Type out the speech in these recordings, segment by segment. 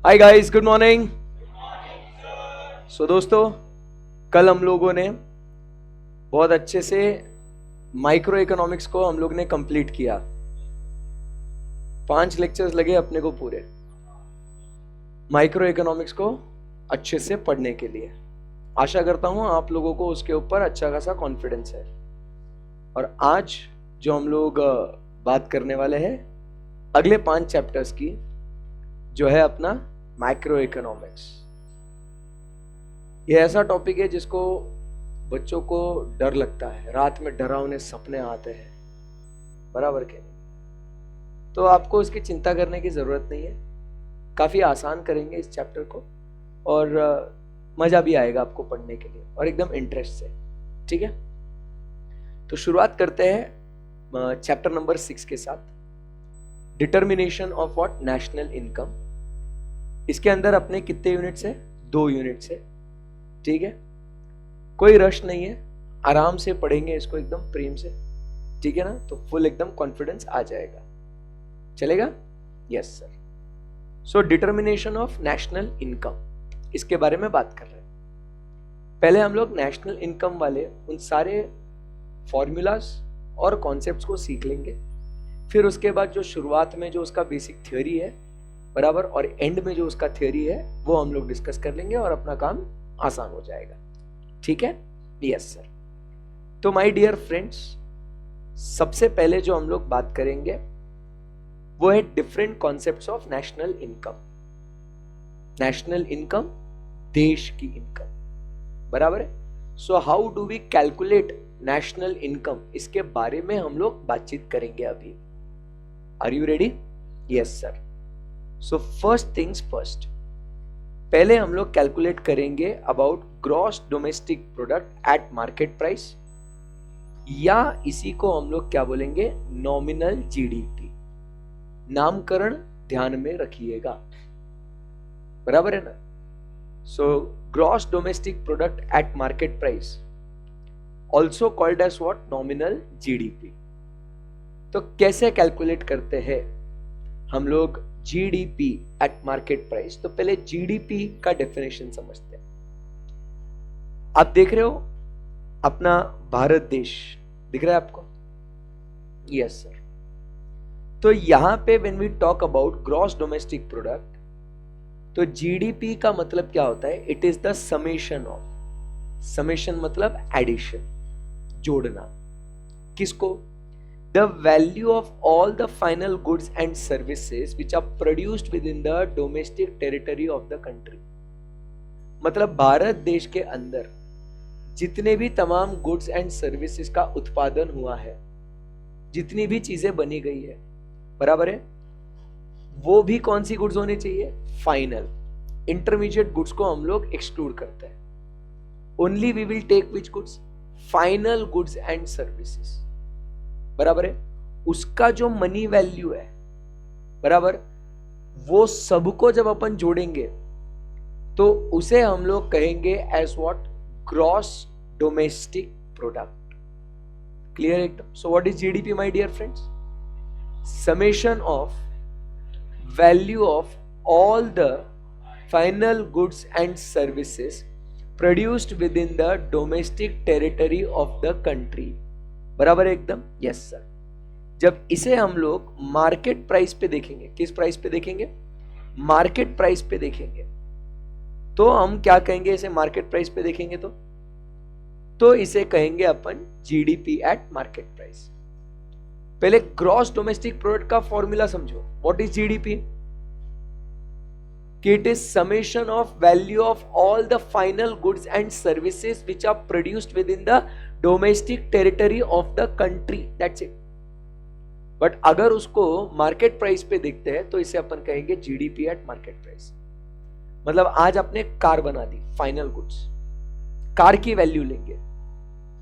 Hi guys, good morning. दोस्तों, कल हम लोगों ने बहुत अच्छे से माइक्रो इकोनॉमिक्स को हम लोग ने कंप्लीट किया। 5 लेक्चर्स लगे अपने को पूरे माइक्रो इकोनॉमिक्स को अच्छे से पढ़ने के लिए। आशा करता हूं आप लोगों को उसके ऊपर अच्छा खासा कॉन्फिडेंस है। और आज जो हम लोग बात करने वाले हैं अगले 5 चैप्टर्स की, जो है अपना माइक्रो इकोनॉमिक्स। ये ऐसा टॉपिक है जिसको बच्चों को डर लगता है, रात में डरावने सपने आते हैं, बराबर के नहीं। तो आपको इसकी चिंता करने की जरूरत नहीं है, काफी आसान करेंगे इस चैप्टर को और मजा भी आएगा आपको पढ़ने के लिए और एकदम इंटरेस्ट से। ठीक है, तो शुरुआत करते हैं चैप्टर नंबर 6 के साथ, determination of what, national income. इसके अंदर अपने कितने यूनिट्स है? 2 यूनिट्स है। ठीक है, कोई रश नहीं है, आराम से पढ़ेंगे इसको एकदम प्रेम से। ठीक है ना, तो फुल एकदम कॉन्फिडेंस आ जाएगा। चलेगा? Yes sir. So determination of national income, इसके बारे में बात कर रहे हैं। पहले हम लोग नेशनल इनकम वाले उन सारे फॉर्मूलाज और कॉन्सेप्ट्स को सीख लेंगे। फिर उसके बाद जो शुरुआत में जो उसका बेसिक थ्योरी है, बराबर, और एंड में जो उसका थ्योरी है वो हम लोग डिस्कस कर लेंगे और अपना काम आसान हो जाएगा। ठीक है? Yes sir. तो माय डियर फ्रेंड्स, सबसे पहले जो हम लोग बात करेंगे वो है different concepts of national income. National income, देश की इनकम, बराबर है। So how do we calculate national income, इसके बारे में हम लोग बातचीत करेंगे अभी। Are you ready? Yes sir. So first things first, पहले हम लोग कैलकुलेट करेंगे about gross domestic product at market price, या इसी को हम लोग क्या बोलेंगे? Nominal GDP. नामकरण ध्यान में रखिएगा, बराबर है ना। So gross domestic product at market price, also called as what? Nominal GDP. तो कैसे कैलकुलेट करते हैं हम लोग जीडीपी एट मार्केट प्राइस? तो पहले जीडीपी का डेफिनेशन समझते हैं। आप देख रहे हो अपना भारत देश दिख रहा है आपको? Yes sir. तो यहां पे when we talk about gross domestic product, तो जीडीपी का मतलब क्या होता है? It is the summation of, summation मतलब एडिशन, जोड़ना। किसको? The value of all the final goods and services which are produced within the domestic territory of the country। मतलब भारत देश के अंदर जितने भी तमाम गुड्स एंड सर्विसेज का उत्पादन हुआ है, जितनी भी चीजें बनी गई है, बराबर है, वो भी कौन सी गुड्स होनी चाहिए? फाइनल। इंटरमीडिएट गुड्स को हम लोग एक्सक्लूड करते हैं। Only we will take which goods? Final goods and services, बराबर है। उसका जो मनी वैल्यू है, बराबर, वो सबको जब अपन जोड़ेंगे तो उसे हम लोग कहेंगे as what? Gross domestic product. Clear एकदम? So what is GDP my dear friends? Summation of value of all the final goods and services produced within the domestic territory of the country, बराबर एकदम? Yes sir. जब इसे हम लोग market price पे देखेंगे, किस प्राइस पे देखेंगे? मार्केट प्राइस पे देखेंगे। तो हम क्या कहेंगे इसे? मार्केट प्राइस पे देखेंगे तो इसे कहेंगे अपन जीडीपी एट मार्केट प्राइस। पहले ग्रॉस डोमेस्टिक प्रोडक्ट का फॉर्मूला समझो। What is GDP? It is summation of value of all the final goods and services which are produced within the domestic territory of the country. That's it. But अगर उसको market price पे देखते हैं तो इसे अपन कहेंगे GDP at market price. मतलब आज आपने कार बना दी, फाइनल गुड्स, कार की वैल्यू लेंगे।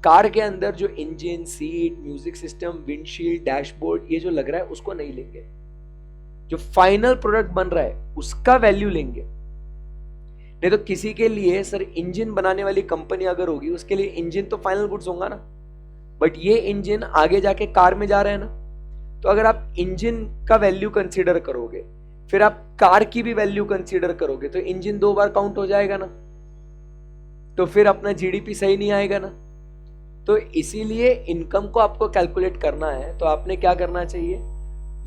कार के अंदर जो engine, seat, music system, windshield, dashboard, ये जो लग रहा है उसको नहीं लेंगे। जो फाइनल प्रोडक्ट बन रहा है उसका वैल्यू लेंगे। नहीं तो किसी के लिए सर इंजन बनाने वाली कंपनी अगर होगी, उसके लिए इंजन तो फाइनल गुड्स होगा ना, बट ये इंजन आगे जाके कार में जा रहा है ना, तो अगर आप इंजन का वैल्यू कंसीडर करोगे, फिर आप कार की भी वैल्यू कंसीडर करोगे तो इंजन 2 बार काउंट हो जाएगा ना, तो फिर अपना जीडीपी सही नहीं आएगा ना। तो इसीलिए इनकम को आपको कैलकुलेट करना है तो आपने क्या करना चाहिए,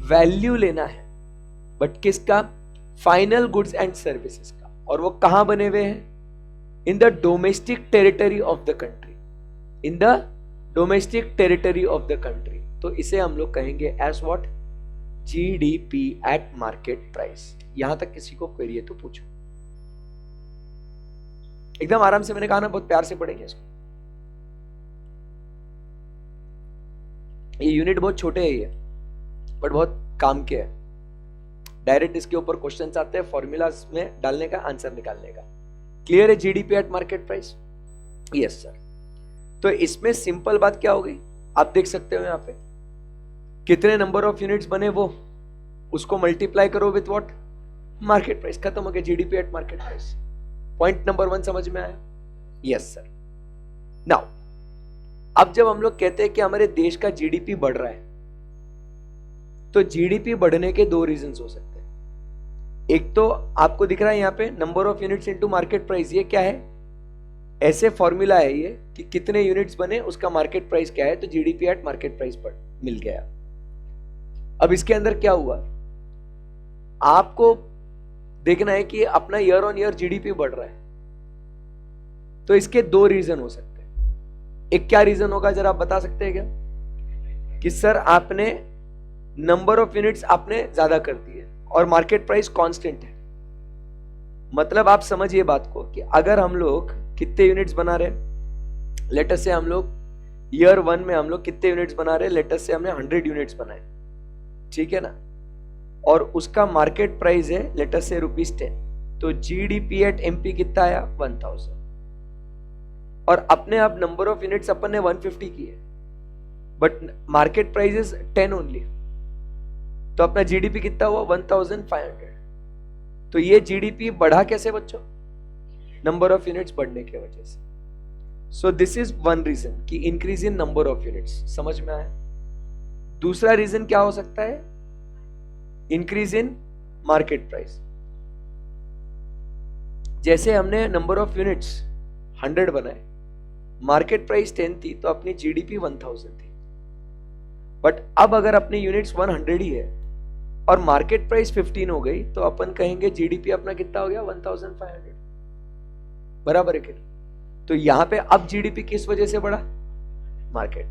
वैल्यू लेना है, बट किसका, फाइनल गुड्स एंड सर्विसेज का। और वो कहां बने हुए हैं, in the domestic territory of the country, in the domestic territory of the country. तो इसे हम लोग कहेंगे as what, GDP at market price. यहां तक किसी को क्वेरी है तो पूछो, एकदम आराम से, मैंने कहा ना बहुत प्यार से पढ़ेंगे इसको। ये यूनिट बहुत छोटे है ये, बट बहुत काम के है। डायरेक्ट इसके ऊपर क्वेश्चंस आते हैं फॉर्मूलाज में डालने का, आंसर निकालने का। क्लियर है GDP at market price? Yes sir. तो इसमें सिंपल बात क्या हो गई, आप देख सकते हो यहां पे कितने नंबर ऑफ यूनिट्स बने, वो उसको मल्टीप्लाई करो विथ व्हाट, मार्केट प्राइस, खत्म हो गया GDP at market price. Point number 1 समझ में आया? Yes sir. नाउ अब जब हम लोग कहते हैं कि हमारे देश का जीडीपी बढ़ रहा है, तो जीडीपी बढ़ने के 2 रीजंस हो सकते हैं। एक तो आपको दिख रहा है यहां पे number of units into market price, ये क्या है, ऐसे फॉर्मूला है ये कि कितने यूनिट्स बने उसका मार्केट प्राइस क्या है, तो जीडीपी एट मार्केट प्राइस पर मिल गया। अब इसके अंदर क्या हुआ, आपको देखना है कि अपना ईयर ऑन ईयर जीडीपी बढ़ रहा है, तो इसके 2 रीजन हो सकते हैं। एक क्या रीजन होगा जरा आप बता सकते हैं क्या, कि सर आपने नंबर ऑफ यूनिट्स आपने ज्यादा कर दिए और मार्केट प्राइस कांस्टेंट है। मतलब आप समझिए बात को कि अगर हम लोग कितने यूनिट्स बना रहे, लेट अस से हम लोग ईयर 1 में हम लोग कितने यूनिट्स बना रहे, लेट अस से हमने 100 यूनिट्स बनाए, ठीक है ना, और उसका मार्केट प्राइस है लेट अस से ₹10, तो जीडीपी एट एमपी कितना आया, 1000। और अपने आप नंबर ऑफ यूनिट्स अपन ने 150 की है, but market price is 10 only, तो अपना जीडीपी कितना हुआ, 1500। तो ये जीडीपी बढ़ा कैसे बच्चों, नंबर ऑफ यूनिट्स बढ़ने की वजह से। So this is one reason कि increase in number of units, समझ में आया? दूसरा रीजन क्या हो सकता है, इंक्रीज इन मार्केट प्राइस। जैसे हमने नंबर ऑफ यूनिट्स 100 बनाए, मार्केट प्राइस 10 थी, तो अपनी जीडीपी 1000 थी। बट अब अगर अपनी यूनिट्स 100 ही है और मार्केट प्राइस 15 हो गई, तो अपन कहेंगे जीडीपी अपना कितना हो गया, 1500। बराबर है क्या? तो यहां पे अब जीडीपी किस वजह से बढ़ा, मार्केट।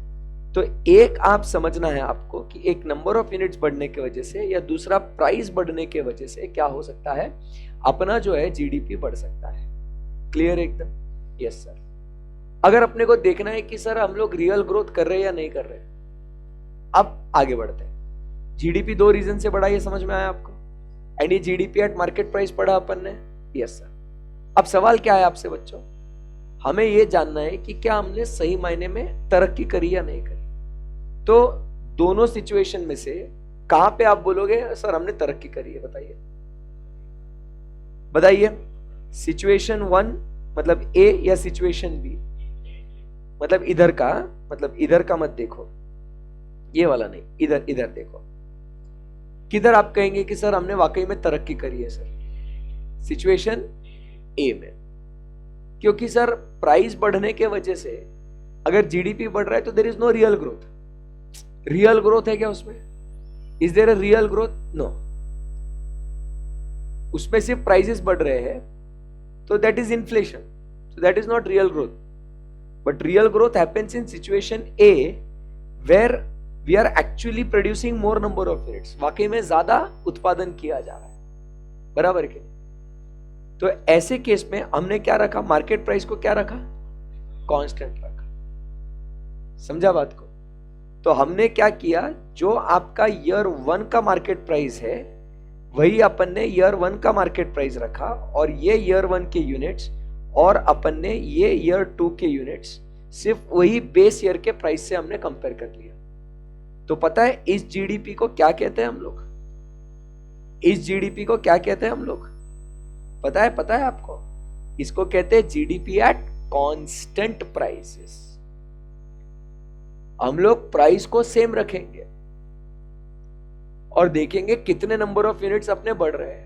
तो एक आप समझना है आपको कि एक नंबर ऑफ यूनिट्स बढ़ने की वजह से या दूसरा प्राइस बढ़ने की वजह से क्या हो सकता है, अपना जो है जीडीपी बढ़ सकता है। क्लियर एकदम? Yes sir. अगर अपने को देखना है कि सर हम लोग रियल ग्रोथ कर रहे हैं या नहीं कर रहे, अब आगे बढ़ते हैं। जीडीपी 2 रीजन से बढ़ा, ये समझ में आया आपको? एंड ये जीडीपी एट मार्केट प्राइस पढ़ा अपन ने। Yes sir. अब सवाल क्या है आपसे बच्चों, हमें ये जानना है कि क्या हमने सही मायने में तरक्की करी या नहीं करी। तो दोनों सिचुएशन में से कहां पे आप बोलोगे सर हमने तरक्की करी है, बताइए बताइए। सिचुएशन 1 मतलब ए या सिचुएशन बी, मतलब इधर का, मतलब इधर का मत देखो, ये वाला नहीं, इधर इधर देखो। किधर आप कहेंगे कि सर हमने वाकई में तरक्की करी है सर, सिचुएशन ए में। क्योंकि सर प्राइस बढ़ने के वजह से अगर जीडीपी बढ़ रहा है तो there is no real growth. Real growth है क्या उसमें, is there a real growth? No. उसमें सिर्फ प्राइसेस बढ़ रहे हैं, तो that is inflation, so that is not real growth. But real growth happens in situation a where we are actually producing more number of units, वाकई में ज्यादा उत्पादन किया जा रहा है। बराबर है? तो ऐसे केस में हमने क्या रखा, मार्केट प्राइस को क्या रखा, कांस्टेंट रखा। समझा बात को? तो हमने क्या किया, जो आपका ईयर 1 का मार्केट प्राइस है वही अपन ने ईयर 1 का मार्केट प्राइस रखा, और ये ईयर 1 के यूनिट्स और अपन ने ये ईयर 2 के यूनिट्स सिर्फ वही बेस ईयर के प्राइस से हमने कंपेयर कर लिया। तो पता है इस जीडीपी को क्या कहते हैं हम लोग, इस जीडीपी को क्या कहते हैं हम लोग, पता है आपको? इसको कहते हैं जीडीपी एट कांस्टेंट प्राइसेस। हम लोग प्राइस को सेम रखेंगे और देखेंगे कितने नंबर ऑफ यूनिट्स अपने बढ़ रहे हैं।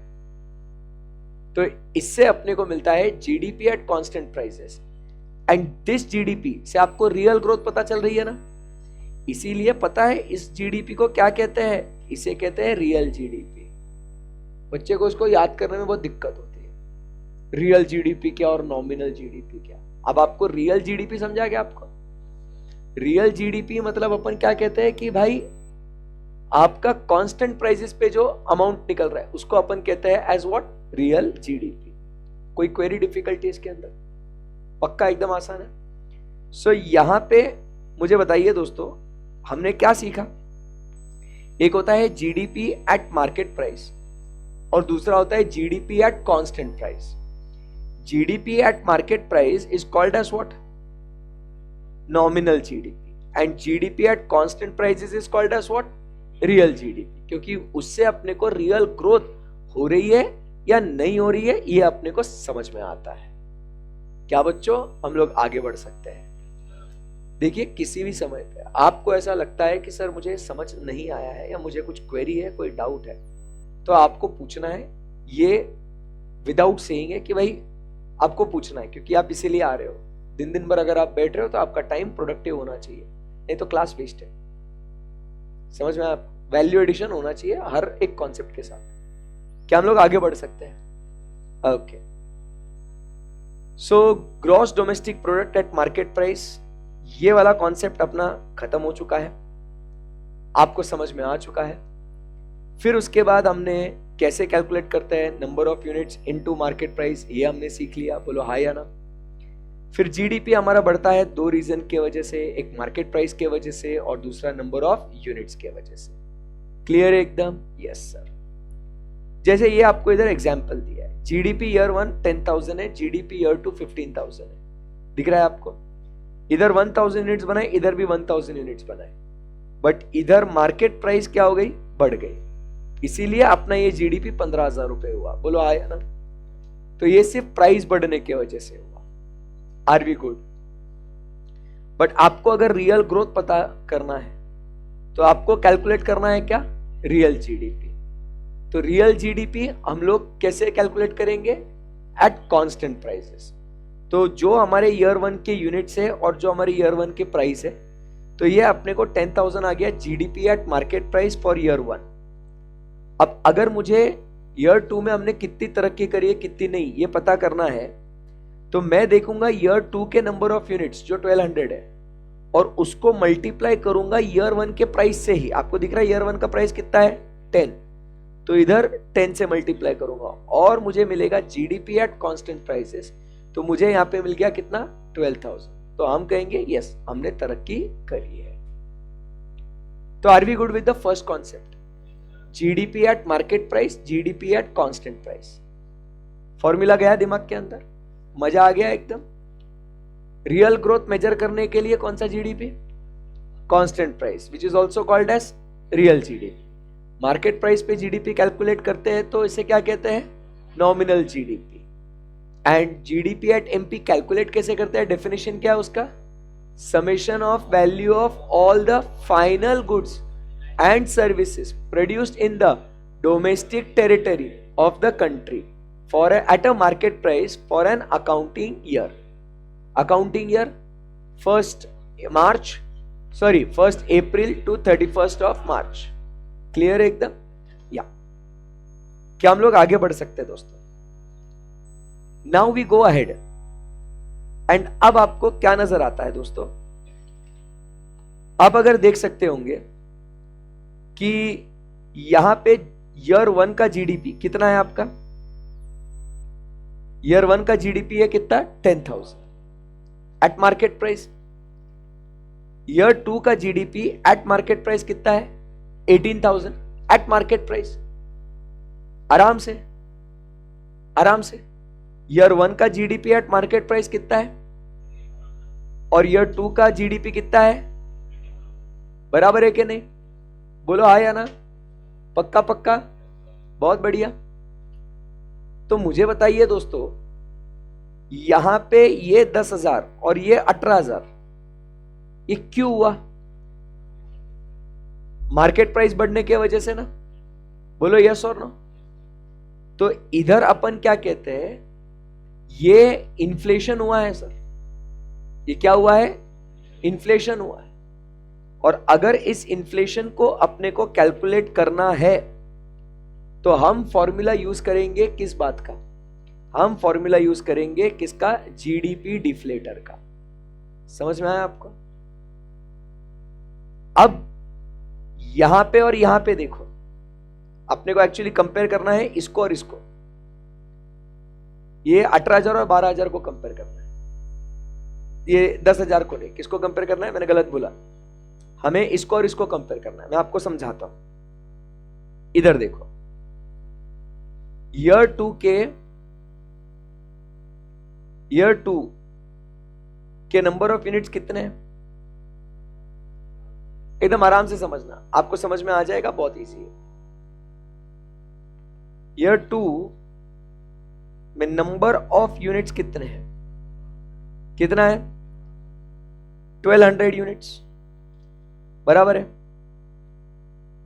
तो इससे अपने को मिलता है GDP at constant prices, and this GDP से आपको रियल ग्रोथ पता चल रही है ना। इसीलिए पता है इस जीडीपी को क्या कहते हैं, इसे कहते हैं रियल जीडीपी। बच्चे को उसको याद करने में बहुत दिक्कत होती है, रियल जीडीपी क्या और नॉमिनल जीडीपी क्या। अब आपको रियल जीडीपी समझा क्या आपको? रियल जीडीपी मतलब अपन क्या कहते हैं कि भाई आपका कांस्टेंट प्राइसेस पे जो अमाउंट निकल रहा है उसको अपन कहते हैं एज व्हाट, रियल जीडीपी। कोई क्वेरी डिफिकल्टी इसके अंदर? पक्का एकदम आसान है। सो यहां पे मुझे बताइए दोस्तों, हमने क्या सीखा? एक होता है जीडीपी एट मार्केट प्राइस और दूसरा होता है GDP at constant price. GDP at market price is called as what, nominal GDP, and GDP at constant prices is called as what, real GDP. क्योंकि उससे अपने को रियल ग्रोथ हो रही है या नहीं हो रही है ये अपने को समझ में आता है। क्या बच्चों, हम लोग आगे बढ़ सकते हैं? देखिए, किसी भी समय पे आपको ऐसा लगता है कि सर मुझे समझ नहीं आया है या मुझे कुछ क्वेरी है, कोई डाउट है, तो आपको पूछना है। ये विदाउट सेइंग है कि भाई आपको पूछना है, क्योंकि आप इसीलिए आ रहे हो। दिन भर अगर आप बैठ रहे हो तो आपका टाइम प्रोडक्टिव होना चाहिए, नहीं तो क्लास वेस्ट है। समझ में? आप वैल्यू एडिशन होना चाहिए हर एक कॉन्सेप्ट के साथ। क्या हम लोग आगे बढ़ सकते हैं? Okay, so gross domestic product at market price, ये वाला कॉन्सेप्ट अपना खत्म हो चुका है, आपको समझ में आ चुका है। फिर उसके बाद हमने कैसे कैलकुलेट करते हैं number of units into market price, ये हमने सीख लिया। बोलो हाय या ना। फिर जीडीपी हमारा बढ़ता है दो रीजन के वजह से, एक मार्केट प्राइस के वजह से और दूसरा नंबर ऑफ यूनिट्स के वजह से। क्लियर एकदम? Yes sir. जैसे ये आपको इधर एग्जांपल दिया है, जीडीपी ईयर 1 10,000 है, जीडीपी ईयर 2 15,000 है। दिख रहा है आपको? इधर 1000 यूनिट्स बनाए, इधर भी 1000 यूनिट्स बनाए, बट इधर मार्केट प्राइस क्या हो गई, बढ़ गई, इसीलिए अपना ये जीडीपी 15,000 रुपए हुआ। बोलो आया ना। तो ये सिर्फ प्राइस बढ़ने की वजह से हुआ। Are we good? बट आपको अगर रियल ग्रोथ पता करना है तो आपको कैलकुलेट करना है क्या, रियल जीडीपी। तो रियल जीडीपी हम लोग कैसे कैलकुलेट करेंगे, एट कांस्टेंट प्राइसेस। तो जो हमारे ईयर 1 के यूनिट्स है और जो हमारे ईयर 1 के प्राइस है, तो ये अपने को 10,000 आ गया GDP at market price for year 1। अब अगर मुझे ईयर 2 में हमने कितनी तरक्की करी है कितनी नहीं ये पता करना है, तो मैं देखूंगा ईयर 2 के नंबर ऑफ यूनिट्स जो 1200 है और उसको मल्टीप्लाई करूंगा ईयर 1 के प्राइस से ही। आपको दिख रहा है ईयर 1 का प्राइस कितना है, 10, तो इधर 10 से मल्टीप्लाई करूंगा और मुझे मिलेगा जीडीपी एट कांस्टेंट प्राइसेस। तो मुझे यहां पे मिल गया कितना, 12,000। तो हम कहेंगे यस, हमने तरक्की करी है। तो are we good with the first concept, GDP at market price, GDP at constant price. Formula गया दिमाग के अंदर, मजा आ गया एकदम। रियल ग्रोथ मेजर करने के लिए कौन सा GDP, constant price, which is also called as real GDP. Market price पे जीडीपी कैलकुलेट करते हैं तो इसे क्या कहते हैं, nominal GDP. And GDP at MP calculate कैसे करते हैं, डेफिनेशन क्या है उसका, summation of value of all the final goods and services produced in the domestic territory of the country for at a market price for an accounting year. Accounting year 1st April to 31st of March. Clear एकदम? या क्या हम लोग आगे बढ़ सकते हैं दोस्तों? Now we go ahead, and अब आपको क्या नजर आता है दोस्तों? आप अगर देख सकते होंगे कि यहां पे ईयर 1 का जीडीपी कितना है आपका, ईयर 1 का जीडीपी है कितना, 10,000 एट मार्केट प्राइस। ईयर 2 का जीडीपी एट मार्केट प्राइस कितना है, 18,000 एट मार्केट प्राइस। आराम से ईयर 1 का जीडीपी एट मार्केट प्राइस कितना है और ईयर 2 का जीडीपी कितना है, बराबर है कि नहीं? बोलो हाँ या ना। पक्का? बहुत बढ़िया। तो मुझे बताइए दोस्तों, यहां पे ये 10,000 और ये 18,000, ये क्यों हुआ? मार्केट प्राइस बढ़ने की वजह से ना। बोलो यस और नो। तो इधर अपन क्या कहते हैं, ये इन्फ्लेशन हुआ है सर, ये क्या हुआ है, इन्फ्लेशन हुआ है। और अगर इस इन्फ्लेशन को अपने को कैलकुलेट करना है तो हम फॉर्मूला यूज करेंगे किस बात का, हम फॉर्मूला यूज करेंगे किसका, जीडीपी डिफ्लेटर का। समझ में आया आपको? अब यहां पे और यहां पे देखो, अपने को एक्चुअली कंपेयर करना है इसको और इसको, ये 18,000 और 12,000 को कंपेयर करना है, ये 10,000 को नहीं। किसको कंपेयर करना है, मैंने गलत बोला, हमें इसको और इसको कंपेयर करना है। मैं आपको समझाता हूं, इधर देखो, ईयर 2 के नंबर ऑफ यूनिट्स कितने हैं, एकदम आराम से समझना, आपको समझ में आ जाएगा, बहुत इजी है। ईयर 2 में नंबर ऑफ यूनिट्स कितने हैं, कितना है, 1200 यूनिट्स, बराबर है।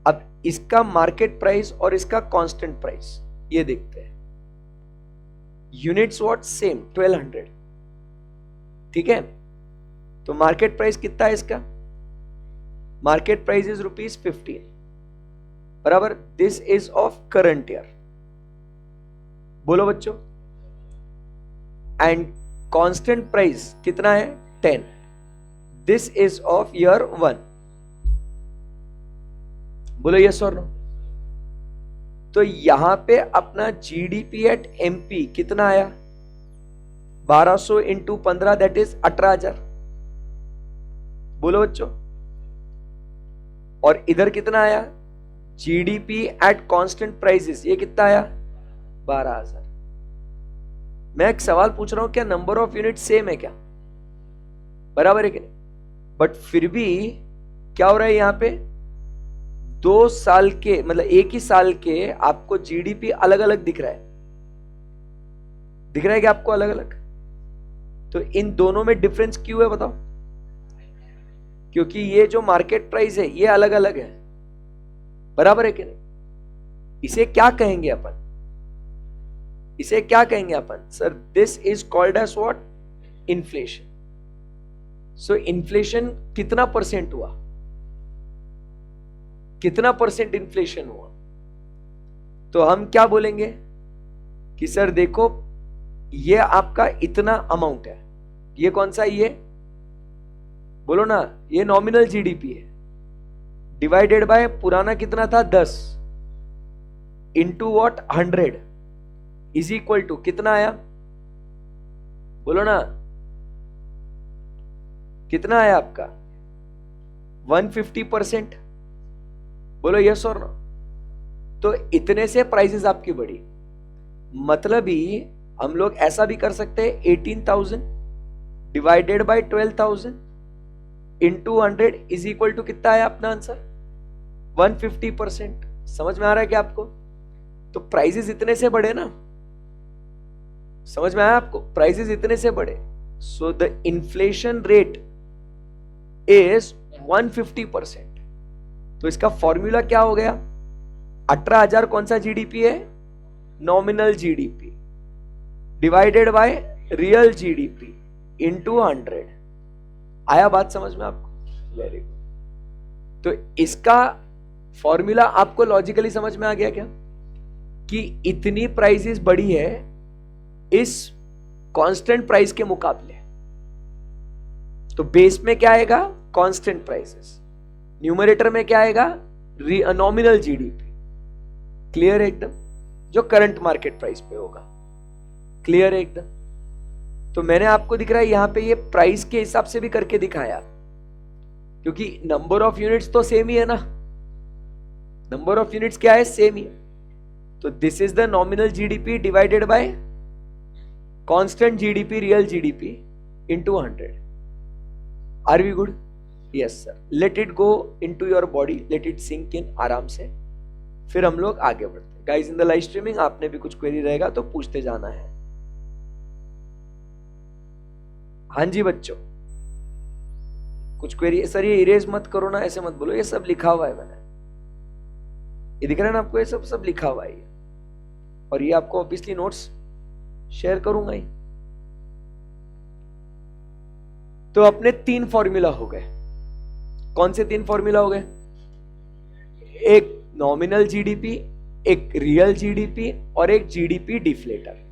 अब इसका मार्केट प्राइस और इसका कांस्टेंट प्राइस ये देखते हैं। यूनिट्स व्हाट, सेम 1200, ठीक है। तो मार्केट प्राइस कितना है इसका, मार्केट प्राइस इज ₹15, बराबर। This is of current year, बोलो बच्चों। एंड कांस्टेंट प्राइस कितना है, 10, दिस इज ऑफ ईयर 1, बोलो यस और नो। तो यहां पे अपना जीडीपी एट एमपी कितना आया, 1200 इंटू 15, दैट इज 18,000, बोलो बच्चों। और इधर कितना आया, जीडीपी एट कांस्टेंट प्राइसेस, ये कितना आया, 12,000। मैं एक सवाल पूछ रहा हूं, क्या नंबर ऑफ यूनिट सेम है क्या, बराबर है कि नहीं, बट फिर भी क्या हो रहा है यहां पे, 2 साल के, मतलब एक ही साल के आपको जीडीपी अलग अलग दिख रहा है, दिख रहा है कि आपको अलग अलग। तो इन दोनों में डिफरेंस क्यों है बताओ, क्योंकि ये जो मार्केट प्राइस है ये अलग अलग है, बराबर है कि नहीं। इसे क्या कहेंगे अपन, इसे क्या कहेंगे अपन, sir this is called as what, inflation. So inflation कितना परसेंट हुआ, कितना परसेंट इन्फ्लेशन हुआ, तो हम क्या बोलेंगे कि सर देखो ये आपका इतना अमाउंट है, ये कौन सा, ये बोलो ना, ये नॉमिनल जीडीपी है, डिवाइडेड बाय पुराना कितना था 10 into what 100 is equal to कितना आया, बोलो ना, कितना आया आपका 150%, बोलो यस और नो। तो इतने से प्राइसेस आपकी बढ़ी, मतलब ही हम लोग ऐसा भी कर सकते हैं, 18,000 divided by 12,000 into 100 is equal to कितना आया अपना आंसर, 150%। समझ में आ रहा है क्या आपको? तो प्राइसेस इतने से बढ़े ना, समझ में आया आपको, प्राइसेस इतने से बढ़े। So the inflation rate is 150%। तो इसका फॉर्मूला क्या हो गया, 18,000 कौन सा जीडीपी है, nominal GDP divided by real GDP into 100। आया बात समझ में आपको? Very good. तो इसका फॉर्मूला आपको लॉजिकली समझ में आ गया क्या, कि इतनी प्राइसेस बढ़ी है इस कांस्टेंट प्राइस के मुकाबले। तो बेस में क्या आएगा, कांस्टेंट प्राइसेस, न्यूमरेटर में क्या आएगा, नॉमिनल जीडीपी। क्लियर है एकदम, जो करंट मार्केट प्राइस पे होगा। क्लियर है एकदम। तो मैंने आपको दिख रहा है यहां पे ये प्राइस के हिसाब से भी करके दिखाया, क्योंकि नंबर ऑफ यूनिट्स तो सेम ही है ना, नंबर ऑफ यूनिट्स क्या है, सेम ही है। तो this is the nominal GDP divided by constant GDP real GDP into 100। Are we good? Yes sir. Let it go into your body, let it sink in आराम से, फिर हम लोग आगे बढ़ते हैं। Guys in the live streaming आपने भी कुछ क्वेरी रहेगा तो पूछते जाना है। हाँ जी बच्चों, कुछ क्वेरी? सर ये इरेज मत करो ना, ऐसे मत बोलो, ये सब लिखा हुआ है मैंने, ये दिख रहा है ना आपको, ये सब सब लिखा हुआ है, और ये आपको ऑब्वियसली नोट्स शेयर करूंगा ही। तो अपने 3 फॉर्मूला हो गए। कौन से 3 फॉर्मूला हो गए? एक नॉमिनल जीडीपी, एक रियल जीडीपी और एक जीडीपी डिफ्लेटर।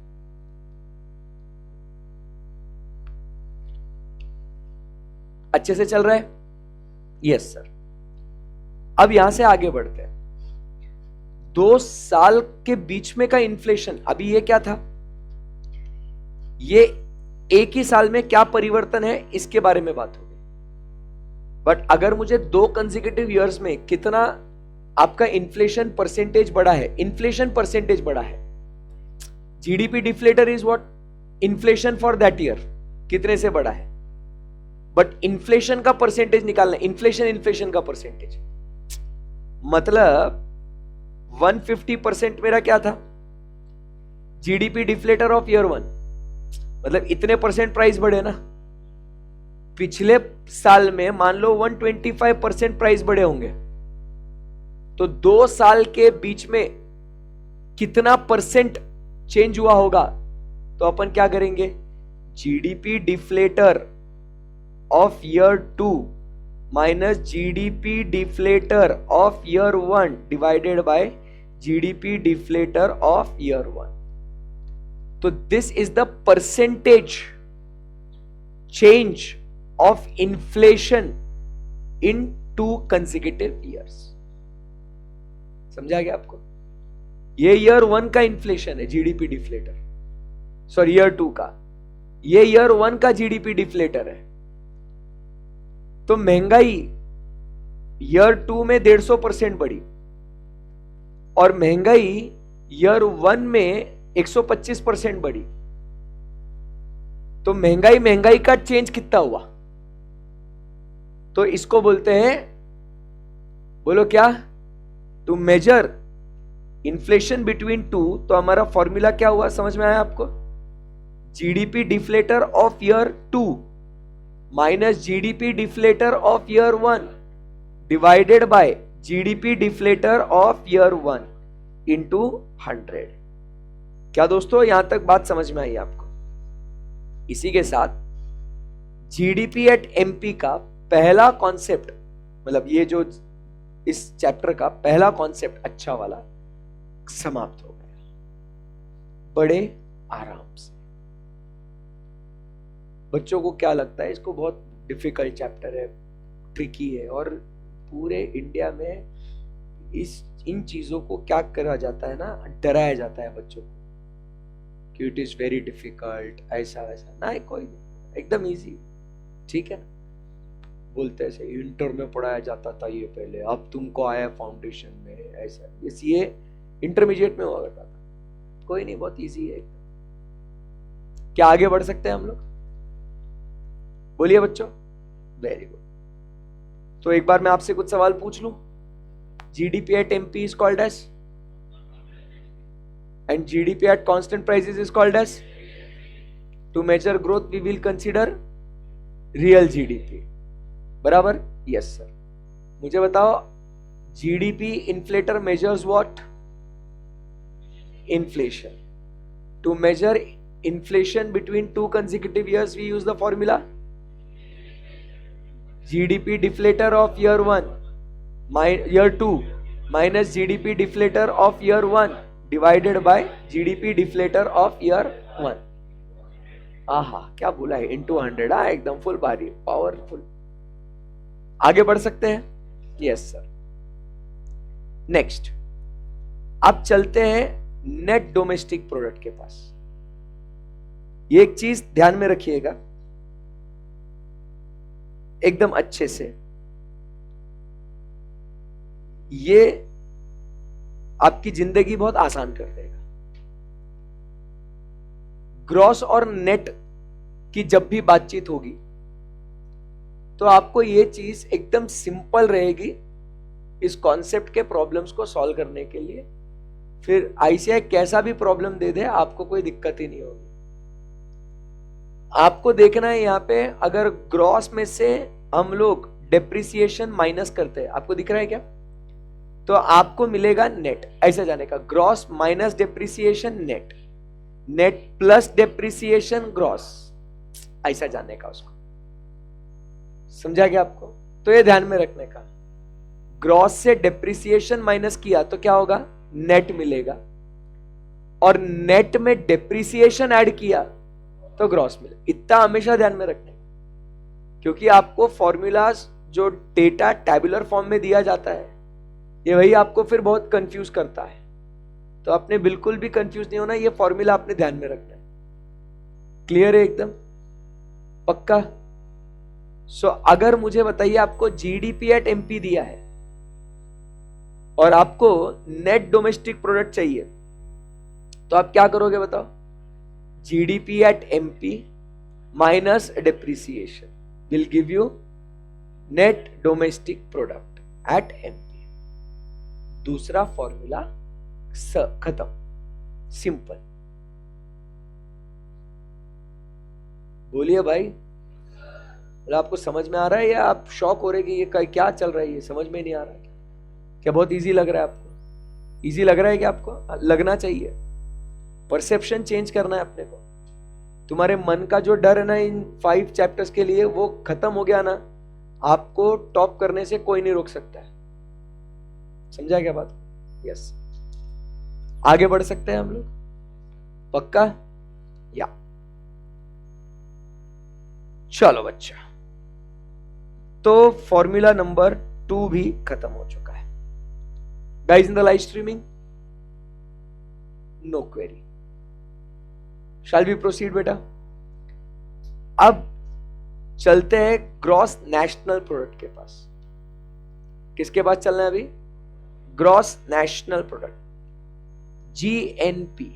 अच्छे से चल रहा है? Yes sir. अब यहां से आगे बढ़ते हैं। 2 साल के बीच में का इन्फ्लेशन, अभी ये क्या था, ये एक ही साल में क्या परिवर्तन है इसके बारे में बात होगी। बट अगर मुझे 2 कंसेक्यूटिव ईयर्स में कितना आपका इन्फ्लेशन परसेंटेज बढ़ा है, इन्फ्लेशन परसेंटेज बढ़ा है, GDP deflator is what, inflation for that year कितने से बढ़ा है, बट इन्फ्लेशन का परसेंटेज निकालना, इन्फ्लेशन का परसेंटेज, मतलब 150% मेरा क्या था, जीडीपी डिफ्लेटर ऑफ ईयर 1, मतलब इतने परसेंट प्राइस बढ़े ना। पिछले साल में मान लो 125% प्राइस बढ़े होंगे, तो 2 साल के बीच में कितना परसेंट चेंज हुआ होगा, तो अपन क्या करेंगे, GDP deflator of year 2 minus GDP deflator of year 1 divided by GDP deflator of year 1। तो this is the percentage change of inflation in 2 consecutive years. समझा गया आपको? ये ईयर 1 का इन्फ्लेशन है जीडीपी डिफ्लेटर, सॉरी ईयर 2 का, ये year 1 का जीडीपी डिफ्लेटर है। तो महंगाई ईयर 2 में 150% बढ़ी और महंगाई ईयर 1 में 125% बढ़ी, तो महंगाई का चेंज कितना हुआ, तो इसको बोलते हैं, बोलो क्या, टू मेजर इन्फ्लेशन बिटवीन 2, तो हमारा फॉर्मूला क्या हुआ, समझ में आया आपको, GDP deflator of year 2 minus GDP deflator of year 1 divided by GDP deflator of year 1 into 100। क्या दोस्तों यहां तक बात समझ में आई आपको? इसी के साथ जीडीपी एट एमपी का पहला कॉन्सेप्ट, मतलब ये जो इस चैप्टर का पहला कॉन्सेप्ट अच्छा वाला समाप्त हो गया, बड़े आराम से। बच्चों को क्या लगता है इसको बहुत डिफिकल्ट चैप्टर है, ट्रिकी है, और पूरे इंडिया में इन चीजों को क्या करा जाता है ना, डराया जाता है बच्चों को कि इट इज वेरी डिफिकल्ट, ऐसा वैसा ना, कोई एकदम इजी, ठीक है ना। बोलते ऐसे इंटर में पढ़ाया जाता था ये पहले, अब तुमको आया फाउंडेशन में, ऐसा ये इंटरमीडिएट में हुआ करता था, कोई नहीं, बहुत इजी है एकदम। क्या आगे बढ़ सकते हैं हम लोग? बोलिए बच्चों। Very good. तो एक बार मैं आपसे कुछ सवाल पूछ लूं। GDP at MP is called as, and GDP at constant prices is called as. To measure growth we will consider real GDP, बराबर? Yes sir. मुझे बताओ, GDP inflator measures what? Inflation. To measure inflation between 2 consecutive years we use the formula GDP deflator of year 1 year 2 minus GDP deflator of year 1 divided by GDP deflator of year 1। आहा क्या बोला है, into 100। हाँ एकदम full भारी, powerful. आगे बढ़ सकते हैं? Yes sir. नेक्स्ट अब चलते हैं नेट डोमेस्टिक प्रोडक्ट के पास। ये एक चीज ध्यान में रखिएगा एकदम अच्छे से, ये आपकी जिंदगी बहुत आसान कर देगा। ग्रॉस और नेट की जब भी बातचीत होगी तो आपको ये चीज एकदम सिंपल रहेगी इस कॉन्सेप्ट के प्रॉब्लम्स को सॉल्व करने के लिए। फिर आईसीआई कैसा भी प्रॉब्लम दे दे आपको कोई दिक्कत ही नहीं होगी। आपको देखना है यहां पे, अगर ग्रॉस में से हम लोग डेप्रिसिएशन माइनस करते हैं, आपको दिख रहा है क्या? तो आपको मिलेगा नेट, ऐसा जाने का, gross minus depreciation net, net plus depreciation gross, ऐसा जाने का उसको। समझा गया आपको? तो ये ध्यान में रखने का, ग्रॉस से डेप्रिसिएशन माइनस किया तो क्या होगा, नेट मिलेगा, और नेट में डेप्रिसिएशन ऐड किया तो ग्रॉस मिलेगा। इतना हमेशा ध्यान में रखने, क्योंकि आपको फॉर्मूलाज जो डेटा टैबुलर फॉर्म में दिया जाता है, ये वही आपको फिर बहुत कंफ्यूज करता है। तो आपने बिल्कुल भी कंफ्यूज नहीं होना, ये फॉर्मूला आपने ध्यान में रखना है। क्लियर है एकदम? पक्का? सो अगर मुझे बताइए आपको जीडीपी एट एमपी दिया है और आपको नेट डोमेस्टिक प्रोडक्ट चाहिए, तो आप क्या करोगे बताओ? GDP at MP minus depreciation will give you net domestic product eight MP. दूसरा फॉर्मूला खत्म, सिंपल। बोलिए भाई, मतलब आपको समझ में आ रहा है या आप शॉक हो रहे कि ये क्या चल रहा है, ये समझ में नहीं आ रहा है क्या? बहुत इजी लग रहा है आपको? इजी लग रहा है कि आपको लगना चाहिए? परसेप्शन चेंज करना है अपने को। तुम्हारे मन का जो डर है ना इन 5 चैप्टर्स के लिए, वो खत्म हो गया ना, आपको टॉप करने से कोई नहीं रोक सकता है। समझा क्या बात? यस। आगे बढ़ सकते हैं हम लोग? पक्का? या चलो बच्चा, तो फॉर्मूला नंबर 2 भी खत्म हो चुका है। Guys in the live streaming, no query. Shall we proceed बेटा? अब चलते हैं ग्रॉस नेशनल प्रोडक्ट के पास। किसके पास चलना है अभी? Gross national product, GNP.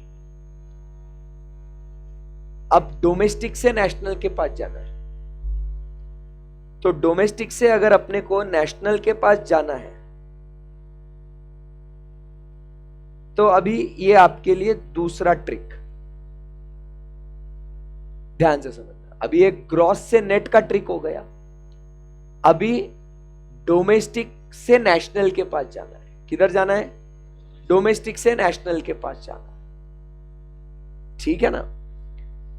अब डोमेस्टिक से नेशनल के पास जाना है, तो डोमेस्टिक से अगर अपने को नेशनल के पास जाना है, तो अभी ये आपके लिए दूसरा ट्रिक, ध्यान से समझना। अभी एक ग्रॉस से नेट का ट्रिक हो गया, अभी डोमेस्टिक से नेशनल के पास जाना है। किधर जाना है? डोमेस्टिक से नेशनल के पास जाना है, ठीक है ना?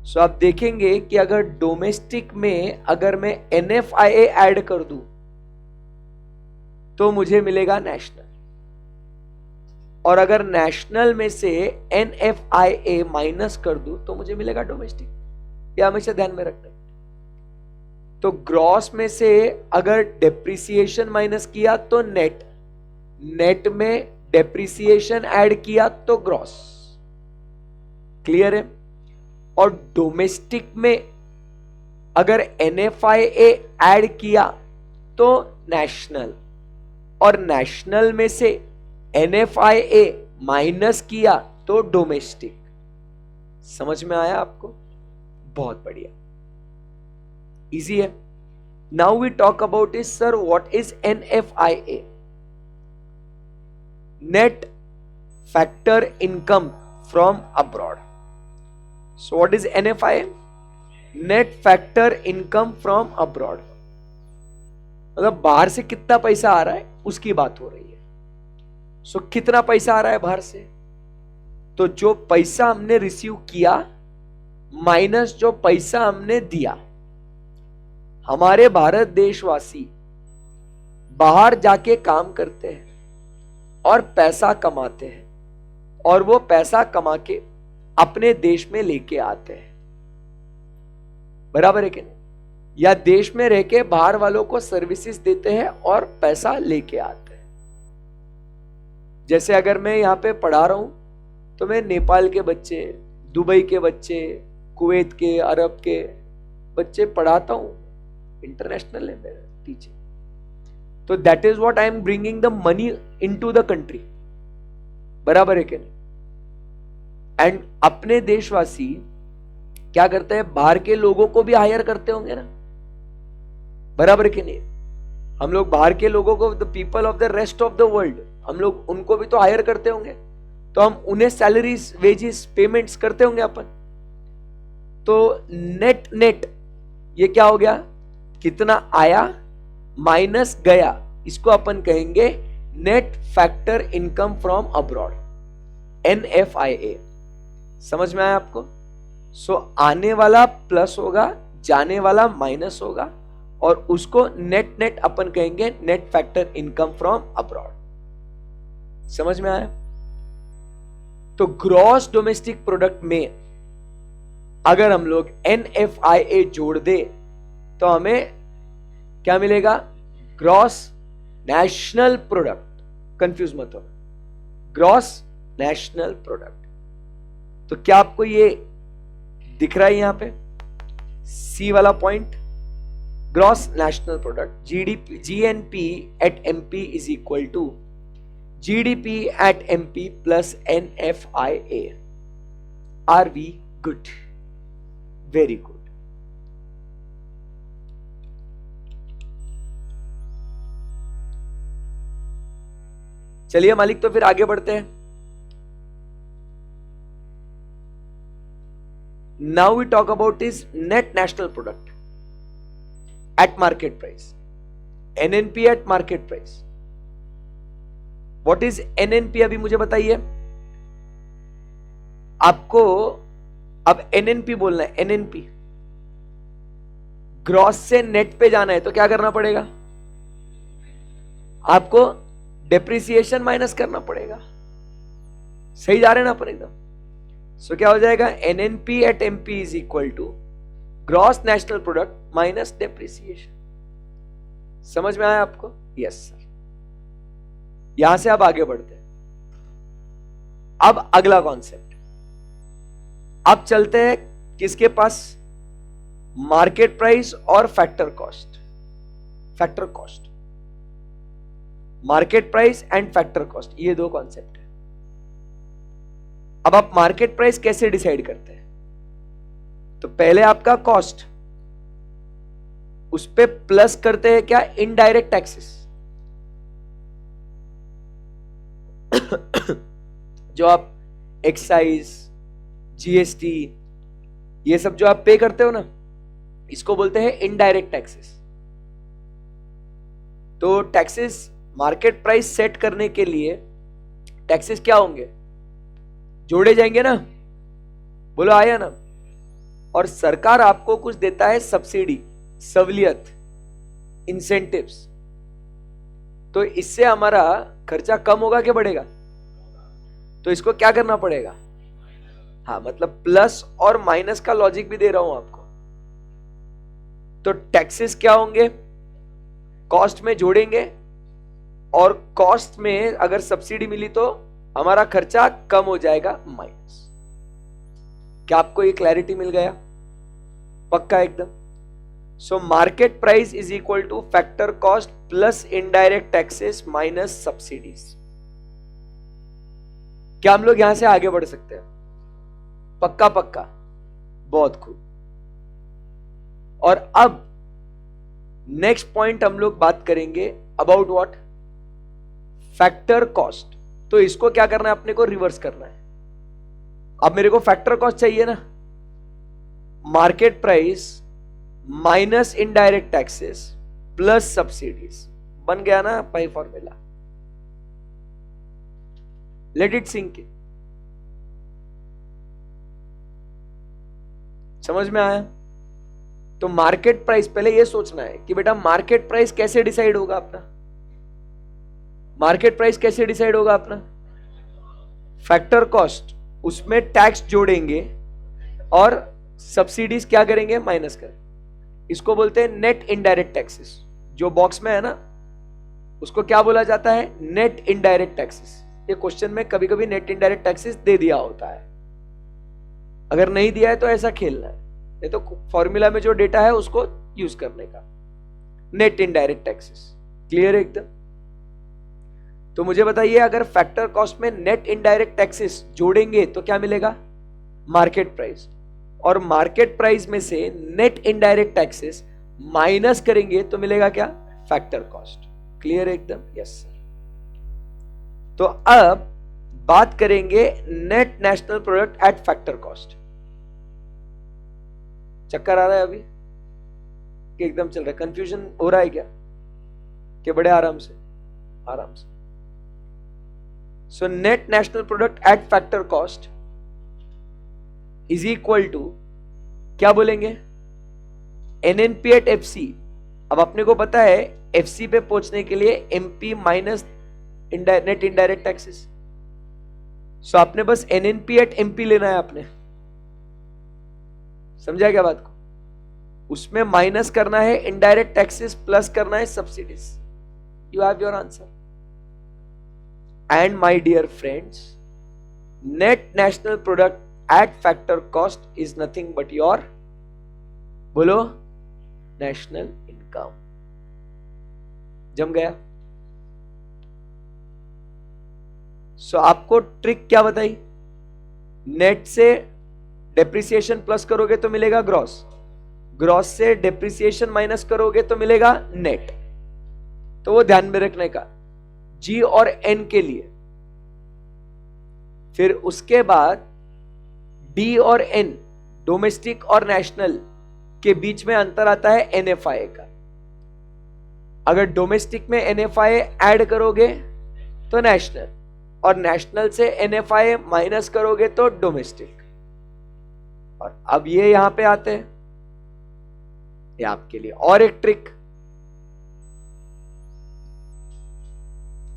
सो आप देखेंगे कि अगर डोमेस्टिक में अगर मैं NFIA ऐड कर दूं तो मुझे मिलेगा नेशनल, और अगर नेशनल में से NFIA माइनस कर दूं तो मुझे मिलेगा डोमेस्टिक। ये हमेशा ध्यान में रखना। तो ग्रॉस में से अगर डेप्रिसिएशन माइनस किया तो नेट, नेट में डेप्रिसिएशन ऐड किया तो ग्रॉस। क्लियर है? और डोमेस्टिक में अगर NFIA ऐड किया तो नेशनल, और नेशनल में से NFIA माइनस किया तो डोमेस्टिक। समझ में आया आपको? बहुत बढ़िया, इजी है। Now we talk about is sir what is NFIA? Net factor income from abroad. So what is NFIA? Net factor income from abroad। मतलब बाहर से कितना पैसा आ रहा है उसकी बात हो रही है। सो कितना पैसा आ रहा है बाहर से? तो जो पैसा हमने रिसीव किया माइनस जो पैसा हमने दिया। हमारे भारत देशवासी बाहर जाके काम करते हैं और पैसा कमाते हैं, और वो पैसा कमा के अपने देश में लेके आते हैं, बराबर है कि नहीं? या देश में रह के बाहर वालों को सर्विसेज देते हैं और पैसा लेके आते हैं। जैसे अगर मैं यहां पे पढ़ा रहा हूं तो मैं नेपाल के बच्चे, दुबई के बच्चे, कुवैत के, अरब के बच्चे पढ़ाता हूं, इंटरनेशनल है मेरा टीचिंग। तो that is what I am bringing the money into the country, बराबर है कि नहीं? एंड अपने देशवासी क्या करते हैं? बाहर के लोगों को भी हायर करते होंगे ना, बराबर कि नहीं? हम लोग बाहर के लोगों को, the people of the rest of the world, हम लोग उनको भी तो हायर करते होंगे, तो हम उन्हें सैलरीज, वेजेस, पेमेंट्स करते होंगे अपन। तो नेट नेट ये क्या हो गया? कितना आया माइनस गया, इसको अपन कहेंगे net factor income from abroad, NFIA। समझ में आया आपको? सो आने वाला प्लस होगा, जाने वाला माइनस होगा, और उसको नेट नेट अपन कहेंगे net factor income from abroad. समझ में आया? तो ग्रॉस डोमेस्टिक प्रोडक्ट में अगर हम लोग NFIA जोड़ दे तो हमें क्या मिलेगा? Gross national product. कंफ्यूज मत हो, ग्रॉस नेशनल प्रोडक्ट। तो क्या आपको ये दिख रहा है यहां पे सी वाला point? Gross national product, GDP, GNP at MP is equal to GDP at MP plus NFIA। Are we good? Very good. चलिए मालिक, तो फिर आगे बढ़ते हैं। Now we talk about is net national product at market price, NNP at market price. What is NNP? अभी मुझे बताइए आपको। अब NNP बोलना है, NNP ग्रॉस से नेट पे जाना है तो क्या करना पड़ेगा? आपको डेप्रिसिएशन माइनस करना पड़ेगा। सही जा रहे हैं ना अपन एकदम? सो क्या हो जाएगा? NNP at MP is equal to gross national product minus depreciation. समझ में आया आपको? Yes sir. यहां से अब आगे बढ़ते हैं। अब अगला कॉन्सेप्ट, अब चलते हैं किसके पास? मार्केट प्राइस और factor cost. Factor cost, market price and factor cost, ये दो कॉन्सेप्ट है। अब आप मार्केट प्राइस कैसे डिसाइड करते हैं? तो पहले आपका कॉस्ट, उस पे प्लस करते हैं क्या? Indirect taxes. जो आप एक्साइज, GST, ये सब जो आप पे करते हो ना, इसको बोलते हैं इनडायरेक्ट टैक्सेस। तो टैक्सेस, मार्केट प्राइस सेट करने के लिए टैक्सेस क्या होंगे? जोड़े जाएंगे ना? बोलो आया ना? और सरकार आपको कुछ देता है, सब्सिडी, सहूलियत, इंसेंटिव्स। तो इससे हमारा खर्चा कम होगा कि बढ़ेगा? तो इसको क्या करना पड़ेगा? हाँ, मतलब प्लस और माइनस का लॉजिक भी दे रहा हूं आपको। तो टैक्सेस क्या होंगे? कॉस्ट में जोड़ेंगे, और कॉस्ट में अगर सब्सिडी मिली तो हमारा खर्चा कम हो जाएगा, माइनस। क्या आपको ये क्लैरिटी मिल गया? पक्का एकदम? So market price is equal two factor cost plus indirect taxes minus subsidies. क्या हम लोग यहां से आगे बढ़ सकते हैं? पक्का पक्का, बहुत खूब। और अब नेक्स्ट पॉइंट हम लोग बात करेंगे अबाउट व्हाट? Factor cost. तो इसको क्या करना है? अपने को रिवर्स करना है। अब मेरे को फैक्टर कॉस्ट चाहिए ना, market price minus indirect taxes plus subsidies, बन गया ना pie formula? Let it sink in. समझ में आया? तो मार्केट प्राइस, पहले ये सोचना है कि बेटा मार्केट प्राइस कैसे डिसाइड होगा अपना? मार्केट प्राइस कैसे डिसाइड होगा अपना? फैक्टर कॉस्ट, उसमें टैक्स जोड़ेंगे और सब्सिडीज क्या करेंगे? माइनस कर। इसको बोलते हैं नेट इनडायरेक्ट टैक्सेस। जो बॉक्स में है ना, उसको क्या बोला जाता है? Net indirect taxes. ये क्वेश्चन में कभी कभी नेट इनडायरेक्ट टैक्सेस दे दिया होता है, अगर नहीं दिया है तो ऐसा खेलना है, नहीं तो फॉर्मूला में जो डेटा है उसको यूज करने का। नेट इनडायरेक्ट टैक्सेस क्लियर है एकदम? तो मुझे बताइए, अगर फैक्टर कॉस्ट में नेट इनडायरेक्ट टैक्सेस जोड़ेंगे तो क्या मिलेगा? Market price. और मार्केट प्राइस में से नेट इनडायरेक्ट टैक्सेस माइनस करेंगे तो मिलेगा क्या? Factor cost. क्लियर है एकदम? Yes sir. तो अब बात करेंगे net national product at factor cost. चक्कर आ रहा है अभी कि एकदम चल रहा है? कंफ्यूजन हो रहा है क्या? कि बड़े आराम से, आराम से so net national product at factor cost is equal to क्या बोलेंगे, एनएनपी एट एफसी। अब अपने को पता है एफसी पे पहुंचने के लिए MP minus net indirect taxes. So आपने बस एनएनपी एट एमपी लेना है आपने, समझा क्या बात को? उसमें माइनस करना है इनडायरेक्ट टैक्सेस, प्लस करना है subsidies. You have your answer. And my dear friends, net national product at factor cost is nothing but your, बोलो, नेशनल इनकम। जम गया? सो आपको ट्रिक क्या बताई, नेट से डेप्रिसिएशन प्लस करोगे तो मिलेगा ग्रॉस, ग्रॉस से डेप्रिसिएशन माइनस करोगे तो मिलेगा नेट। तो वो ध्यान में रखने का जी और एन के लिए। फिर उसके बाद डी और एन, डोमेस्टिक और नेशनल के बीच में अंतर आता है एनएफआई का। अगर डोमेस्टिक में एनएफआई ऐड करोगे तो नेशनल, और नेशनल से एनएफआई माइनस करोगे तो डोमेस्टिक। और अब ये यहां पे आते हैं, ये आपके लिए और एक ट्रिक।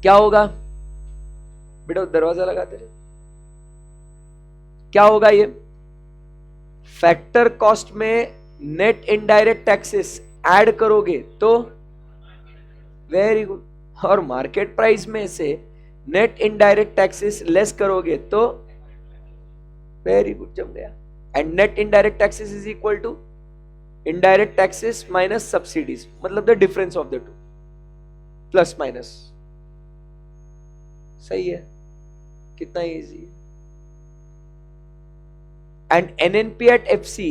क्या होगा बेटा, दरवाजा लगाते रहे। क्या होगा ये, फैक्टर कॉस्ट में नेट इनडायरेक्ट टैक्सेस ऐड करोगे तो वेरी गुड, और मार्केट प्राइस में से नेट इनडायरेक्ट टैक्सेस लेस करोगे तो वेरी गुड, जम गया। And net indirect taxes is equal to indirect taxes minus subsidies, मतलब the difference of the two, plus minus. सही है, कितना इजी है। And NNP at FC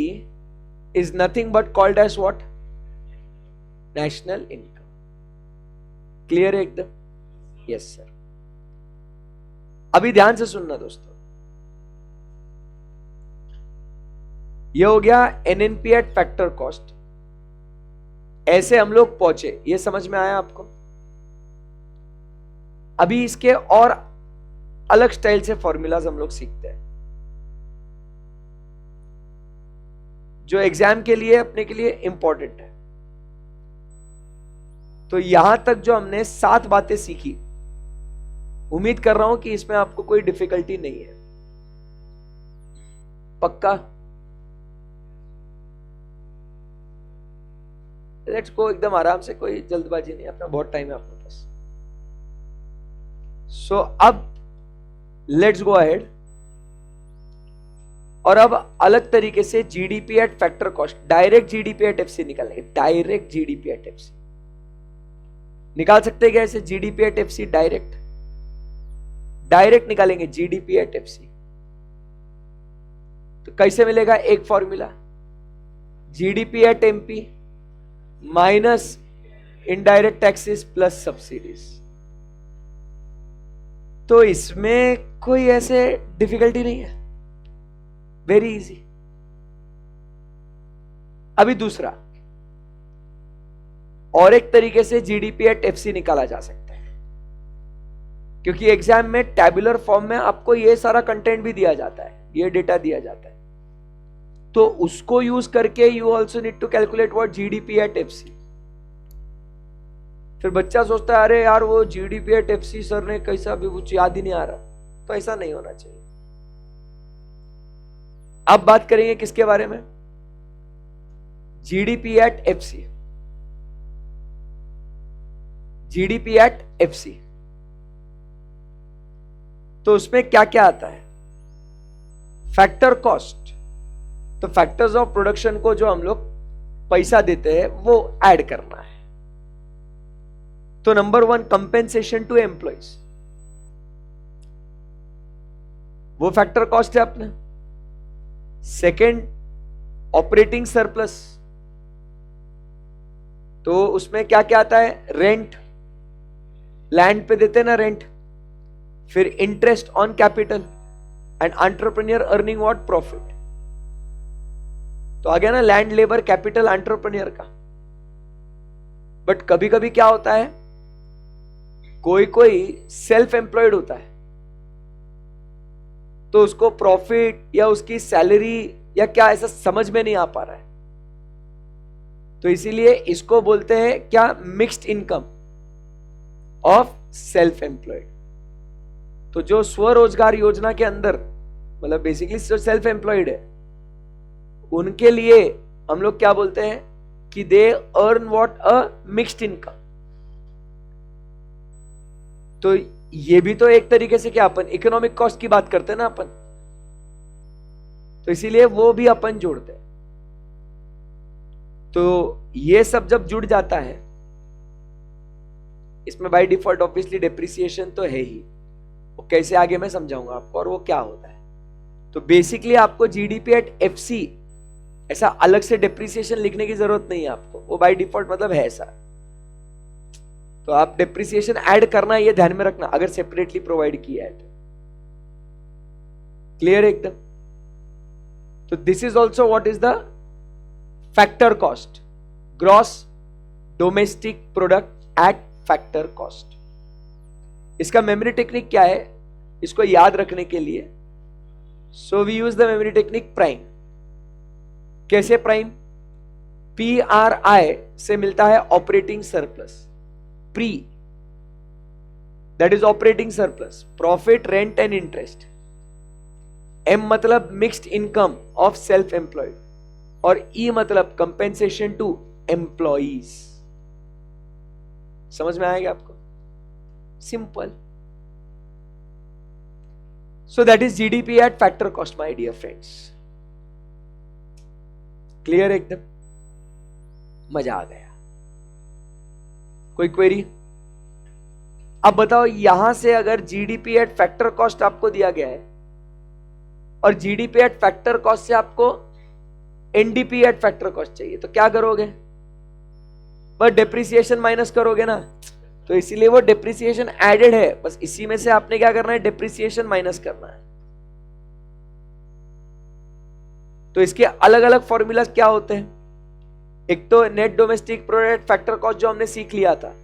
is nothing but called as what, national income. Clear है एकदम? Yes sir. अभी ध्यान से सुनना दोस्तों, ये हो गया एनएनपी एट फैक्टर कॉस्ट। ऐसे हम लोग पहुंचे, ये समझ में आया आपको? अभी इसके और अलग स्टाइल से फॉर्मूलाज हम लोग सीखते हैं, जो एग्जाम के लिए अपने के लिए इंपॉर्टेंट है। तो यहां तक जो हमने 7 बातें सीखी, उम्मीद कर रहा हूं कि इसमें आपको कोई डिफिकल्टी नहीं है। पक्का? लेट्स गो, एकदम आराम से, कोई जल्दबाजी नहीं, अपना बहुत टाइम है आपके पास। सो अब लेट्स गो अहेड, और अब अलग तरीके से GDP at factor cost, direct GDP at FC निकालेंगे। डायरेक्ट जीडीपी एट एफसी निकाल सकते हैं क्या ऐसे? GDP at FC direct, direct निकालेंगे जीडीपी एट एफसी। तो कैसे मिलेगा? एक formula, GDP at MP minus indirect taxes plus subsidies. तो इसमें कोई ऐसे डिफिकल्टी नहीं है, वेरी इजी। अभी दूसरा, और एक तरीके से जीडीपी एट एफसी निकाला जा सकता है, क्योंकि एग्जाम में टैबुलर फॉर्म में आपको ये सारा कंटेंट भी दिया जाता है, ये डेटा दिया जाता है। तो उसको यूज करके you also need to calculate what GDP at FC. फिर बच्चा सोचता है अरे यार वो जीडीपी एट एफसी सर ने कैसा भी कुछ याद ही नहीं आ रहा। तो ऐसा नहीं होना चाहिए। अब बात करेंगे किसके बारे में? GDP at FC. GDP at FC, तो उसमें क्या क्या आता है? फैक्टर कॉस्ट, तो फैक्टर्स ऑफ प्रोडक्शन को जो हम लोग पैसा देते हैं वो ऐड करना है। तो नंबर 1 कंपेंसेशन टू एम्प्लॉइज, वो फैक्टर कॉस्ट है अपने। सेकेंड ऑपरेटिंग सरप्लस, तो उसमें क्या क्या आता है? रेंट, लैंड पे देते ना रेंट। फिर interest on capital and entrepreneur earning what? Profit. तो आ गया ना लैंड, लेबर, कैपिटल, एंटरप्रेन्योर का। बट कभी कभी क्या होता है, कोई कोई सेल्फ एम्प्लॉयड होता है, तो उसको प्रॉफिट या उसकी सैलरी या क्या ऐसा समझ में नहीं आ पा रहा है। तो इसीलिए इसको बोलते हैं क्या, mixed income of self employed. तो जो स्वरोजगार योजना के अंदर, मतलब बेसिकली जो सेल्फ एम्प्लॉयड है, उनके लिए हम लोग क्या बोलते हैं कि they earn what, a mixed income. तो ये भी तो एक तरीके से क्या, अपन इकोनॉमिक कॉस्ट की बात करते हैं ना अपन, तो इसीलिए वो भी अपन जोड़ते हैं। तो ये सब जब जुड़ जाता है, इसमें बाय डिफॉल्ट ऑब्वियसली डेप्रिसिएशन तो है ही, वो कैसे आगे मैं समझाऊंगा आपको और वो क्या होता है। तो बेसिकली आपको जीडीपी एट एफसी ऐसा अलग से डेप्रिसिएशन लिखने की जरूरत नहीं है आपको, वो बाय डिफॉल्ट मतलब है ऐसा। तो आप डेप्रिसिएशन ऐड करना ये ध्यान में रखना अगर सेपरेटली प्रोवाइड किया है तो। क्लियर एकदम। तो this is also what is the factor cost, gross domestic product at factor cost. इसका मेमोरी टेक्निक क्या है इसको याद रखने के लिए, so we use the memory technique prime. कैसे प्राइम, PRI से मिलता है operating surplus, PRI that is operating surplus, profit, rent and interest. M मतलब mixed income of self employed, और E मतलब कंपेंसेशन टू एम्प्लॉइज। समझ में आएगा आपको, simple. So that is GDP at factor cost my dear friends. Clear एकदम, मजा आ गया। कोई क्वेरी? अब बताओ यहां से अगर जीडीपी एट फैक्टर कॉस्ट आपको दिया गया है और जीडीपी एट फैक्टर कॉस्ट से आपको एनडीपी एट फैक्टर कॉस्ट चाहिए, तो क्या करोगे? बस डेप्रिसिएशन माइनस करोगे ना। तो इसीलिए वो डेप्रिसिएशन एडेड है, बस इसी में से आपने क्या करना है, डेप्रिसिएशन माइनस करना है। तो इसके अलग अलग फॉर्मूला क्या होते हैं? एक तो net domestic product factor cost जो हमने सीख लिया था,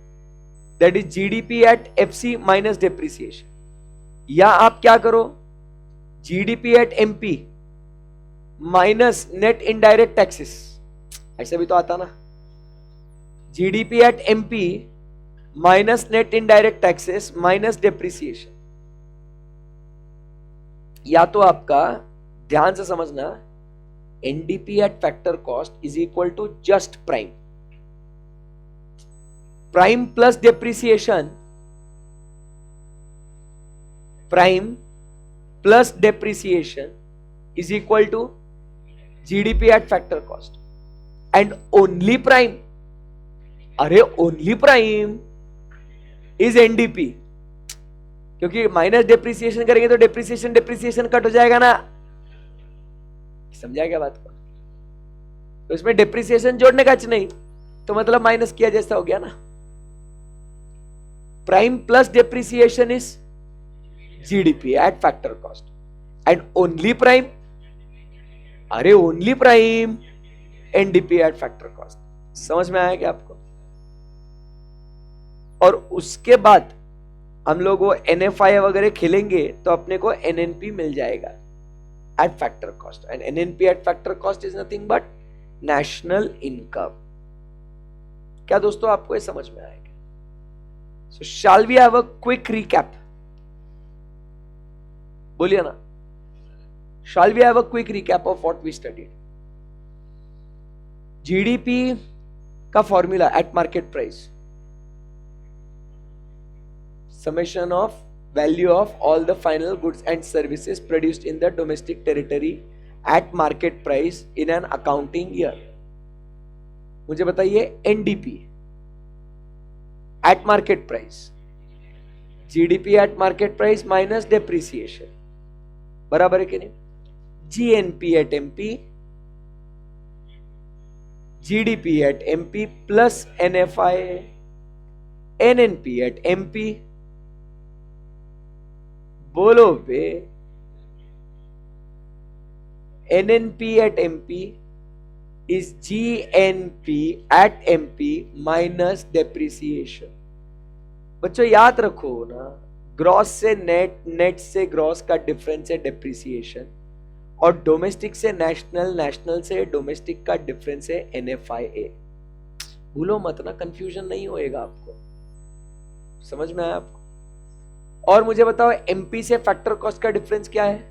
that is GDP at FC minus depreciation. या आप क्या करो, GDP at MP minus net indirect taxes, ऐसा भी तो आता ना, GDP at MP minus net indirect taxes minus depreciation. या तो आपका ध्यान से समझना, NDP at factor cost is equal to just prime, prime plus depreciation, prime plus depreciation is equal to GDP at factor cost and only prime, अरे only prime is NDP, क्योंकि minus depreciation करेंगे तो depreciation cut हो जाएगा ना। समझा क्या बात को? तो इसमें डेप्रिसिएशन जोड़ने का नहीं, तो मतलब माइनस किया जैसा हो गया ना। Prime plus depreciation is GDP at factor cost and only prime, अरे only prime NDP at factor cost. समझ में आया क्या आपको? और उसके बाद हम लोग वो एनएफआई वगैरह खेलेंगे तो अपने को एनएनपी मिल जाएगा at factor cost, and NNP at factor cost is nothing but national income. क्या दोस्तों आपको ये समझ में आएगा? So shall we have a quick recap? बोलिए ना, shall we have a quick recap of what we studied? GDP का formula eight market price, summation of value of all the final goods and services produced in the domestic territory at market price in an accounting year. मुझे बताइए NDP at market price, GDP at market price minus depreciation, बराबर है कि नहीं? GNP at MP, GDP at MP plus NFI, NNP at MP, बोलो बे, NNP at MP is GNP at MP minus depreciation। बच्चों याद रखो ना, ग्रॉस से नेट, नेट से ग्रॉस का डिफरेंस है डेप्रिसिएशन, और डोमेस्टिक से नेशनल, नेशनल से डोमेस्टिक का डिफरेंस है NFIA। भूलो मत ना, कंफ्यूजन नहीं होएगा आपको, समझ में आया आपको? और मुझे बताओ MP से फैक्टर कॉस्ट का डिफरेंस क्या है?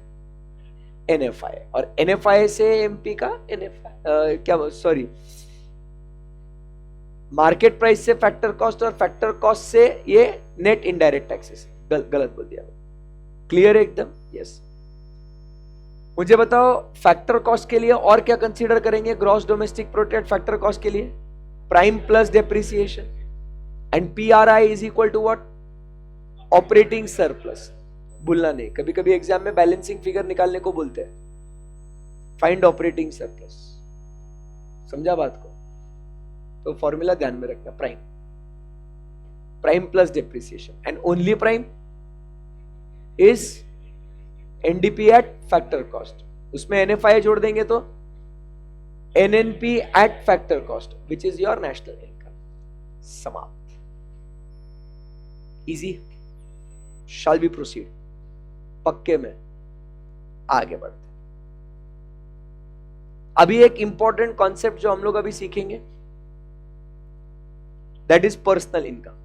NFI, और NFI से MP का क्या, सॉरी, मार्केट प्राइस से फैक्टर कॉस्ट, और फैक्टर कॉस्ट से ये नेट इनडायरेक्ट टैक्सेस। गलत बोल दिया, क्लियर है एकदम? यस। मुझे बताओ फैक्टर कॉस्ट के लिए और क्या कंसीडर करेंगे gross domestic product factor cost के लिए? Prime plus depreciation, and PRI is equal to what? Operating surplus. भूलना नहीं, कभी कभी एग्जाम में बैलेंसिंग फिगर निकालने को बोलते हैं, फाइंड ऑपरेटिंग सरप्लस। समझा बात को? तो फॉर्मूला ध्यान में रखना, prime, prime plus depreciation, and only prime is NDP at factor cost. उसमें NFI जोड़ देंगे तो NNP eight factor cost, which is your national income. समाप्त। इजी। Shall be proceed? पक्के में आगे बढ़ते। अभी एक इंपॉर्टेंट कॉन्सेप्ट जो हम लोग अभी सीखेंगे, दैट इज पर्सनल इनकम।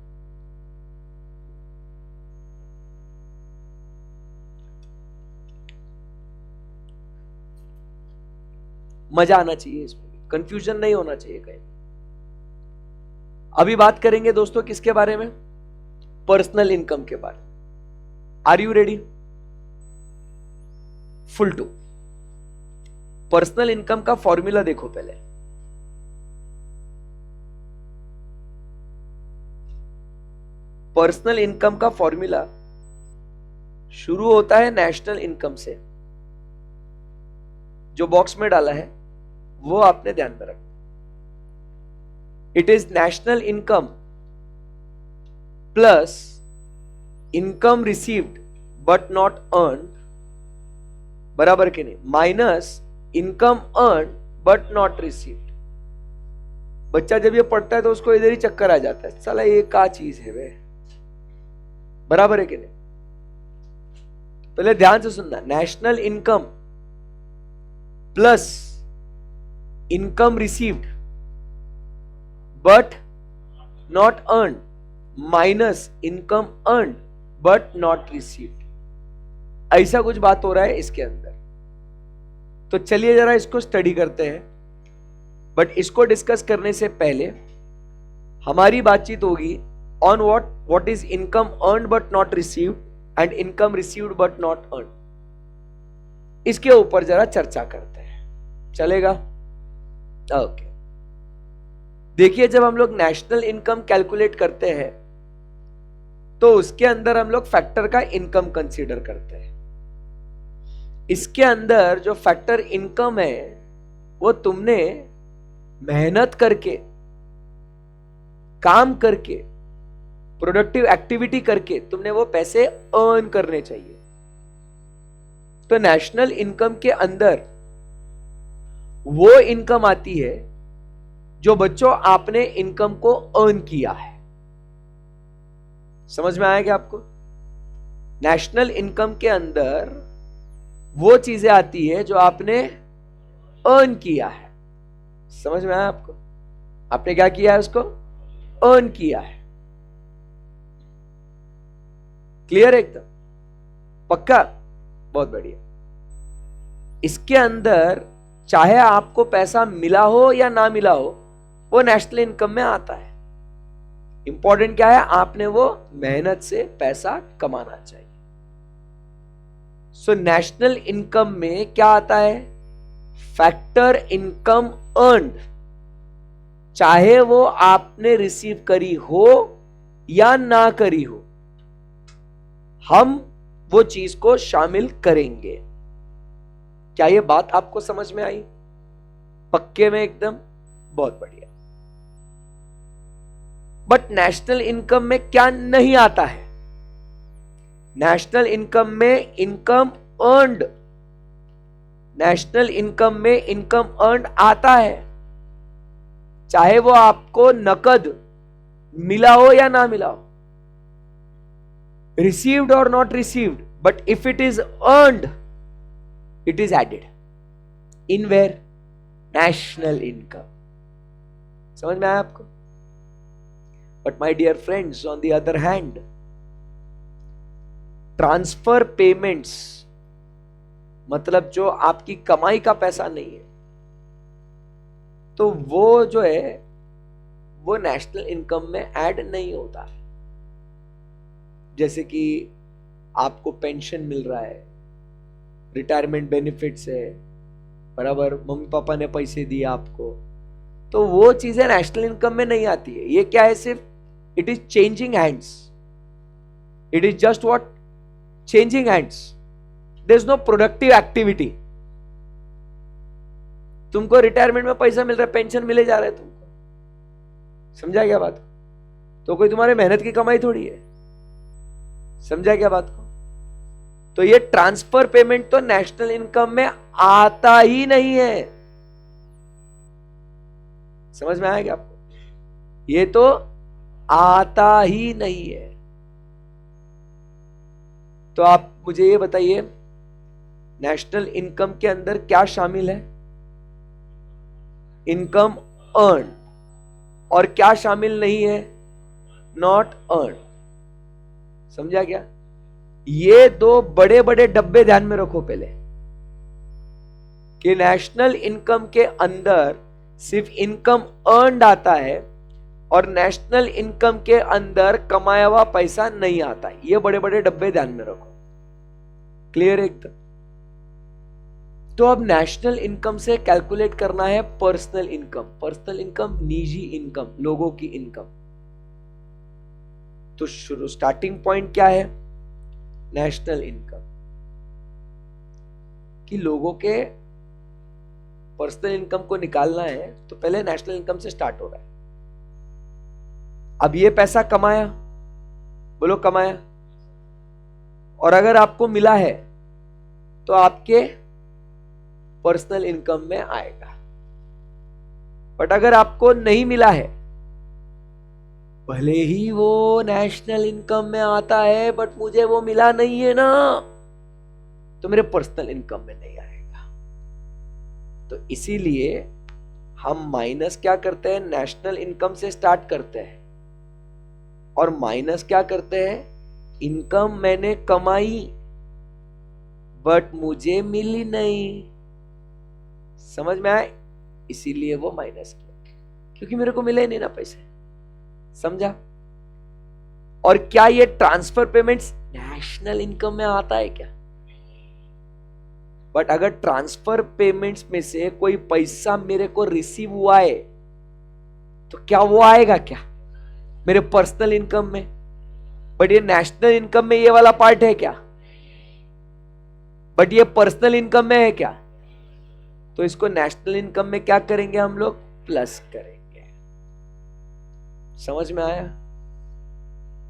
मजा आना चाहिए इसमें, कंफ्यूजन नहीं होना चाहिए कहीं। अभी बात करेंगे दोस्तों किसके बारे में? पर्सनल इनकम के बारे में। Are you ready? Full to. Personal income का फॉर्मूला देखो पहले। पर्सनल इनकम का फॉर्मूला शुरू होता है नेशनल इनकम से। जो बॉक्स में डाला है वो आपने ध्यान में रखना। It is national income plus income received but not earn, बराबर के नहीं, minus income earn but not received. बच्चा जब ये पढ़ता है तो उसको इधर ही चक्कर आ जाता है, साला ये क्या चीज है वे, बराबर है कि नहीं? पहले ध्यान से सुनना, national income plus income received but not earn minus income earn but not received. ऐसा कुछ बात हो रहा है इसके अंदर। तो चलिए जरा इसको स्टडी करते हैं, बट इसको डिस्कस करने से पहले हमारी बातचीत होगी on what is income earn but not received and income received but not earn. इसके ऊपर जरा चर्चा करते हैं, चलेगा? ओके। देखिए, जब हम लोग नेशनल इनकम कैलकुलेट करते हैं तो उसके अंदर हम लोग फैक्टर का इनकम कंसीडर करते हैं। इसके अंदर जो फैक्टर इनकम है वो तुमने मेहनत करके, काम करके, प्रोडक्टिव एक्टिविटी करके तुमने वो पैसे अर्न करने चाहिए। तो नेशनल इनकम के अंदर वो इनकम आती है जो बच्चों आपने इनकम को अर्न किया है। समझ में आया क्या आपको? नेशनल इनकम के अंदर वो चीजें आती है जो आपने अर्न किया है। समझ में आया आपको? आपने क्या किया है? उसको अर्न किया है। क्लियर है एकदम? पक्का? बहुत बढ़िया। इसके अंदर चाहे आपको पैसा मिला हो या ना मिला हो, वो नेशनल इनकम में आता है। इंपॉर्टेंट क्या है? आपने वो मेहनत से पैसा कमाना चाहिए। सो नेशनल इनकम में क्या आता है? फैक्टर इनकम अर्न्ड, चाहे वो आपने रिसीव करी हो या ना करी हो, हम वो चीज को शामिल करेंगे। क्या ये बात आपको समझ में आई? पक्के में एकदम? बहुत बढ़िया। बट नेशनल इनकम में क्या नहीं आता है? नेशनल इनकम में इनकम अर्न्ड, नेशनल इनकम में इनकम अर्न्ड आता है, चाहे वो आपको नकद मिला हो या ना मिला हो। received or not received, but if it is earned, it is added. In where? National income. समझ में आया आपको? But my dear friends, on the other hand, transfer payments, मतलब जो आपकी कमाई का पैसा नहीं है, तो वो जो है वो नेशनल इनकम में ऐड नहीं होता है। जैसे कि आपको पेंशन मिल रहा है, रिटायरमेंट बेनिफिट्स है, बराबर, मम्मी पापा ने पैसे दिए आपको, तो वो चीजें नेशनल इनकम में नहीं आती है। ये क्या है? सिर्फ it is changing hands, it is just what? Changing hands. There is no productive activity. तुमको रिटायरमेंट में पैसा मिल रहा है, पेंशन मिले जा रहा है तुमको, समझा क्या बात? तो कोई तुम्हारे मेहनत की कमाई थोड़ी है, समझा क्या बात को? तो ये ट्रांसफर पेमेंट तो नेशनल इनकम में आता ही नहीं है। समझ में आएगा आपको? ये तो आता ही नहीं है। तो आप मुझे ये बताइए, नेशनल इनकम के अंदर क्या शामिल है? Income earn. और क्या शामिल नहीं है? Not earn. समझा क्या? ये दो बड़े बड़े डब्बे ध्यान में रखो पहले, कि नेशनल इनकम के अंदर सिर्फ इनकम अर्नड आता है और नेशनल इनकम के अंदर कमाया हुआ पैसा नहीं आता। ये बड़े बड़े डब्बे ध्यान में रखो। क्लियर एकदम? तो अब नेशनल इनकम से कैलकुलेट करना है पर्सनल इनकम। पर्सनल इनकम निजी इनकम, लोगों की इनकम। तो शुरू स्टार्टिंग पॉइंट क्या है? National income. कि लोगों के पर्सनल इनकम को निकालना है तो पहले नेशनल इनकम से स्टार्ट हो रहा है। अब ये पैसा कमाया, बोलो कमाया, और अगर आपको मिला है तो आपके पर्सनल इनकम में आएगा। बट अगर आपको नहीं मिला है, भले ही वो नेशनल इनकम में आता है, बट मुझे वो मिला नहीं है ना, तो मेरे पर्सनल इनकम में नहीं आएगा। तो इसीलिए हम माइनस क्या करते हैं? नेशनल इनकम से स्टार्ट करते हैं और माइनस क्या करते हैं? इनकम मैंने कमाई बट मुझे मिली नहीं। समझ में आए? इसीलिए वो माइनस किया, क्योंकि मेरे को मिले नहीं ना पैसे। समझा? और क्या ये ट्रांसफर पेमेंट्स नेशनल इनकम में आता है क्या? बट अगर ट्रांसफर पेमेंट्स में से कोई पैसा मेरे को रिसीव हुआ है तो क्या वो आएगा क्या मेरे पर्सनल इनकम में? बट ये नेशनल इनकम में ये वाला पार्ट है क्या? बट ये पर्सनल इनकम में है क्या? तो इसको नेशनल इनकम में क्या करेंगे हम लोग? प्लस करेंगे। समझ में आया?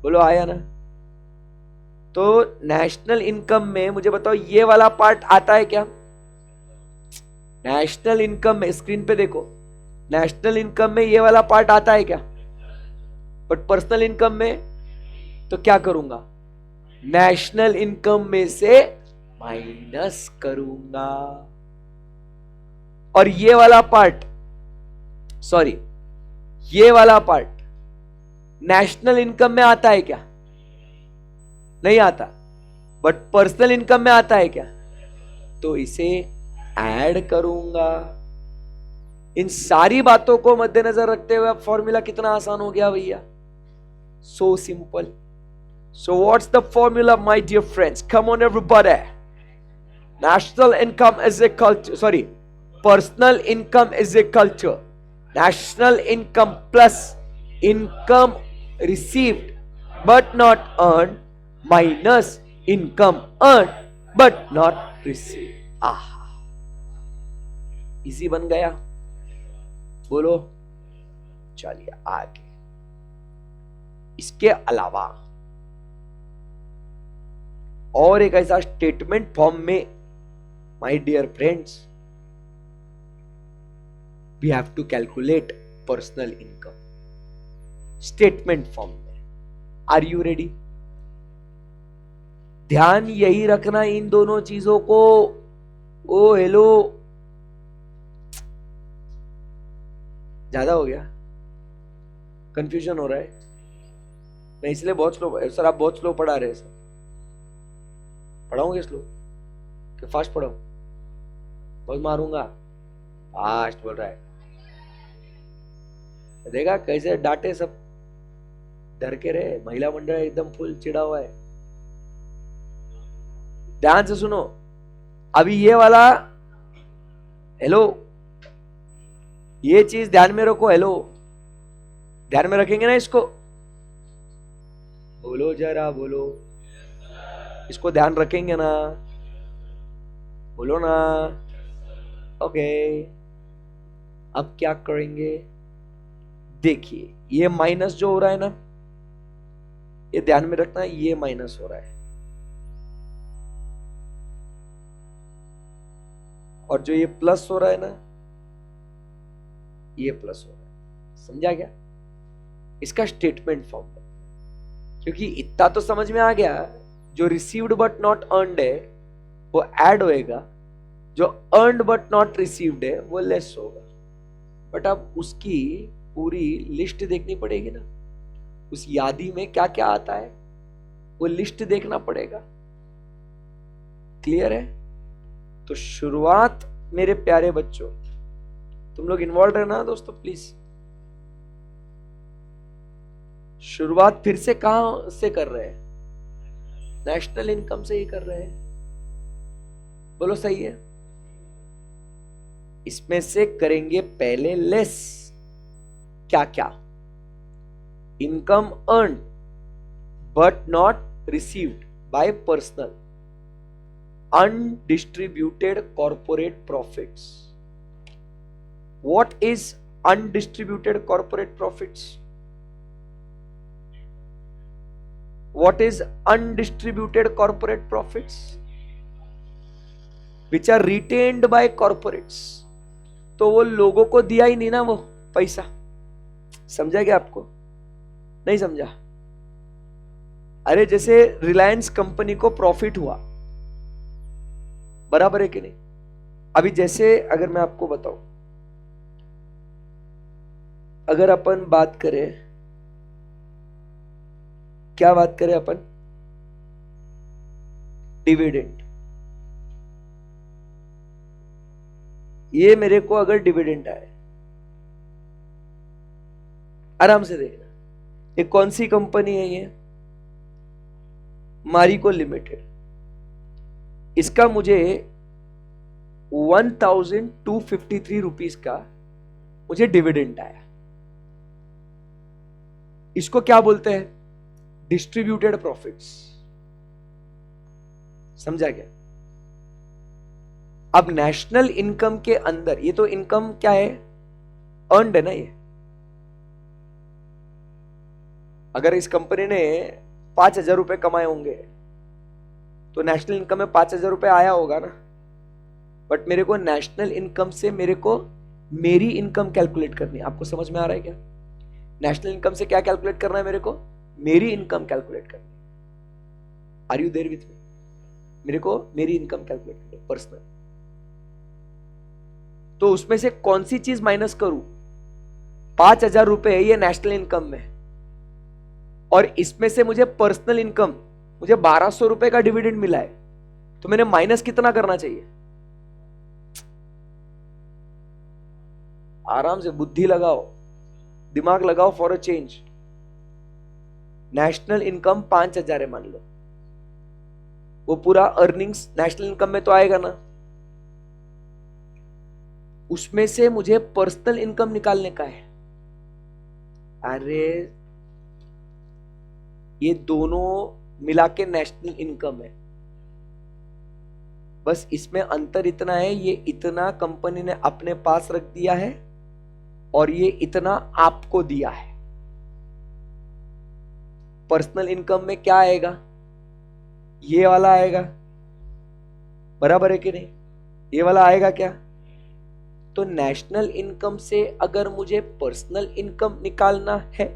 बोलो आया ना? तो नेशनल इनकम में मुझे बताओ ये वाला पार्ट आता है क्या? नेशनल इनकम में स्क्रीन पे देखो, नेशनल इनकम में ये वाला पार्ट आता है क्या? बट पर्सनल इनकम में तो क्या करूंगा? नेशनल इनकम में से माइनस करूंगा। और ये वाला पार्ट, सॉरी, ये वाला पार्ट नेशनल इनकम में आता है क्या? नहीं आता। बट पर्सनल इनकम में आता है क्या? तो इसे ऐड करूंगा। इन सारी बातों को मद्देनजर रखते हुए अब फॉर्मूला कितना आसान हो गया भैया। So simple. So what's the formula my dear friends? Come on everybody. National income is equal to, sorry, personal income is equal to national income plus income received but not earn minus income earn but not receive. आहा, easy बन गया। बोलो, चलिए आगे। इसके अलावा और एक ऐसा स्टेटमेंट फॉर्म में, my dear friends, we have to calculate personal income. Statement form में। Are you ready? ध्यान यही रखना इन दोनों चीजों को। ओ हेलो, ज्यादा हो गया, कंफ्यूजन हो रहा है। मैं इसलिए बहुत स्लो, सर आप बहुत स्लो पढ़ा रहे हैं सर। पढ़ाऊंगे स्लो कि फास्ट पढ़ाऊं? बहुत मारूंगा। फास्ट बोल रहा है, देखा कैसे डांटे सब, डर के रहे। महिला मंडल एकदम फुल चिढ़ा हुआ है। ध्यान से सुनो, अभी ये वाला, हेलो, ये चीज ध्यान में रखो। हेलो, ध्यान में रखेंगे ना इसको? बोलो जरा बोलो, इसको ध्यान रखेंगे ना? बोलो ना। ओके, अब क्या करेंगे? देखिए ये माइनस जो हो रहा है ना, ये ध्यान में रखना, ये माइनस हो रहा है, और जो ये प्लस हो रहा है ना, ये प्लस हो रहा है। समझा क्या? इसका स्टेटमेंट फॉर्म है। क्योंकि इतना तो समझ में आ गया, जो रिसीव्ड बट नॉट अर्नड है वो ऐड होएगा, जो अर्नड बट नॉट रिसीव्ड है वो लेस होगा। बट अब उसकी पूरी लिस्ट देखनी पड़ेगी ना, उस यादी में क्या क्या आता है वो लिस्ट देखना पड़ेगा। क्लियर है? तो शुरुआत मेरे प्यारे बच्चों, तुम लोग इन्वॉल्व रहना दोस्तों प्लीज। शुरुआत फिर से कहां से कर रहे हैं? नेशनल इनकम से ही कर रहे हैं। बोलो सही है? इसमें से करेंगे पहले लेस। क्या क्या? Income earn but not received by personal undistributed corporate profits. What is undistributed corporate profits? What is undistributed corporate profits? Which are retained by corporates. तो वो लोगों को दिया ही नहीं ना वो पैसा। समझा क्या आपको? नहीं समझा? अरे जैसे रिलायंस कंपनी को प्रॉफिट हुआ, बराबर है कि नहीं? अभी जैसे अगर मैं आपको बताऊं, अगर अपन बात करें, क्या बात करें अपन? डिविडेंड। ये मेरे को अगर डिविडेंड आए, आराम से देखना, ये कौन सी कंपनी है? ये मारिको लिमिटेड। इसका मुझे 1253 रुपीस का मुझे डिविडेंड आया। इसको क्या बोलते हैं? Distributed profits. समझा क्या? अब नेशनल इनकम के अंदर, ये तो इनकम क्या है? अर्नड है ना ये। अगर इस कंपनी ने 5,000 रुपए कमाए होंगे तो नेशनल इनकम में 5,000 रुपए आया होगा ना। बट मेरे को नेशनल इनकम से मेरे को मेरी इनकम कैलकुलेट करनी है। आपको समझ में आ रहा है क्या? नेशनल इनकम से क्या कैलकुलेट करना है मेरे को? मेरी इनकम कैलकुलेट करनी। Are you there with me? मेरे को मेरी इनकम कैलकुलेट करनी पर्सनल। तो उसमें से कौन सी चीज माइनस करूं? 5,000 रुपए है ये नेशनल इनकम में, और इसमें से मुझे पर्सनल इनकम, मुझे 1,200 रुपए का डिविडेंड मिला है, तो मैंने माइनस कितना करना चाहिए? आराम से बुद्धि लगाओ, दिमाग लगाओ for a change. National income 5,000 है मान लो, वो पूरा अर्निंग्स नेशनल इनकम में तो आएगा ना। उसमें से मुझे पर्सनल इनकम निकालने का है। अरे ये दोनों मिला के नेशनल इनकम है, बस इसमें अंतर इतना है, ये इतना कंपनी ने अपने पास रख दिया है और ये इतना आपको दिया है। पर्सनल इनकम में क्या आएगा? ये वाला आएगा, बराबर है कि नहीं? ये वाला आएगा क्या? तो नेशनल इनकम से अगर मुझे पर्सनल इनकम निकालना है,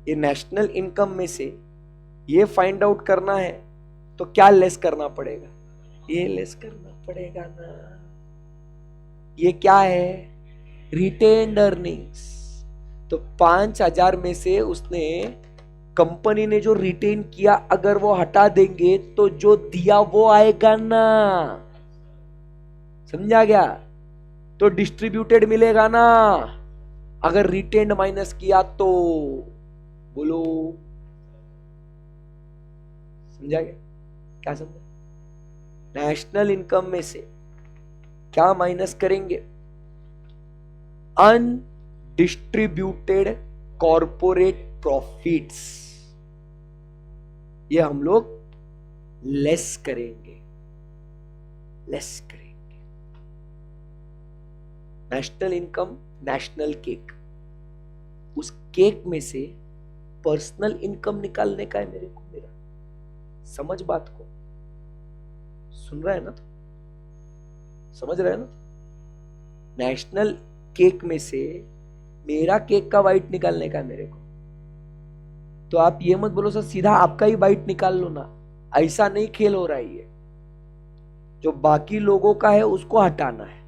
ये नेशनल इनकम में से ये फाइंड आउट करना है तो क्या लेस करना पड़ेगा, ये लेस करना पड़ेगा ना। ये क्या है, रिटेन्ड अर्निंग्स। तो 5,000 में से उसने, कंपनी ने जो रिटेन किया अगर वो हटा देंगे तो जो दिया वो आएगा ना, समझा गया। तो डिस्ट्रीब्यूटेड मिलेगा ना अगर रिटेन्ड माइनस किया तो, बोलो समझा गया, क्या समझा। नेशनल इनकम में से क्या माइनस करेंगे, अनडिस्ट्रीब्यूटेड कॉर्पोरेट प्रॉफिट्स, ये हम लोग लेस करेंगे, लेस करेंगे। नेशनल इनकम, नेशनल केक, उस केक में से पर्सनल इनकम निकालने का है मेरे को, मेरा समझ बात को, सुन रहा है ना, तो समझ रहा है ना। नेशनल केक में से मेरा केक का वाइट निकालने का है मेरे को। तो आप ये मत बोलो सर सीधा आपका ही वाइट निकाल लो ना, ऐसा नहीं खेल हो रहा है। ये जो बाकी लोगों का है उसको हटाना है,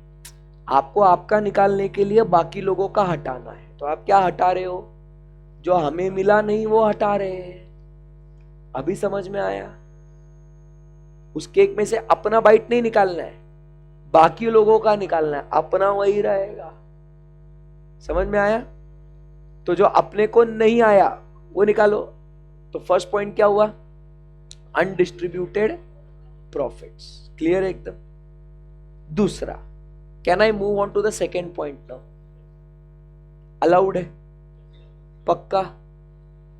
आपको आपका निकालने के लिए बाकी लोगों का हटाना है। तो आप क्या हटा रहे हो, जो हमें मिला नहीं वो हटा रहे हैं। अभी समझ में आया। उस केक में से अपना बाइट नहीं निकालना है, बाकी लोगों का निकालना है, अपना वही रहेगा। समझ में आया। तो जो अपने को नहीं आया वो निकालो। तो फर्स्ट पॉइंट क्या हुआ, अनडिस्ट्रीब्यूटेड प्रॉफिट्स, क्लियर है एकदम। दूसरा, can I move on to the second point now, allowed है, पक्का,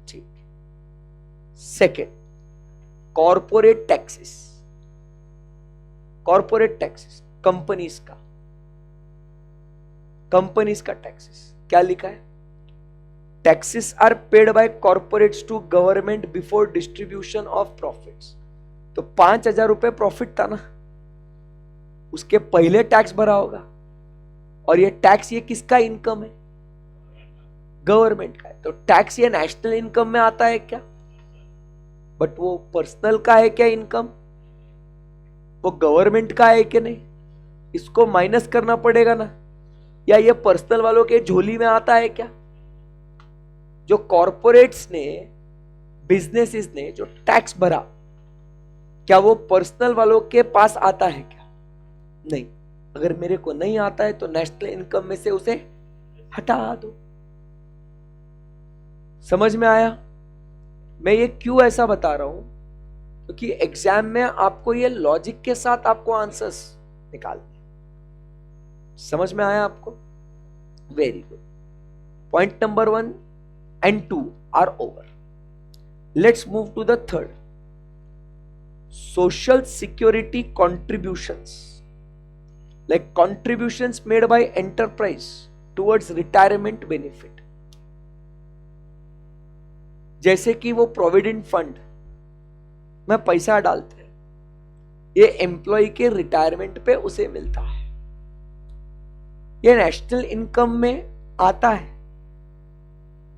ठीक। Second, corporate taxes. Corporate taxes companies का, कंपनीज का टैक्सेस क्या लिखा है, taxes are paid by corporates to government before distribution of profits. तो 5,000 रुपए प्रॉफिट था ना, उसके पहले टैक्स भरा होगा। और ये टैक्स, ये किसका इनकम है, गवर्नमेंट का है। तो टैक्स ये नेशनल इनकम में आता है क्या, बट वो पर्सनल का है क्या इनकम, वो गवर्नमेंट का है कि नहीं, इसको माइनस करना पड़ेगा ना। या ये पर्सनल वालों के झोली में आता है क्या, जो कॉर्पोरेट्स ने, बिजनेसेस ने जो टैक्स भरा, क्या वो पर्सनल वालों के पास आता है क्या, नहीं। अगर मेरे को नहीं आता है तो नेशनल इनकम में से उसे हटा दो। समझ में आया। मैं ये क्यों ऐसा बता रहा हूं, क्योंकि एग्जाम में आपको ये लॉजिक के साथ आपको आंसर्स निकालने। समझ में आया आपको, very good. Point number 1 and 2 are over. Let's move to the third. Social security contributions, like contributions made by enterprise towards retirement benefit. जैसे कि वो प्रोविडेंट फंड में पैसा डालते हैं, ये एम्प्लॉय के रिटायरमेंट पे उसे मिलता है, ये नेशनल इनकम में आता है।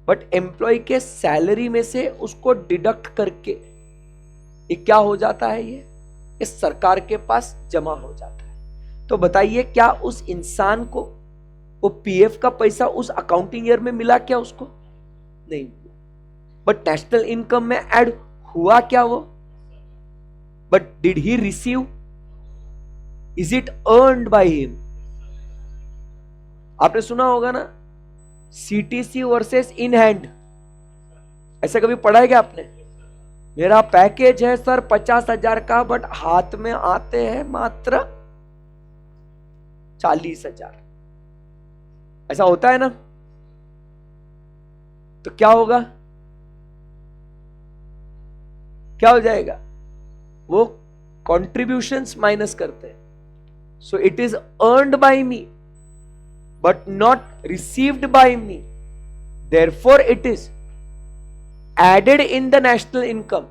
बट एम्प्लॉय के सैलरी में से उसको डिडक्ट करके ये क्या हो जाता है, ये सरकार के पास जमा हो जाता है। तो बताइए, क्या उस इंसान को वो पीएफ का पैसा उस अकाउंटिंग ईयर में मिला क्या, उसको नहीं मिला। बट नेशनल इनकम में ऐड हुआ क्या वो, but did he receive, is it earned by him. आपने सुना होगा ना, सीटीसी वर्सेस इन हैंड, ऐसा कभी पढ़ा है क्या आपने। मेरा पैकेज है सर 50,000 का, बट हाथ में आते हैं मात्र 40,000, ऐसा होता है ना। तो क्या होगा, क्या हो जाएगा, वो कॉन्ट्रीब्यूशंस माइनस करते हैं। So it is earned by me but not received by me, therefore it is added in the national income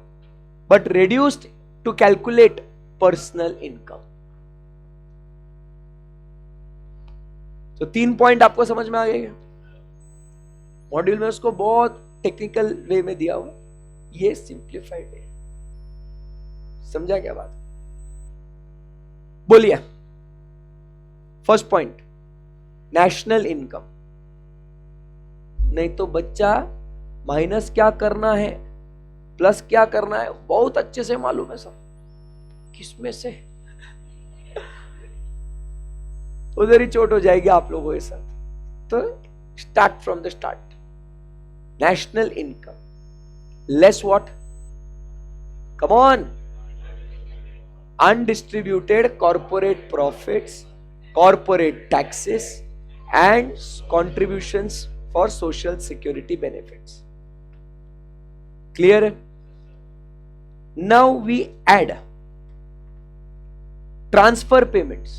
but reduced to calculate personal income. तो 3 पॉइंट आपको समझ में आ गया। मॉड्यूल में उसको बहुत टेक्निकल वे में दिया हुआ, ये सिंप्लीफाइड है। समझा क्या बात? बोलिए। First point, national income. नहीं तो बच्चा माइनस क्या करना है, प्लस क्या करना है बहुत अच्छे से मालूम है सब, किसमें से उधर ही चोट हो जाएगी आप लोगों के साथ। तो start from the start. National income less what, come on, undistributed corporate profits, corporate taxes and contributions for social security benefits. Clear? Now we add transfer payments,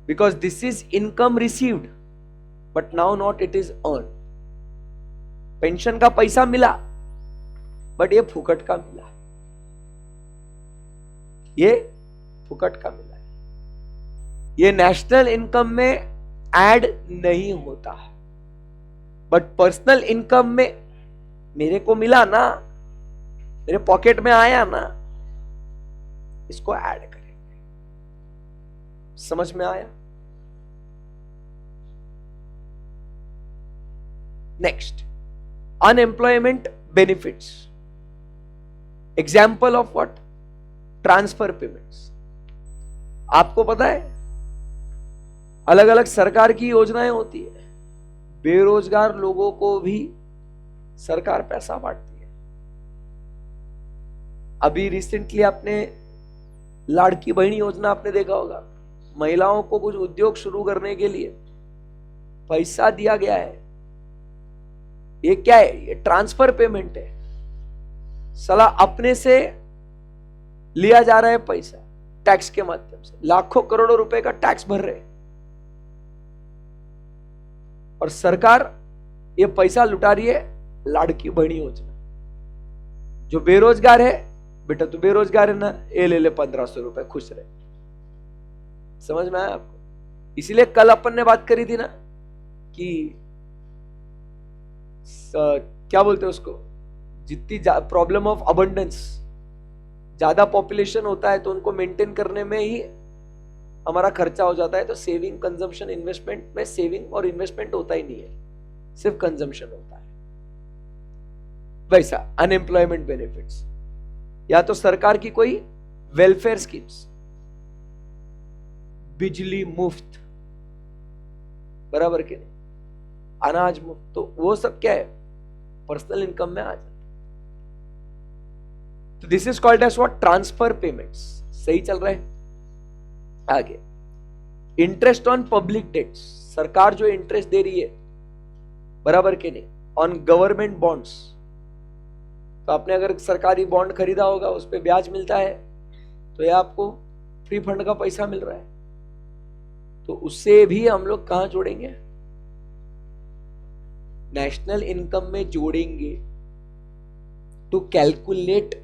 because this is income received but now not it is earned. Pension का पैसा मिला but ये फुकट का मिला, ये फुकट का मिला। ये नेशनल इनकम में ऐड नहीं होता, बट पर्सनल इनकम में मेरे को मिला ना, मेरे पॉकेट में आया ना, इसको ऐड करेंगे। समझ में आया? Next, unemployment benefits. Example of what? Transfer payments. आपको पता है अलग अलग सरकार की योजनाएं होती है, बेरोजगार लोगों को भी सरकार पैसा बांटती है। अभी रिसेंटली आपने लाड़की बहन योजना आपने देखा होगा, महिलाओं को कुछ उद्योग शुरू करने के लिए पैसा दिया गया है। ये क्या है? ये ट्रांसफर पेमेंट है। साला अपने से लिया जा रहा है पैसा टैक्स के माध्यम से, लाखों करोड़ों रुपए का टैक्स भर रहे हैं और सरकार ये पैसा लुटा रही है लाड़की बहनी योजना। जो बेरोजगार है, बेटा तू बेरोजगार है ना, ये ले ले 1500 रुपए, खुश रहे। समझ में आया आपको? इसीलिए कल अपन ने बात करी थी ना कि क्या बोलते हैं उसको, जितनी प्रॉब्लम ऑफ अबंडेंस, ज्यादा पॉपुलेशन होता है तो उनको मेंटेन करने में ही हमारा खर्चा हो जाता है। तो सेविंग, कंजम्पशन, इन्वेस्टमेंट में सेविंग और इन्वेस्टमेंट होता ही नहीं है, सिर्फ कंजम्पशन होता है। वैसा अनएम्प्लॉयमेंट बेनिफिट्स, या तो सरकार की कोई वेलफेयर स्कीम्स, बिजली मुफ्त, बराबर के नहीं, अनाज मुफ्त, तो वो सब क्या है? पर्सनल इनकम में आ जाता है। तो this is called as what? Transfer payments. सही चल रहा है? आगे, इंटरेस्ट ऑन पब्लिक डेट्स। सरकार जो इंटरेस्ट दे रही है, बराबर के नहीं, ऑन गवर्नमेंट बॉन्ड्स। तो आपने अगर सरकारी बॉन्ड खरीदा होगा, उस पर ब्याज मिलता है, तो ये आपको फ्री फंड का पैसा मिल रहा है। तो उससे भी हम लोग कहां जोड़ेंगे? नेशनल इनकम में जोड़ेंगे टू कैलकुलेट।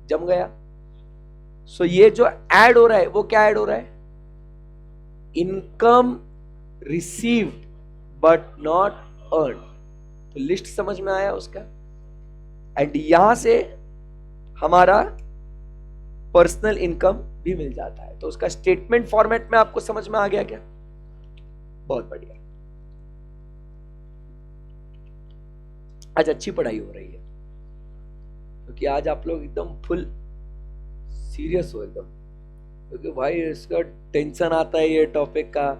जम गया? सो ये जो ऐड हो रहा है वो क्या ऐड हो रहा है? Income received but not earn. तो लिस्ट समझ में आया उसका? एंड यहां से हमारा पर्सनल इनकम भी मिल जाता है। तो उसका स्टेटमेंट फॉर्मेट में आपको समझ में आ गया क्या? बहुत बढ़िया। आज अच्छी पढ़ाई हो रही है क्योंकि आज आप लोग एकदम फुल सीरियस हो एकदम, क्योंकि भाई इसका टेंशन आता है ये टॉपिक का।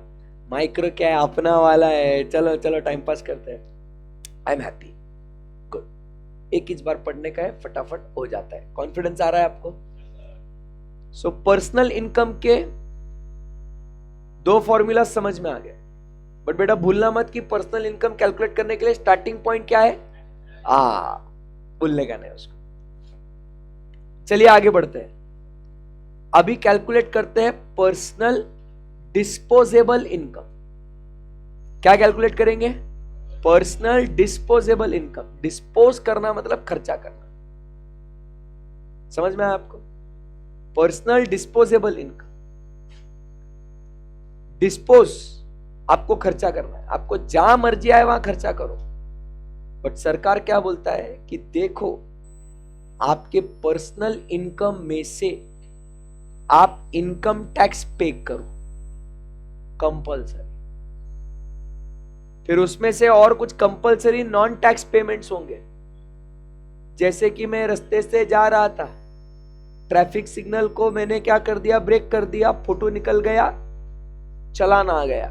माइक्रो क्या है, अपना वाला है, चलो चलो टाइम पास करते हैं। I am happy, good. एक इस बार पढ़ने का है, फटाफट हो जाता है। कॉन्फिडेंस आ रहा है आपको? सो पर्सनल इनकम के दो फॉर्मूला समझ में आ गए, बट बेटा भूलना मत कि पर्सनल इनकम कैलकुलेट करने के लिए स्टार्टिंग पॉइंट क्या है? भूलने का नहीं उसको। चलिए आगे बढ़ते हैं। अभी कैलकुलेट करते हैं पर्सनल डिस्पोजेबल इनकम। क्या कैलकुलेट करेंगे? Personal disposable income. डिस्पोज करना मतलब खर्चा करना। समझ में आया आपको? Personal disposable income. डिस्पोज आपको खर्चा करना है, आपको जहां मर्जी आए वहां खर्चा करो। बट सरकार क्या बोलता है कि देखो, आपके पर्सनल इनकम में से आप इनकम टैक्स पे करो कंपल्सरी। फिर उसमें से और कुछ कंपल्सरी नॉन टैक्स पेमेंट्स होंगे, जैसे कि मैं रास्ते से जा रहा था, ट्रैफिक सिग्नल को मैंने क्या कर दिया, ब्रेक कर दिया, फोटो निकल गया, चालान आ गया,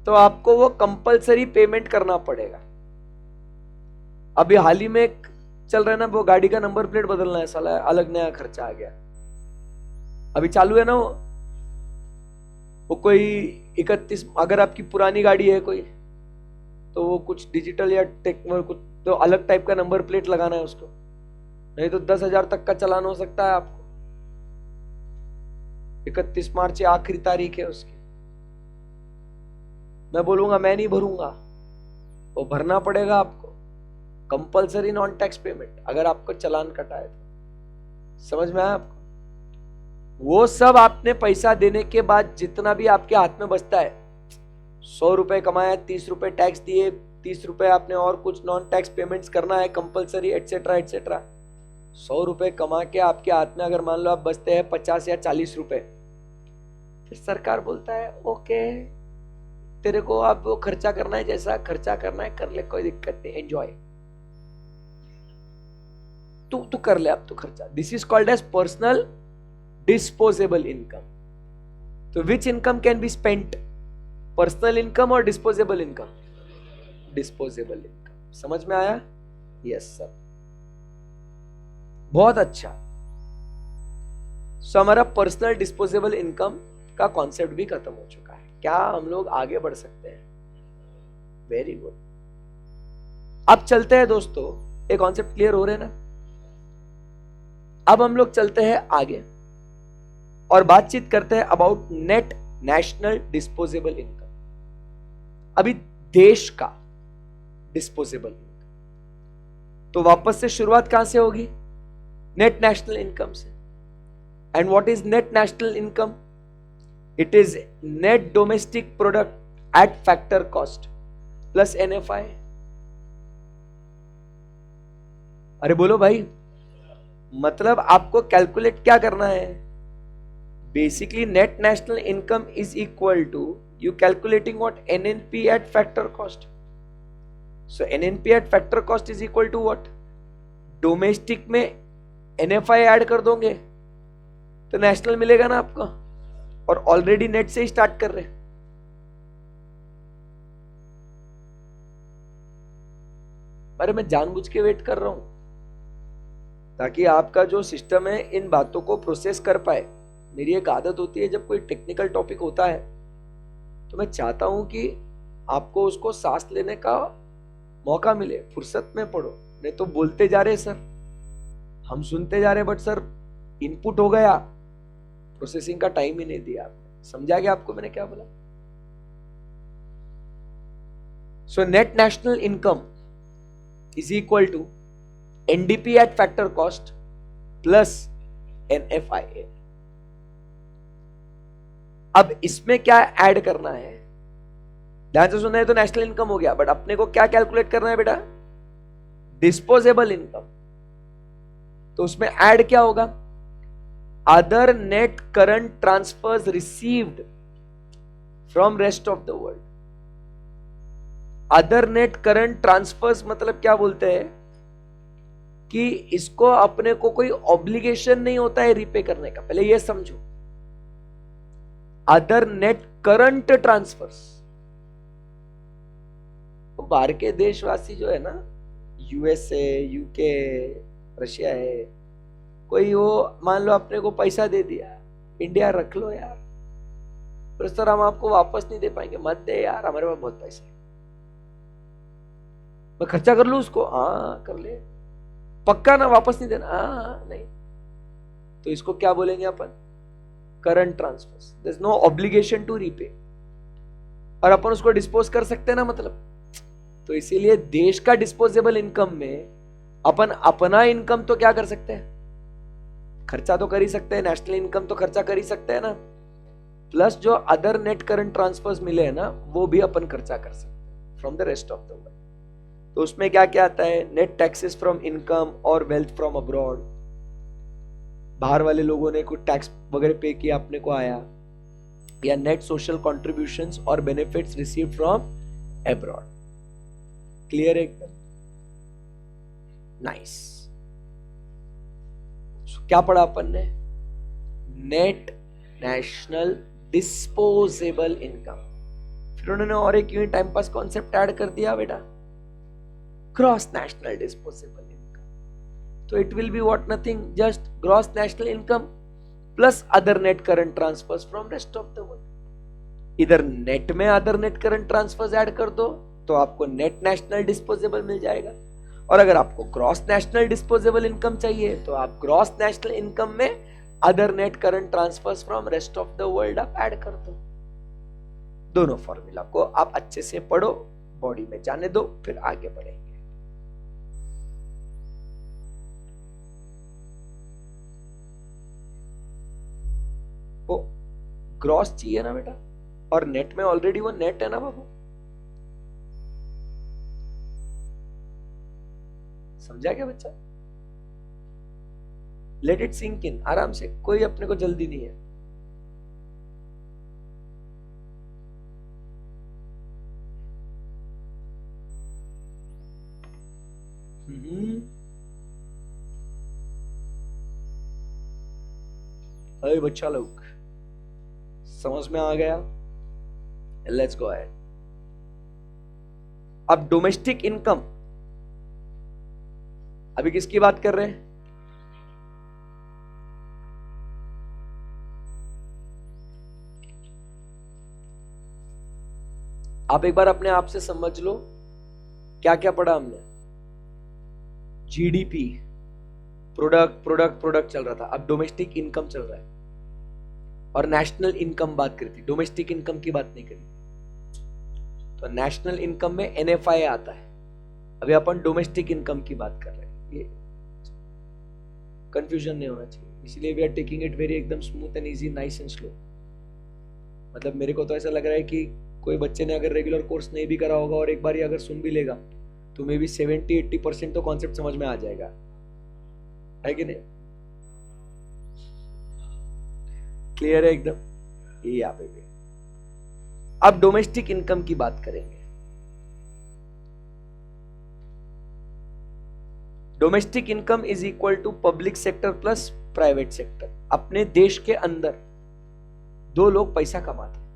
तो आपको वो कंपल्सरी पेमेंट करना पड़ेगा। अभी हाल ही में चल रहा है ना, वो गाड़ी का नंबर प्लेट बदलना है, साला अलग नया खर्चा आ गया, अभी चालू है ना वो कोई 31, अगर आपकी पुरानी गाड़ी है कोई, तो वो कुछ डिजिटल या टेक कुछ तो अलग टाइप का नंबर प्लेट लगाना है उसको, नहीं तो 10,000 तक का चालान हो सकता है आपको। 31 मार्च आखिरी तारीख है उसकी। मैं बोलूंगा मैं नहीं भरूंगा, वो भरना पड़ेगा आपको, कंपल्सरी नॉन टैक्स पेमेंट, अगर आपको चालान कटा है तो। समझ में आया आपको? वो सब आपने पैसा देने के बाद जितना भी आपके हाथ में बचता है, 100 रुपए कमाया, 30 रुपए टैक्स दिए, 30 रुपए आपने और कुछ नॉन टैक्स पेमेंट्स करना है कंपल्सरी, एटसेट्रा एटसेट्रा, 100 रुपए कमा के आपके हाथ में अगर मान लो आप बचते हैं 50 या 40 रुपए, फिर सरकार बोलता है ओके, तेरे को अब वो खर्चा करना है, जैसा खर्चा करना है कर ले, कोई दिक्कत नहीं, एंजॉय, तू कर ले अब तो खर्चा। This is called as personal disposable income. तो which income can be spent, personal income और डिस्पोजेबल इनकम? Disposable income. समझ में आया? यस सर, बहुत अच्छा। सो हमारा पर्सनल डिस्पोजेबल इनकम का कॉन्सेप्ट भी खत्म हो चुका है। क्या हम लोग आगे बढ़ सकते हैं? Very good. अब चलते हैं दोस्तों, ये कॉन्सेप्ट क्लियर हो रहे हैं ना? अब हम लोग चलते हैं आगे और बातचीत करते हैं about net national disposable income. अभी देश का डिस्पोजेबल इनकम, तो वापस से शुरुआत कहां से होगी? नेट नेशनल इनकम से। And what is net national income? It is net domestic product at factor cost plus NFI। अरे बोलो भाई, मतलब आपको कैलकुलेट क्या करना है? Basically net national income is equal to you calculating what? NNP at factor cost. So NNP at factor cost is equal to what? Domestic में NFI add कर दोगे तो नेशनल मिलेगा ना आपको, और ऑलरेडी नेट से ही स्टार्ट कर रहे हैं। अरे मैं जानबूझ के वेट कर रहा हूं ताकि आपका जो सिस्टम है इन बातों को प्रोसेस कर पाए। मेरी एक आदत होती है, जब कोई टेक्निकल टॉपिक होता है तो मैं चाहता हूं कि आपको उसको सांस लेने का मौका मिले, फुर्सत में पढ़ो, नहीं तो बोलते जा रहे सर, हम सुनते जा रहे, बट सर इनपुट हो गया, प्रोसेसिंग का टाइम ही नहीं दिया आपने। समझा गया आपको मैंने क्या बोला? So net national income is equal to NDP at factor cost plus NFI। अब इसमें क्या ऐड करना है? ध्यान से सुनना है। तो नेशनल इनकम हो गया, बट अपने को क्या कैलकुलेट करना है बेटा? Disposable income. तो उसमें ऐड क्या होगा? Other net current transfers received from rest of the world. Other net current transfers मतलब क्या बोलते हैं कि इसको अपने को कोई ऑब्लिगेशन नहीं होता है रीपे करने का, पहले ये समझो। अदर नेट करंट ट्रांसफर्स, तो बाहर के देशवासी जो है ना, USA, UK, रशिया है, कोई वो मान लो अपने को पैसा दे दिया, इंडिया रख लो यार, पर सर हम आपको वापस नहीं दे पाएंगे, मत दे यार, हमारे पास बहुत पैसा है, मैं खर्चा कर लूं उसको। हाँ कर ले, पक्का ना वापस नहीं देना? हाँ नहीं। तो इसको क्या बोलेंगे अपन? Current transfers. There is no obligation to repay, और अपन उसको डिस्पोज कर सकते हैं ना, मतलब। तो इसीलिए देश का डिस्पोजेबल इनकम में अपन अपना इनकम तो क्या कर सकते हैं? खर्चा तो कर ही सकते हैं, नेशनल इनकम तो खर्चा कर ही सकते हैं ना, प्लस जो अदर नेट करंट ट्रांसफर्स मिले हैं ना, वो भी अपन खर्चा कर सकते हैं from the rest of the world. तो उसमें क्या क्या आता है, नेट टैक्सेस फ्रॉम इनकम और वेल्थ फ्रॉम अब्रॉड, बाहर वाले लोगों ने कुछ टैक्स वगैरह पे किया अपने को आया, या नेट सोशल कॉन्ट्रीब्यूशंस और benefits receive from abroad. Clear है एकदम? नाइस। क्या पढ़ा अपन ने? Net national disposable income. फिर उन्होंने और एक यूं टाइम पास कॉन्सेप्ट ऐड कर दिया बेटा, ग्रॉस नेशनल डिस्पोजेबल इनकम। तो it will be what, nothing, just gross national income plus other net current transfers from rest of the world. इधर नेट में other net current transfers add कर दो तो आपको नेट नेशनल डिस्पोजेबल मिल जाएगा, और अगर आपको ग्रॉस नेशनल डिस्पोजेबल इनकम चाहिए तो आप ग्रॉस नेशनल इनकम में other net current transfers from rest of the world आप ऐड कर दो। दोनों फॉर्मूला को आप अच्छे से पढ़ो, बॉडी में जाने दो, फिर आगे बढ़ेंगे। वो ग्रॉस चाहिए ना बेटा, और नेट में ऑलरेडी वो नेट है ना बाबू, समझा क्या बच्चा? लेट इट सिंक इन, आराम से, कोई अपने को जल्दी नहीं है। अरे बच्चा लोग समझ में आ गया? Let's go ahead. अब डोमेस्टिक इनकम, अभी किसकी बात कर रहे हैं? आप एक बार अपने आप से समझ लो क्या क्या पढ़ा हमने। जीडीपी, प्रोडक्ट प्रोडक्ट प्रोडक्ट चल रहा था, अब डोमेस्टिक इनकम चल रहा है, और नेशनल इनकम बात करी थी, डोमेस्टिक इनकम की बात नहीं करी। तो नेशनल इनकम में एनएफआई आता है, अभी अपन डोमेस्टिक इनकम की बात कर रहे हैं। ये कंफ्यूजन नहीं होना चाहिए, इसलिए we are taking it very एकदम smooth and easy, nice and slow. मतलब मेरे को तो ऐसा लग रहा है कि कोई बच्चे ने अगर रेगुलर कोर्स नहीं भी करा होगा और एक बार ही अगर सुन भी लेगा तो मे बी 70-80% तो कॉन्सेप्ट समझ में आ जाएगा, है कि नहीं? क्लियर है एकदम? ये यहाँ पे भी। अब डोमेस्टिक इनकम की बात करेंगे। Domestic income is equal to public sector plus private sector. अपने देश के अंदर दो लोग पैसा कमाते हैं,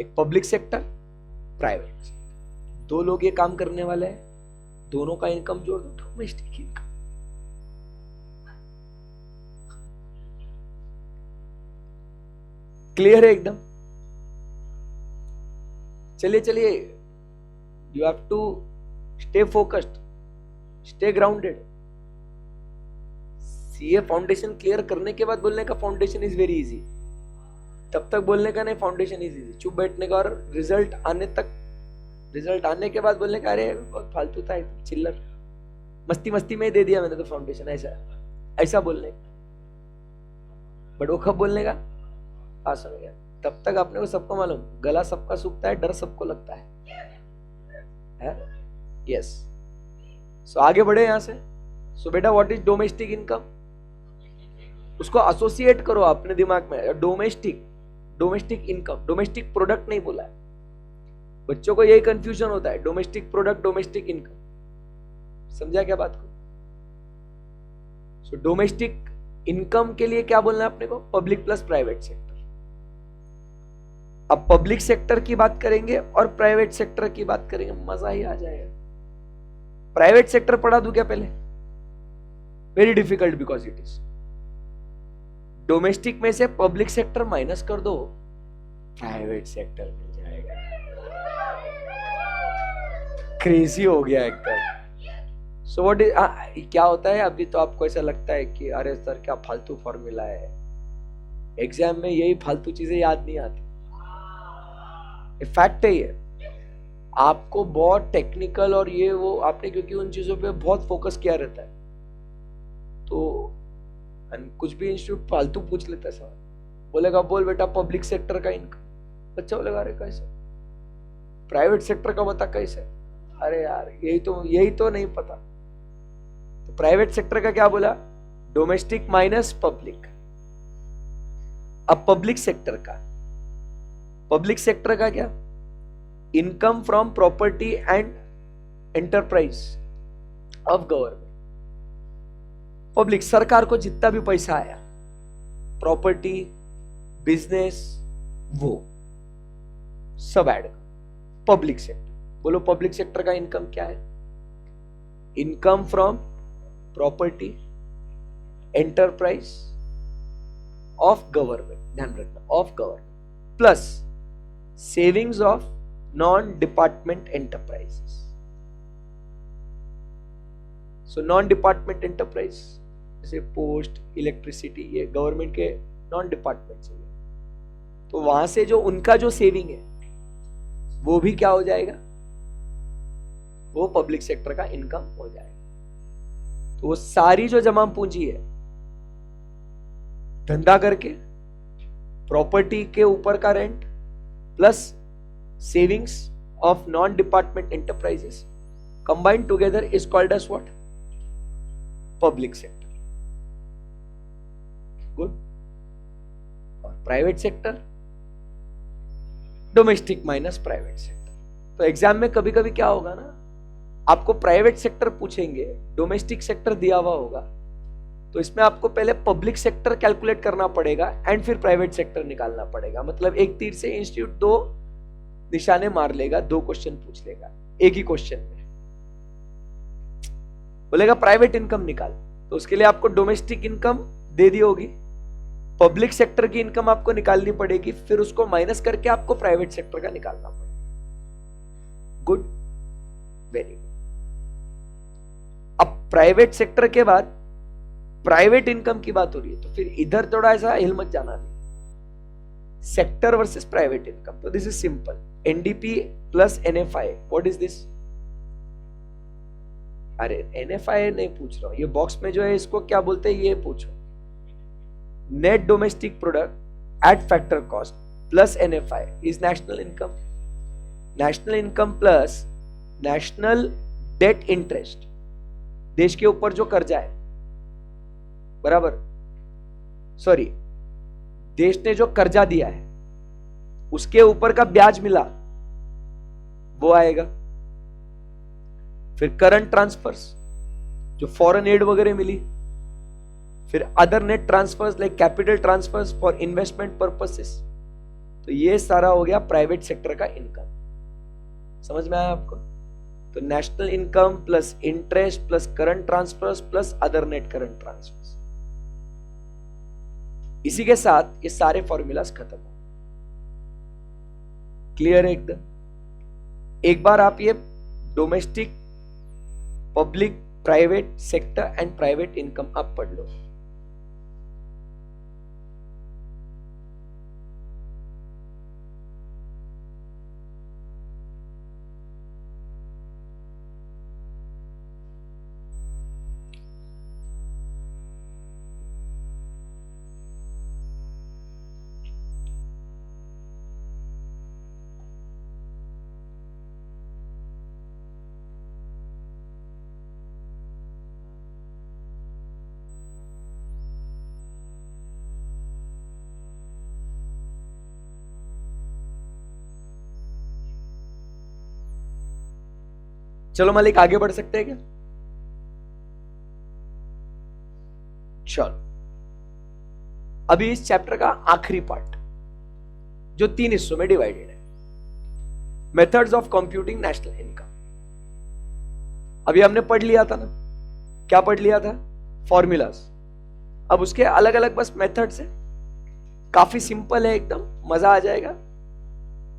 एक पब्लिक सेक्टर, प्राइवेट सेक्टर, दो लोग ये काम करने वाले हैं, दोनों का इनकम जोड़ दो, डोमेस्टिक इनकम। क्लियर है एकदम? चलिए चलिए, you have to stay focused, stay grounded. CA foundation clear करने के बाद बोलने का फाउंडेशन इज वेरी इजी, तब तक बोलने का नहीं फाउंडेशन इज इजी। चुप बैठने का और रिजल्ट आने तक, रिजल्ट आने के बाद बोलने का अरे बहुत फालतू था, चिल्लर, मस्ती मस्ती में दे दिया मैंने तो फाउंडेशन, ऐसा ऐसा बोलने। बट वो कब बोलने का? पास हो गया, तब तक अपने को सबको मालूम, गला सबका सूखता है, डर सबको लगता है? यस। सो आगे बढ़े यहां से। सो बेटा व्हाट इज डोमेस्टिक इनकम? उसको एसोसिएट करो अपने दिमाग में, domestic, domestic income, domestic product नहीं बोला है। बच्चों को यही कंफ्यूजन होता है, डोमेस्टिक प्रोडक्ट, डोमेस्टिक इनकम। समझा क्या बात को? सो डोमेस्टिक इनकम के लिए क्या बोलना है अपने को? Public plus private sector. अब पब्लिक सेक्टर की बात करेंगे और प्राइवेट सेक्टर की बात करेंगे, मजा ही आ जाएगा। प्राइवेट सेक्टर पढ़ा दूं क्या पहले? Very difficult because it is. Domestic में से पब्लिक सेक्टर माइनस कर दो, प्राइवेट सेक्टर मिल जाएगा। क्रेजी हो गया एकदम। सो व्हाट इज, क्या होता है अभी तो आपको ऐसा लगता है कि अरे सर क्या फालतू फॉर्मूला है, एग्जाम में यही फालतू चीजें याद नहीं आती। फैक्ट है ये, आपको बहुत टेक्निकल और ये वो आपने क्योंकि उन चीजों पे बहुत फोकस किया रहता है, तो कुछ भी इंस्टीट्यूट फालतू पूछ लेता है सवाल, बोलेगा बोल बेटा पब्लिक सेक्टर का इनकम, बच्चा बोलेगा अरे कैसे, प्राइवेट सेक्टर का बता कैसे, अरे यार यही तो नहीं पता। तो प्राइवेट सेक्टर का क्या बोला? Domestic minus public. अब पब्लिक सेक्टर का क्या? Income from property and enterprise of government. Public, सरकार को जितना भी पैसा आया, प्रॉपर्टी, बिजनेस, वो सब ऐड पब्लिक सेक्टर। बोलो पब्लिक सेक्टर का इनकम क्या है? Income from property, enterprise of government, ध्यान रखना, of government, plus savings of non department enterprises. So non department enterprise जैसे पोस्ट, इलेक्ट्रिसिटी, ये गवर्नमेंट के नॉन डिपार्टमेंट से, तो वहां से जो उनका जो सेविंग है वो भी क्या हो जाएगा? वो पब्लिक सेक्टर का इनकम हो जाएगा। तो वो सारी जो जमा पूंजी है, धंधा करके, प्रॉपर्टी के ऊपर का rent, plus savings of non department enterprises, combined together is called as what? Public sector. Good. और private sector, domestic minus private sector. तो एग्जाम में कभी कभी क्या होगा ना, आपको प्राइवेट सेक्टर पूछेंगे, डोमेस्टिक सेक्टर दिया हुआ होगा, तो इसमें आपको पहले पब्लिक सेक्टर कैलकुलेट करना पड़ेगा एंड फिर प्राइवेट सेक्टर निकालना पड़ेगा। मतलब एक तीर से इंस्टीट्यूट दो निशाने मार लेगा, दो क्वेश्चन पूछ लेगा एक ही क्वेश्चन में। बोलेगा प्राइवेट इनकम निकाल, तो उसके लिए आपको डोमेस्टिक इनकम दे दी होगी, पब्लिक सेक्टर की इनकम आपको निकालनी पड़ेगी, फिर उसको माइनस करके आपको प्राइवेट सेक्टर का निकालना पड़ेगा। Good, very good. अब प्राइवेट सेक्टर के बाद प्राइवेट इनकम की बात हो रही है, तो फिर इधर थोड़ा ऐसा हिल मत जाना नहीं। सेक्टर वर्सेस प्राइवेट इनकम, तो this is simple, NDP plus NFI, what is this? अरे एनएफआई नहीं पूछ रहा हूं, ये बॉक्स में जो है इसको क्या बोलते हैं ये पूछो। Net domestic product at factor cost plus NFI is national income. National income plus national debt interest, देश के ऊपर जो कर्जा है, बराबर, सॉरी, देश ने जो कर्जा दिया है उसके ऊपर का ब्याज मिला, वो आएगा। फिर करंट ट्रांसफर्स, जो फॉरेन एड वगैरह मिली, फिर other net transfers like capital transfers for investment purposes, तो ये सारा हो गया प्राइवेट सेक्टर का इनकम। समझ में आया आपको? तो national income plus interest plus current transfers plus other net current transfers. इसी के साथ ये सारे फॉर्मूलाज खत्म हो। क्लियर है एकदम? एक बार आप ये domestic, public, private sector and private income आप पढ़ लो। चलो मालिक आगे बढ़ सकते हैं क्या? चलो, अभी इस चैप्टर का आखिरी पार्ट जो 3 हिस्सों में डिवाइडेड है, methods of computing national income. अभी हमने पढ़ लिया था ना, क्या पढ़ लिया था? फॉर्मूलाज। अब उसके अलग अलग बस मेथड्स है, काफी सिंपल है एकदम, मजा आ जाएगा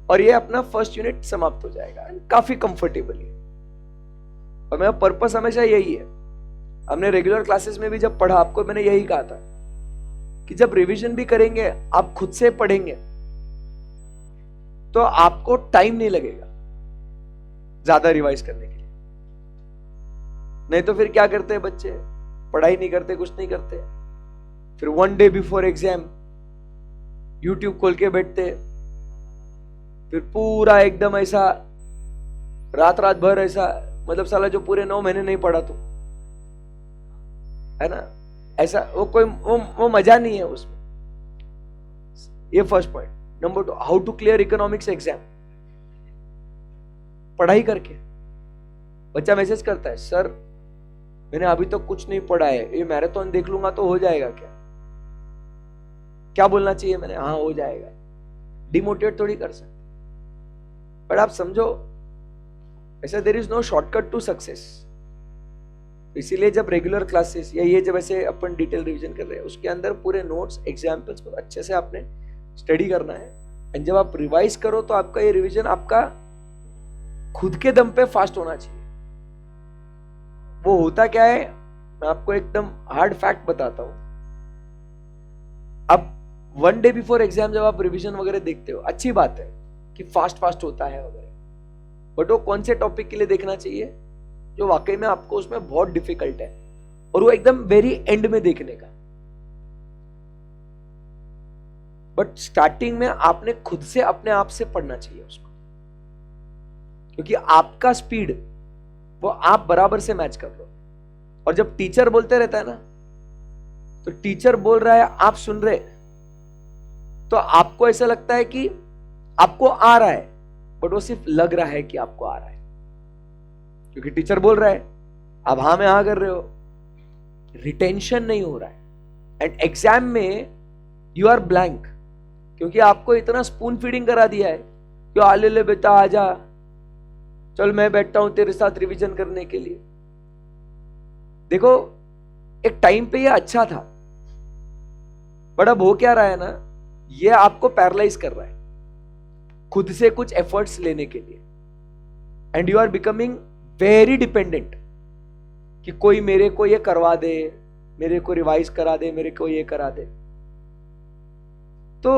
और ये अपना फर्स्ट यूनिट समाप्त हो जाएगा काफी कंफर्टेबली। और मेरा पर्पस हमेशा यही है, हमने रेगुलर क्लासेस में भी जब पढ़ा आपको मैंने यही कहा था कि जब रिवीजन भी करेंगे, आप खुद से पढ़ेंगे तो आपको टाइम नहीं लगेगा ज्यादा रिवाइज करने के लिए। नहीं तो फिर क्या करते हैं बच्चे, पढ़ाई नहीं करते, कुछ नहीं करते, फिर 1 डे बिफोर एग्जाम यूट्यूब खोल के बैठते, फिर पूरा एकदम ऐसा रात रात भर ऐसा, मतलब साला जो पूरे 9 महीने नहीं पढ़ा तू, है ना, ऐसा वो मजा नहीं है उसमें। ये first point. Number 2, how to clear economics exam. पढ़ाई करके। बच्चा मैसेज करता है, सर मैंने अभी तक कुछ नहीं पढ़ा है, ये मैराथन देख लूंगा तो हो जाएगा क्या? क्या बोलना चाहिए मैंने? हाँ हो जाएगा। डिमोटिवेट थोड़ी कर सकते, बट आप समझो ऐसा there is no shortcut to success. इसीलिए जब रेगुलर क्लासेस या ये जब ऐसे अपन डिटेल रिवीजन कर रहे हैं, उसके अंदर पूरे नोट्स एग्जाम्पल्स को अच्छे से आपने स्टडी करना है। एंड जब आप रिवाइज करो तो आपका ये रिवीजन आपका खुद के दम पे फास्ट होना चाहिए। वो होता क्या है, मैं आपको एकदम हार्ड फैक्ट बताता हूं। अब 1 डे बिफोर एग्जाम जब आप रिवीजन वगैरह देखते हो, अच्छी बात है कि फास्ट होता है वगैरह, बट वो कौन से टॉपिक के लिए देखना चाहिए जो वाकई में आपको उसमें बहुत डिफिकल्ट है, और वो एकदम वेरी एंड में देखने का। बट स्टार्टिंग में आपने खुद से अपने आप से पढ़ना चाहिए उसको, क्योंकि आपका स्पीड वो आप बराबर से मैच कर लो। और जब टीचर बोलते रहता है ना, तो टीचर बोल रहा है, आप सुन रहे, तो आपको ऐसा लगता है कि आपको आ रहा है, बट वो सिर्फ लग रहा है कि आपको आ रहा है, क्योंकि टीचर बोल रहा है, आप हाँ में हाँ कर रहे हो, रिटेंशन नहीं हो रहा है। एंड एग्जाम में यू आर ब्लैंक, क्योंकि आपको इतना स्पून फीडिंग करा दिया है कि आ ले बेटा आजा, चल मैं बैठता हूं तेरे साथ रिवीजन करने के लिए। देखो एक टाइम पे ये अच्छा था, बट अब हो क्या रहा है ना, ये आपको पैरालाइज कर रहा है खुद से कुछ एफर्ट्स लेने के लिए। And you are becoming very dependent कि कोई मेरे को ये करवा दे, मेरे को रिवाइज करा दे, मेरे को ये करा दे। तो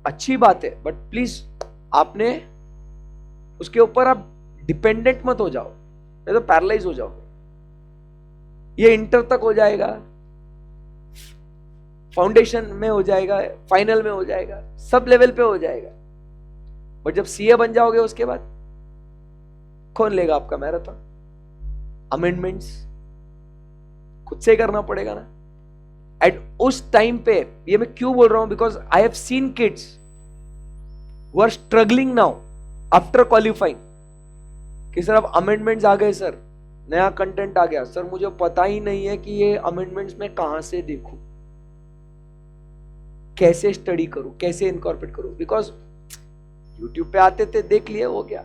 अच्छी बात है, बट प्लीज आपने उसके ऊपर आप डिपेंडेंट मत हो जाओ, नहीं तो पैरालाइज हो जाओगे। ये इंटर तक हो जाएगा, फाउंडेशन में हो जाएगा, फाइनल में हो जाएगा, सब लेवल पे हो जाएगा, बट जब सीए बन जाओगे उसके बाद कौन लेगा आपका मैराथन? अमेंडमेंट्स खुद से करना पड़ेगा ना। एंड उस टाइम पे, ये मैं क्यों बोल रहा हूं, because I have seen kids who are struggling now after qualifying, कि सर अब अमेंडमेंट्स आ गए, सर नया कंटेंट आ गया, सर मुझे पता ही नहीं है कि ये अमेंडमेंट्स में कहां से देखूं, कैसे स्टडी करूं, कैसे इनकॉर्पोरेट करूं, बिकॉज यूट्यूब पे आते थे, देख लिए, हो गया।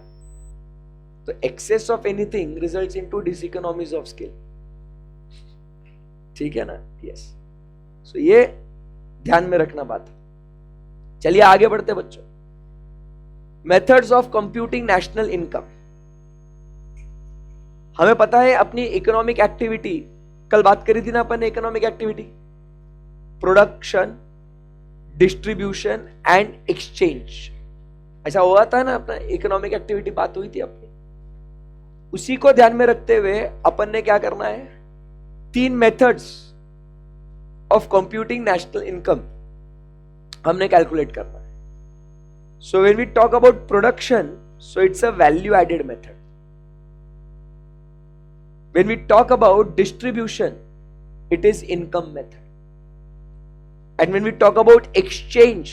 तो excess of anything results into diseconomies of skill. ठीक है ना? यस। सो ये ध्यान में रखना बात। चलिए आगे बढ़ते बच्चों। Methods of computing national income. हमें पता है अपनी इकोनॉमिक एक्टिविटी, कल बात करी थी ना अपन ने, economic activity production, distribution and exchange, ऐसा हुआ था ना अपना, इकोनॉमिक एक्टिविटी बात हुई थी अपनी। उसी को ध्यान में रखते हुए अपन ने क्या करना है, 3 methods of computing national income हमने कैलकुलेट करना है। So when we talk about production, so it's a value added method. When we talk about distribution, it is income method. And when we talk about exchange,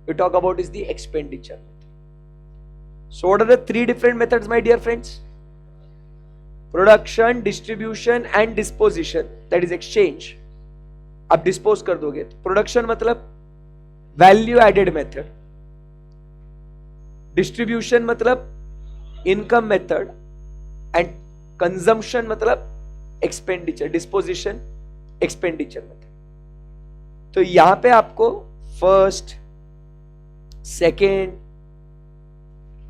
we talk about is the expenditure method. So what are the 3 different methods, my dear friends? Production, distribution and disposition, that is exchange. आप dispose कर दोगे। Production मतलब value added method, distribution मतलब income method, and consumption मतलब expenditure, disposition expenditure method. तो यहां पे आपको फर्स्ट, सेकेंड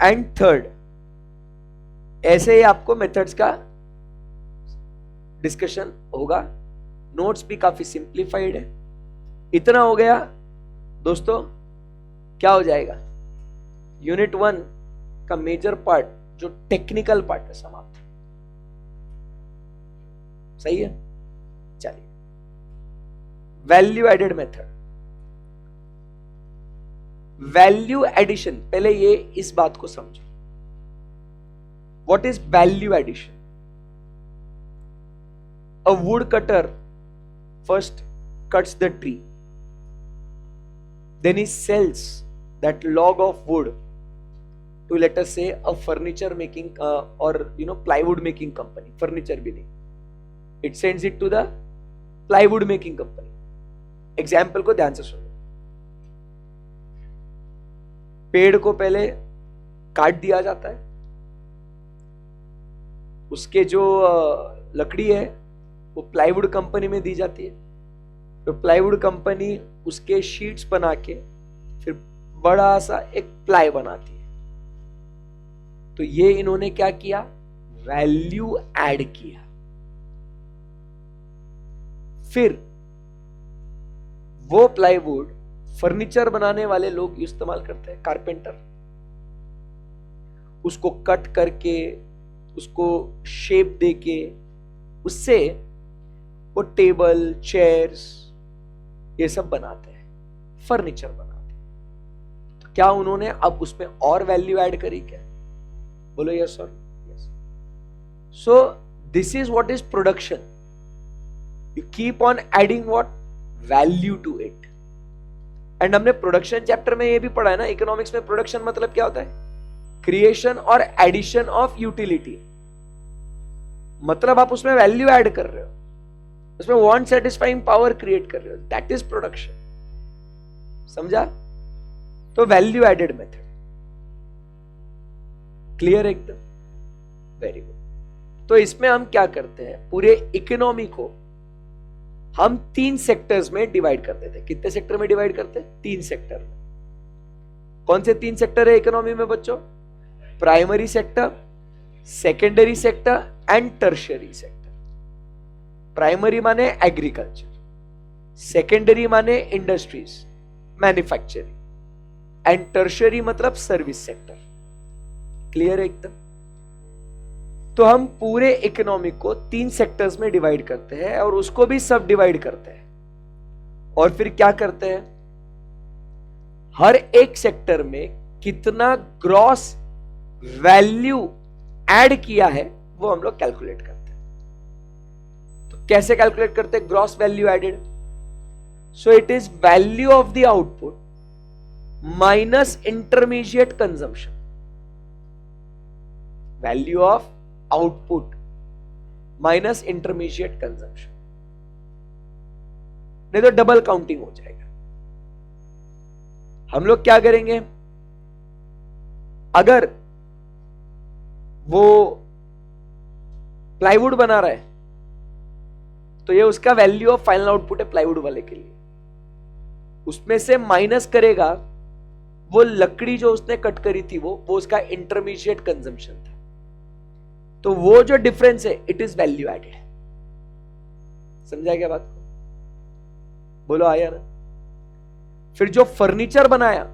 एंड थर्ड, ऐसे ही आपको मेथड्स का डिस्कशन होगा। नोट्स भी काफी सिंप्लीफाइड है। इतना हो गया दोस्तों, क्या हो जाएगा, यूनिट 1 का मेजर पार्ट जो टेक्निकल पार्ट है समाप्त। सही है? चलिए, value added method. Value addition, पहले ये इस बात को समझो, What is value addition? A woodcutter first cuts the tree, then he sells that log of wood to, let us say, a furniture making or plywood making company. Furniture भी नहीं, it sends it to the plywood making company. Example को ध्यान से सुनो. पेड़ को पहले काट दिया जाता है, उसके जो लकड़ी है वो प्लाईवुड कंपनी में दी जाती है. तो प्लाईवुड कंपनी उसके शीट्स बना के फिर बड़ा सा एक प्लाई बनाती है. तो ये इन्होंने क्या किया? वैल्यू ऐड किया. फिर वो प्लाईवुड फर्नीचर बनाने वाले लोग इस्तेमाल करते हैं, कारपेंटर. उसको कट करके, उसको शेप देके, उससे वो टेबल, चेयर्स, ये सब बनाते हैं, फर्नीचर बनाते हैं. तो क्या उन्होंने अब उसमें और वैल्यू ऐड करी क्या? बोलो yes sir. Yes. So this is what is production. You keep on adding what? Value to it. And हमने प्रोडक्शन चैप्टर में ये भी पढ़ा है ना, इकोनॉमिक्स में प्रोडक्शन मतलब क्या होता है? क्रिएशन और एडिशन ऑफ यूटिलिटी. मतलब आप उसमें वैल्यू ऐड कर रहे हो, उसमें वांट सेटिस्फाइंग पावर क्रिएट कर रहे हो. That is production. समझा? तो वैल्यू एडेड मेथड. क्लियर एकदम? Very good. तो इसमें हम क्या करते हैं, पूरे इकोनॉमी को हम 3 सेक्टर्स में डिवाइड करते थे. कितने सेक्टर में डिवाइड करते हैं? 3 सेक्टर में. कौन से 3 सेक्टर है इकोनॉमी में बच्चों? Primary sector, secondary sector and tertiary sector. Primary माने एग्रीकल्चर, सेकेंडरी माने इंडस्ट्रीज, मैन्युफैक्चरिंग, एंड टर्शियरी मतलब सर्विस सेक्टर. क्लियर है एकदम? तो हम पूरे इकोनॉमी को 3 सेक्टर्स में डिवाइड करते हैं और उसको भी सब डिवाइड करते हैं. और फिर क्या करते हैं? हर एक सेक्टर में कितना ग्रॉस वैल्यू ऐड किया है वो हम लोग कैलकुलेट करते हैं. तो कैसे कैलकुलेट करते हैं gross value added? So it is value of the output minus intermediate consumption. Value of output minus intermediate consumption. नहीं तो डबल काउंटिंग हो जाएगा. हम लोग क्या करेंगे? अगर वो प्लाईवुड बना रहा है तो ये उसका वैल्यू ऑफ फाइनल आउटपुट है प्लाईवुड वाले के लिए. उसमें से माइनस करेगा वो लकड़ी जो उसने कट करी थी, वो उसका इंटरमीडिएट कंजम्पशन था. तो वो जो डिफरेंस है इट इज वैल्यू एडेड. समझा क्या बात को? बोलो आया ना? फिर जो फर्नीचर बनाया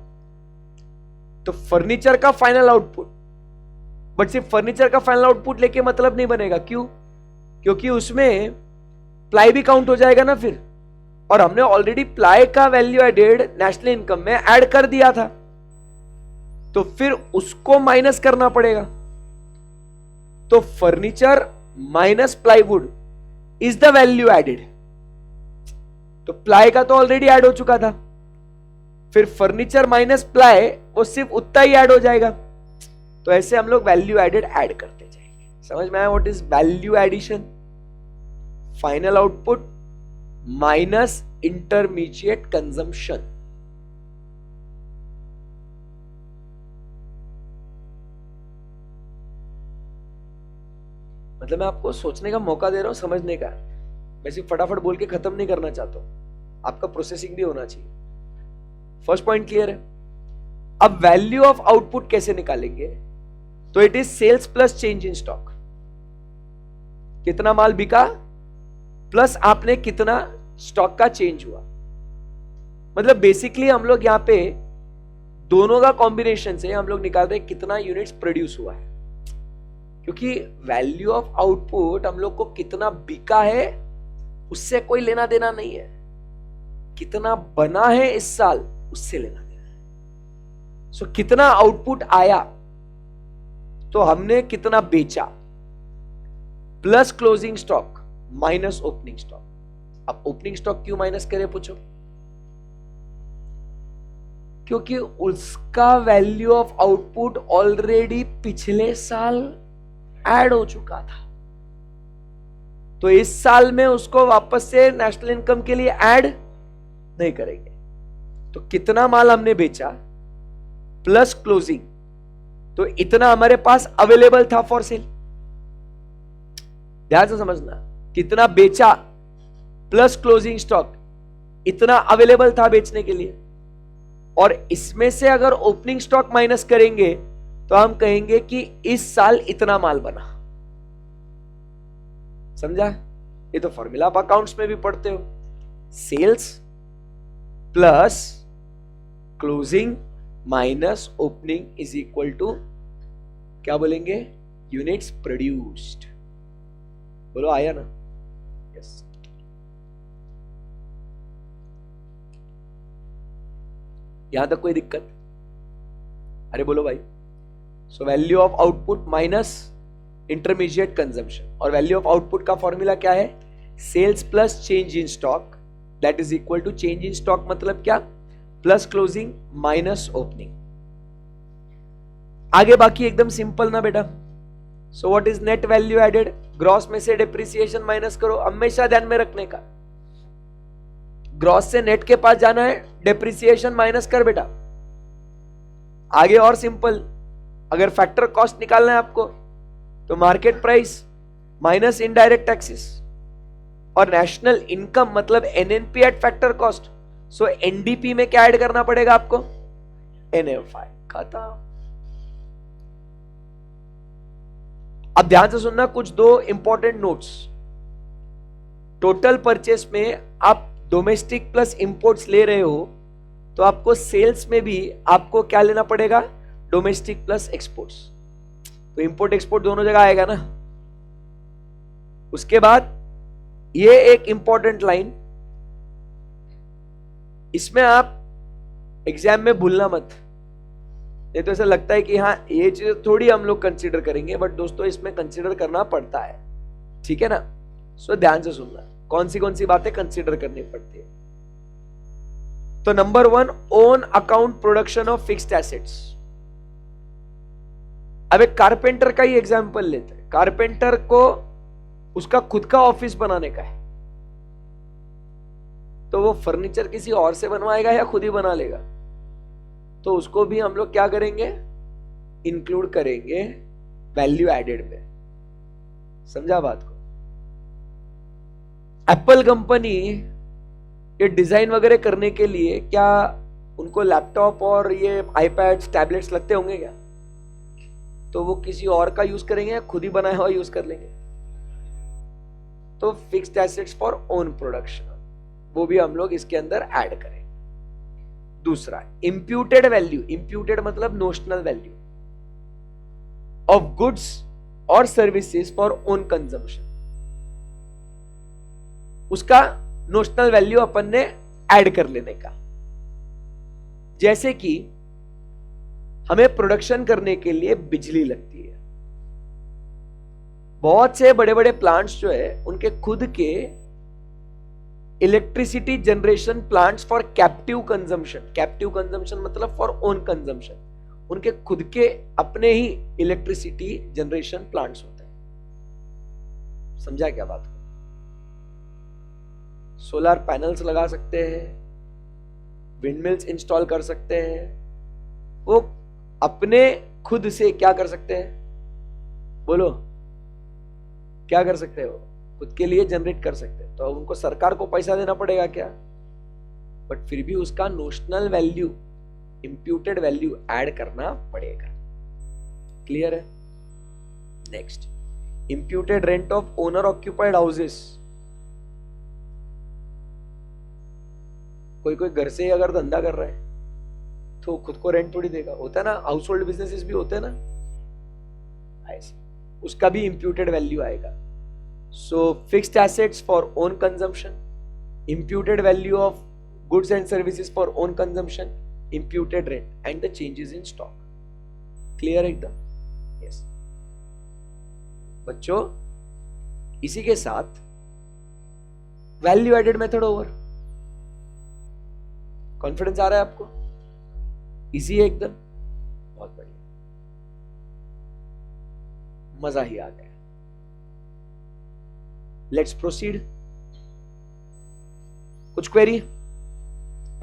तो फर्नीचर का फाइनल आउटपुट, बट सिर्फ फर्नीचर का फाइनल आउटपुट लेके मतलब नहीं बनेगा. क्यों? क्योंकि उसमें प्लाई भी काउंट हो जाएगा ना फिर. और हमने ऑलरेडी प्लाई का वैल्यू एडेड नेशनल इनकम में ऐड कर दिया था, तो फिर उसको माइनस करना पड़ेगा. तो furniture minus plywood is the value added. तो प्लाई का तो ऑलरेडी ऐड हो चुका था, फिर फर्नीचर माइनस प्लाई वो सिर्फ उतना ही ऐड हो जाएगा. तो ऐसे हम लोग वैल्यू एडेड ऐड करते जाएंगे. समझ में आया what is value addition? Final output minus intermediate consumption. मतलब मैं आपको सोचने का मौका दे रहा हूं, समझने का. मैं सिर्फ फटाफट बोल के खत्म नहीं करना चाहता हूं, आपका प्रोसेसिंग भी होना चाहिए. फर्स्ट पॉइंट क्लियर है? अब वैल्यू ऑफ आउटपुट कैसे निकालेंगे? तो it is sales plus change in stock. कितना माल बिका प्लस आपने कितना स्टॉक का चेंज हुआ. मतलब बेसिकली हम लोग यहां पे दोनों का कॉम्बिनेशन से हम लोग निकालते हैं कितना यूनिट्स प्रोड्यूस हुआ है. क्योंकि वैल्यू ऑफ आउटपुट हम लोग को कितना बिका है उससे कोई लेना देना नहीं है, कितना बना है इस साल उससे लेना देना है. सो कितना आउटपुट आया तो हमने कितना बेचा plus closing stock minus opening stock. अब ओपनिंग स्टॉक क्यों माइनस करे पूछो? क्योंकि उसका वैल्यू ऑफ आउटपुट ऑलरेडी पिछले साल ऐड हो चुका था, तो इस साल में उसको वापस से नेशनल इनकम के लिए ऐड नहीं करेंगे। तो कितना माल हमने बेचा प्लस क्लोजिंग, तो इतना हमारे पास अवेलेबल था फॉर सेल। ध्यान से समझना, कितना बेचा प्लस क्लोजिंग स्टॉक, इतना अवेलेबल था बेचने के लिए। और इसमें से अगर ओपनिंग स्टॉक माइनस करेंगे तो हम कहेंगे कि इस साल इतना माल बना। समझा? ये तो फॉर्मूला आप अकाउंट्स में भी पढ़ते हो, sales plus closing minus opening is equal to क्या बोलेंगे? Units produced. बोलो आया ना? यस। यहां तक कोई दिक्कत? अरे बोलो भाई। So value of output minus intermediate consumption, और वैल्यू ऑफ आउटपुट का फॉर्मूला क्या है? Sales plus change in stock, that is equal to change in stock मतलब क्या? Plus closing minus opening. आगे बाकी एकदम सिंपल ना बेटा। So what is net value added? Gross में से डिप्रिसिएशन माइनस करो, हमेशा ध्यान में रखने का। ग्रॉस से नेट के पास जाना है, डिप्रिसिएशन माइनस कर बेटा। आगे और सिंपल, अगर फैक्टर कॉस्ट निकालना है आपको तो market price minus indirect taxes, और नेशनल इनकम मतलब NNP at factor cost. So NDP में क्या ऐड करना पड़ेगा आपको? एनएफआई। खत्म। अब ध्यान से सुनना कुछ दो इंपॉर्टेंट नोट्स। टोटल परचेस में आप डोमेस्टिक प्लस इंपोर्ट्स ले रहे हो तो आपको सेल्स में भी आपको क्या लेना पड़ेगा? Domestic plus exports. तो इंपोर्ट एक्सपोर्ट दोनों जगह आएगा ना। उसके बाद ये एक इंपॉर्टेंट लाइन, इसमें आप एग्जाम में भूलना मत। ये तो ऐसा लगता है कि हाँ ये चीज थोड़ी हम लोग कंसीडर करेंगे, बट दोस्तों इसमें कंसीडर करना पड़ता है, ठीक है ना? सो ध्यान से सुनना कौन सी बातें कंसीडर करनी पड़ती है। तो number 1, own account production of fixed assets. अब एक कारपेंटर का ही एग्जांपल लेते हैं। कारपेंटर को उसका खुद का ऑफिस बनाने का है, तो वो फर्नीचर किसी और से बनवाएगा या खुद ही बना लेगा? तो उसको भी हम लोग क्या करेंगे? इंक्लूड करेंगे वैल्यू एडेड में। समझा बात को? एप्पल कंपनी ये डिजाइन वगैरह करने के लिए क्या उनको लैपटॉप और ये आईपैड्स टैबलेट्स लगते होंगे क्या? तो वो किसी और का यूज करेंगे या खुद ही बनाया हुआ यूज कर लेंगे? तो fixed assets for own production, वो भी हम लोग इसके अंदर ऐड करें। दूसरा, इंप्यूटेड वैल्यू। इंप्यूटेड मतलब नोशनल वैल्यू ऑफ गुड्स और सर्विसेज फॉर ओन कंजम्पशन। उसका नोशनल वैल्यू अपन ने ऐड कर लेने का। जैसे कि हमें प्रोडक्शन करने के लिए बिजली लगती है। बहुत से बड़े बड़े प्लांट्स जो है उनके खुद के electricity generation plants for captive consumption. Captive consumption मतलब फॉर ओन कंजम्पशन। उनके खुद के अपने ही इलेक्ट्रिसिटी जनरेशन प्लांट्स होते हैं। समझा क्या बात को? सोलर पैनल्स लगा सकते हैं, विंडमिल्स इंस्टॉल कर सकते हैं। वो अपने खुद से क्या कर सकते हैं? बोलो क्या कर सकते हो? खुद के लिए जनरेट कर सकते हैं। तो उनको सरकार को पैसा देना पड़ेगा क्या? बट फिर भी उसका notional value, imputed value add करना पड़ेगा। क्लियर है? Next, imputed rent of owner occupied houses. कोई कोई घर से अगर धंधा कर रहा है तो खुद को रेंट थोड़ी देगा। होता है ना, हाउस होल्ड बिजनेसेस भी होते हैं ना ऐसे, उसका भी इंप्यूटेड वैल्यू आएगा। So fixed assets for own consumption, imputed value of goods and services for own consumption, imputed rent and the changes in stock. Clear एकदम? यस। बच्चों इसी के साथ value added method over. Confidence आ रहा है आपको? इजी है एकदम, बहुत बढ़िया, मजा ही आ गया। Let's proceed. कुछ क्वेरी?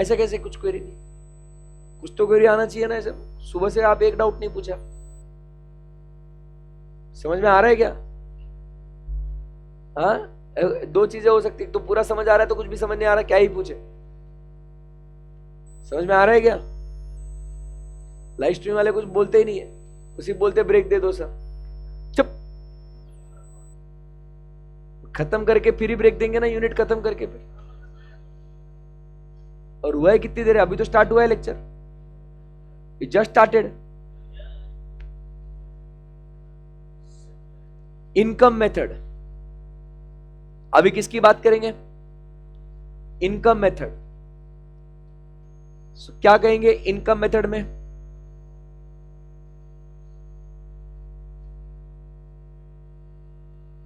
ऐसा कैसे कुछ क्वेरी नहीं? कुछ तो क्वेरी आना चाहिए ना। ऐसे सुबह से आप एक डाउट नहीं पूछा। समझ में आ रहा है क्या? हाँ, दो चीजें हो सकती, तो पूरा समझ आ रहा है तो कुछ भी समझ नहीं आ रहा, क्या ही पूछे। समझ में आ रहा है क्या? लाइव स्ट्रीम वाले कुछ बोलते ही नहीं है, उसी बोलते ब्रेक दे दो सर, चुप। खत्म करके फिर ही ब्रेक देंगे ना, यूनिट खत्म करके फिर। और हुआ है कितनी देर है? अभी तो स्टार्ट हुआ है lecture, it just started. Income method, अभी किसकी बात करेंगे? Income method. क्या कहेंगे इनकम मेथड में?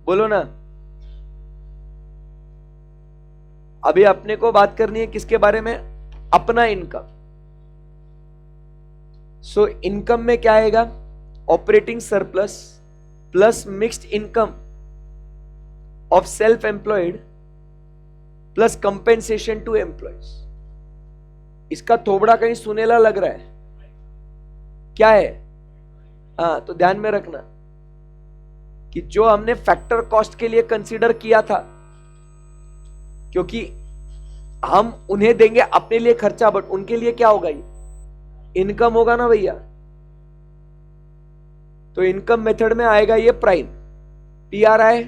बोलो ना। अभी अपने को बात करनी है किसके बारे में? अपना इनकम। सो इनकम में क्या आएगा? Operating surplus plus mixed income of self employed plus compensation to employees. इसका थोबड़ा कहीं सुनेला लग रहा है, क्या है? हाँ, तो ध्यान में रखना कि जो हमने फैक्टर कॉस्ट के लिए कंसीडर किया था, क्योंकि हम उन्हें देंगे अपने लिए खर्चा, बट उनके लिए क्या होगा? ये इनकम होगा ना भैया। तो इनकम मेथड में आएगा ये प्राइम, PRI।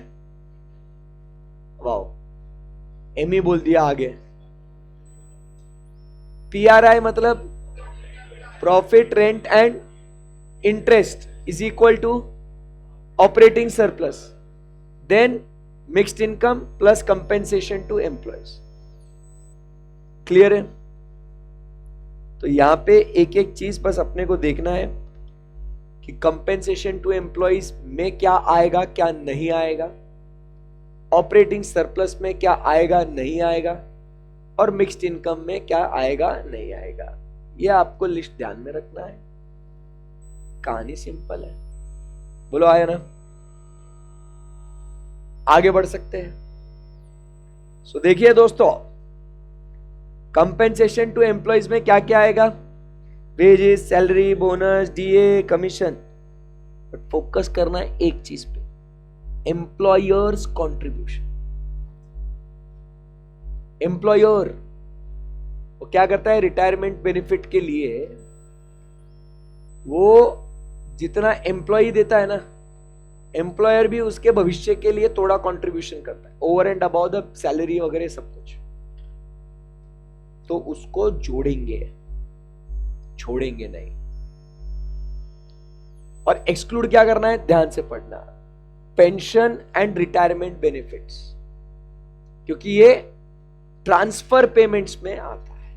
वाओ, एमी बोल दिया आगे। PRI मतलब profit rent and interest is equal to operating surplus then mixed income plus compensation to employees. Clear है? तो यहां पे एक एक चीज बस अपने को देखना है कि कंपेंसेशन टू एम्प्लॉयज में क्या आएगा, क्या नहीं आएगा, ऑपरेटिंग सरप्लस में क्या आएगा, नहीं आएगा, और मिक्स्ड इनकम में क्या आएगा, नहीं आएगा। ये आपको लिस्ट ध्यान में रखना है। कहानी सिंपल है। बोलो आया ना? आगे बढ़ सकते हैं। सो देखिए दोस्तों, कंपेंसेशन टू एम्प्लॉयज में क्या क्या आएगा? Wages, salary, bonus, DA, commission. But focus करना है एक चीज पे, एम्प्लॉयर्स कंट्रीब्यूशन। एम्प्लॉयर वो क्या करता है? रिटायरमेंट बेनिफिट के लिए वो जितना एम्प्लॉय देता है ना, एम्प्लॉयर भी उसके भविष्य के लिए थोड़ा कंट्रीब्यूशन करता है, over and about the salary वगैरह सब कुछ। तो उसको जोड़ेंगे, छोड़ेंगे नहीं। और एक्सक्लूड क्या करना है? ध्यान से पढ़ना, पेंशन एंड रिटायरमेंट बेनिफिट्स, क्योंकि ये ट्रांसफर पेमेंट्स में आता है।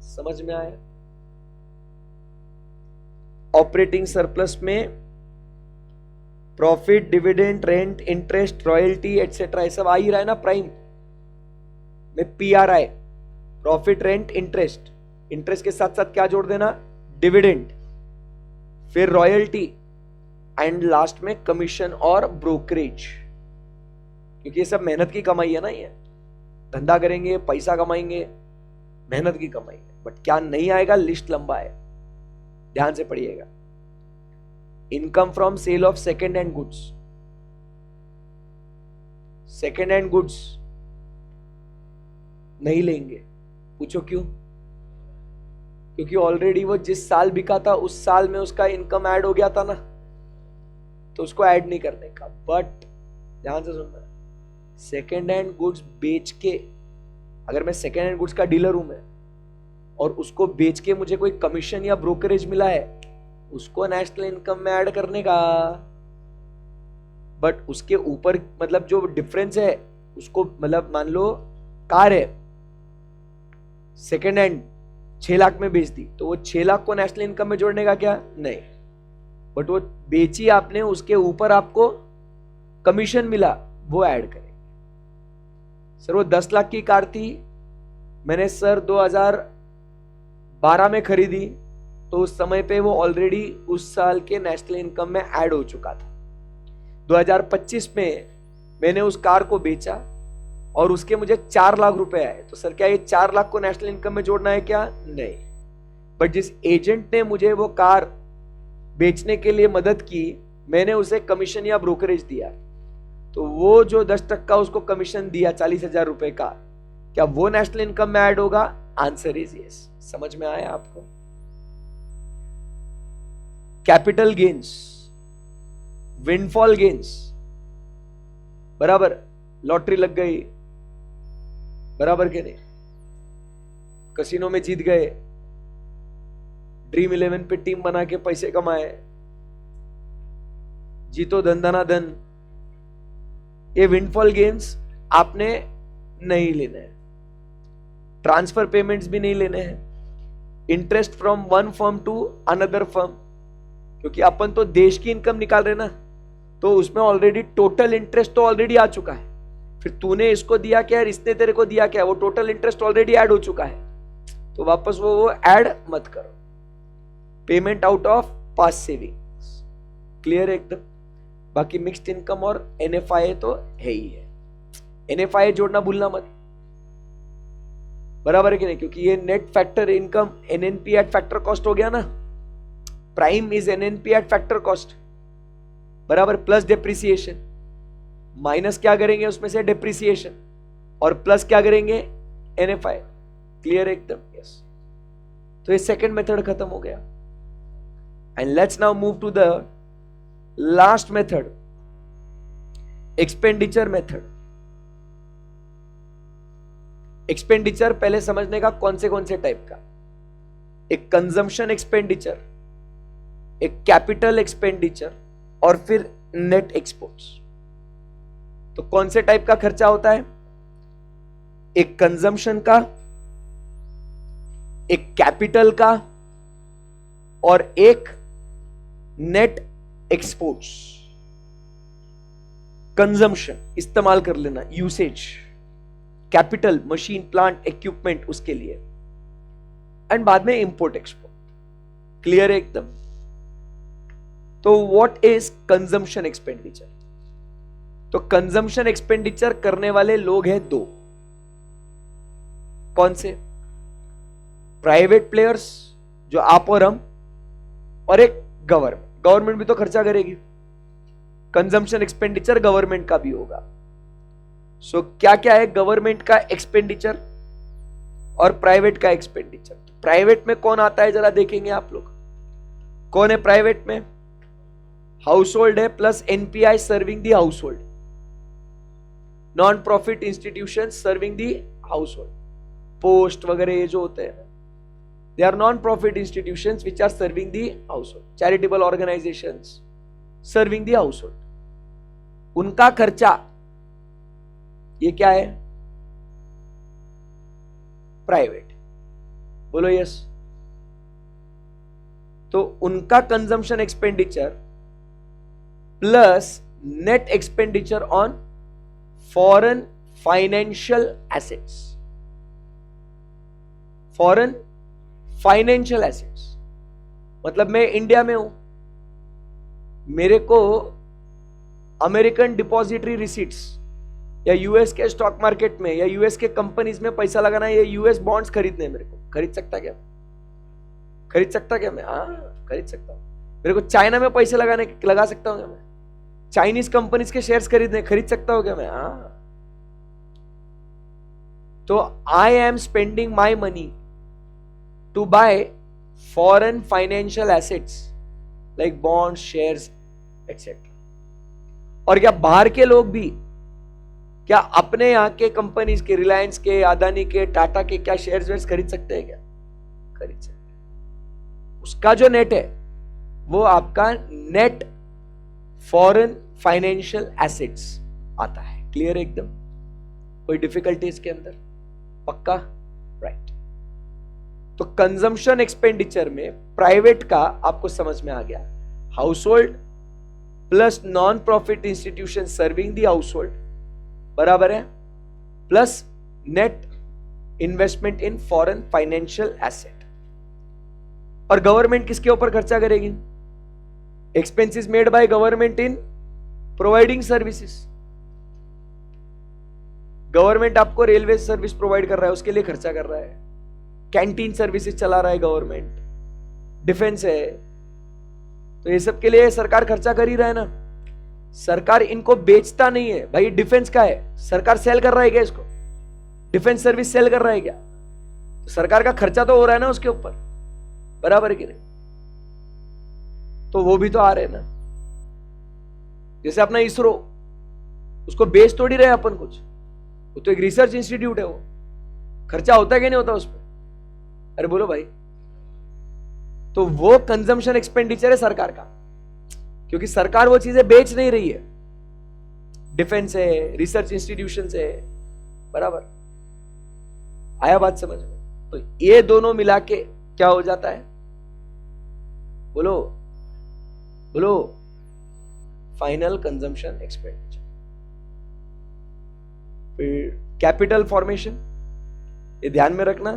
समझ में आया? ऑपरेटिंग सरप्लस में profit, dividend, rent, interest, royalty etcetera, ये सब आ ही रहा है ना। प्राइम में PRI, profit, rent, interest, interest के साथ साथ क्या जोड़ देना? डिविडेंड, फिर रॉयल्टी, एंड लास्ट में कमीशन और ब्रोकरेज। क्योंकि ये सब मेहनत की कमाई है ना, ये धंधा करेंगे, पैसा कमाएंगे, मेहनत की कमाई है। बट क्या नहीं आएगा? लिस्ट लंबा है, ध्यान से पढ़िएगा। Income from sale of second hand goods. Second hand goods नहीं लेंगे। पूछो क्यों? क्योंकि ऑलरेडी वो जिस साल बिका था उस साल में उसका इनकम ऐड हो गया था ना, तो उसको ऐड नहीं करने का। बट ध्यान से सुनना, सेकेंड हैंड गुड्स बेच के, अगर मैं सेकेंड हैंड गुड्स का डीलर हूं मैं, और उसको बेच के मुझे कोई कमीशन या ब्रोकरेज मिला है, उसको नेशनल इनकम में ऐड करने का। बट उसके ऊपर मतलब जो डिफरेंस है उसको, मतलब मान लो कार है सेकेंड हैंड 6 लाख में बेच दी, तो वो 6 लाख को नेशनल इनकम में जोड़ने का क्या? नहीं। बट वो बेची आपने, उसके ऊपर आपको कमीशन मिला वो ऐड करेंगे। सर वो 10 लाख की कार थी, मैंने सर 2012 में खरीदी, तो उस समय पे वो ऑलरेडी उस साल के नेशनल इनकम में ऐड हो चुका था। 2025 में मैंने उस कार को बेचा और उसके मुझे 4 लाख रुपए आए, तो सर क्या ये 4 लाख को नेशनल इनकम में जोड़ना है क्या? नहीं। बट जिस एजेंट ने मुझे वो कार बेचने के लिए मदद की, मैंने उसे कमीशन या ब्रोकरेज दिया, तो वो जो 10% उसको कमीशन दिया 40,000 रुपए का, क्या वो नेशनल इनकम में ऐड होगा? Answer is yes. समझ में आया आपको? कैपिटल गेन्स, विंडफॉल गेन्स, बराबर, लॉटरी लग गई, बराबर के नहीं, कसिनो में जीत गए, ड्रीम 11 पे टीम बना के पैसे कमाए, जीतो धन धना धन, ये विंडफॉल गेन्स आपने नहीं लेने हैं। ट्रांसफर पेमेंट्स भी नहीं लेने हैं, interest from one firm to another firm, क्योंकि अपन तो देश की इनकम निकाल रहे ना, तो उसमें ऑलरेडी टोटल इंटरेस्ट तो ऑलरेडी आ चुका है। फिर तूने इसको दिया क्या है, इसने तेरे को दिया क्या है, वो टोटल इंटरेस्ट ऑलरेडी ऐड हो चुका है, तो वापस वो ऐड मत करो। Payment out of past savings, clear है एकदम। बाकी मिक्स्ड इनकम और एनएफआई तो है ही है, एनएफआई जोड़ना भूलना मत, बराबर है कि नहीं, क्योंकि ये net factor income NNP at factor cost हो गया ना, prime is NNP at factor cost, बराबर, प्लस डेप्रिसिएशन, माइनस क्या करेंगे उसमें से डेप्रिसिएशन, और प्लस क्या करेंगे एनएफआई, क्लियर एकदम, यस। तो ये सेकंड मेथड खत्म हो गया। And let's now move to the last method, expenditure method. Expenditure पहले समझने का कौन से टाइप का, एक कंजम्पशन एक्सपेंडिचर, एक कैपिटल एक्सपेंडिचर, और फिर नेट एक्सपोर्ट्स। तो कौन से टाइप का खर्चा होता है? एक कंजम्पशन का, एक कैपिटल का, और एक नेट एक्सपोर्ट्स। कंजम्पशन इस्तेमाल कर लेना, usage, capital machine plant equipment उसके लिए, एंड बाद में इंपोर्ट एक्सपोर्ट, क्लियर है एकदम। तो व्हाट इज कंजम्पशन एक्सपेंडिचर? तो कंजम्पशन एक्सपेंडिचर करने वाले लोग हैं दो, कौन से? प्राइवेट प्लेयर्स जो आप और हम, और एक गवर्नमेंट। गवर्नमेंट भी तो खर्चा करेगी, कंजम्पशन एक्सपेंडिचर गवर्नमेंट का भी होगा। सो क्या क्या है गवर्नमेंट का एक्सपेंडिचर और प्राइवेट का एक्सपेंडिचर? प्राइवेट में कौन आता है जरा देखेंगे आप लोग, कौन है प्राइवेट में? हाउस होल्ड है plus NPI serving the household, non profit institution serving the household, post वगैरह ये जो होते हैं, they are non profit institutions which are serving the household, charitable organisations serving the household. उनका खर्चा ये क्या है? प्राइवेट, बोलो यस। तो उनका consumption expenditure plus net expenditure on foreign financial assets, foreign financial assets मतलब मैं इंडिया में हूं, मेरे को अमेरिकन डिपॉजिटरी रिसीट्स या यूएस के स्टॉक मार्केट में या यूएस के कंपनीज में पैसा लगाना है, या यूएस बॉन्ड्स खरीदने, मेरे को खरीद सकता क्या? खरीद सकता क्या मैं? हाँ खरीद सकता हूं। मेरे को चाइना में पैसे लगा सकता हूं क्या मैं? चाइनीज कंपनीज के शेयर्स खरीद सकता हूं क्या मैं? हाँ। तो I am spending my money to buy foreign financial assets like bond, shares etcetera. और क्या बाहर के लोग भी क्या अपने यहां के कंपनीज के, रिलायंस के, अदानी के, टाटा के क्या शेयर्स वेयर्स खरीद सकते हैं क्या? खरीद सकते हैं। उसका जो नेट है वो आपका नेट फॉरेन फाइनेंशियल एसेट्स आता है, क्लियर एकदम? कोई डिफिकल्टी इसके अंदर? पक्का? राइट। तो कंजम्पशन एक्सपेंडिचर में प्राइवेट का आपको समझ में आ गया, house hold, plus non profit institution serving the household, बराबर है, plus net investment in foreign financial asset. और गवर्नमेंट किसके ऊपर खर्चा करेगी? Expenses made by government in providing services. Government आपको रेलवे सर्विस प्रोवाइड कर रहा है, उसके लिए खर्चा कर रहा है, कैंटीन सर्विसेज चला रहा है गवर्नमेंट, डिफेंस है, तो ये सब के लिए सरकार खर्चा कर ही रहा है ना। सरकार इनको बेचता नहीं है भाई, डिफेंस का है, सरकार सेल कर रहा है क्या इसको? डिफेंस सर्विस सेल कर रहा है क्या? तो सरकार का खर्चा तो हो रहा है ना उसके ऊपर, बराबर है कि नहीं? तो वो भी तो आ रहे हैं ना। जैसे अपना इसरो, उसको बेच थोड़ी रहे अपन कुछ, वो तो एक रिसर्च इंस्टीट्यूट है, वो खर्चा होता है कि नहीं होता उस पर? अरे बोलो भाई। तो वो कंजम्पशन एक्सपेंडिचर है सरकार का, क्योंकि सरकार वो चीजें बेच नहीं रही है, डिफेंस है, रिसर्च इंस्टीट्यूशन है, बराबर। आया बात समझ में? तो ये दोनों मिला के क्या हो जाता है? बोलो बोलो, फाइनल कंजम्पशन एक्सपेंडिचर। फिर कैपिटल फॉर्मेशन, ये ध्यान में रखना,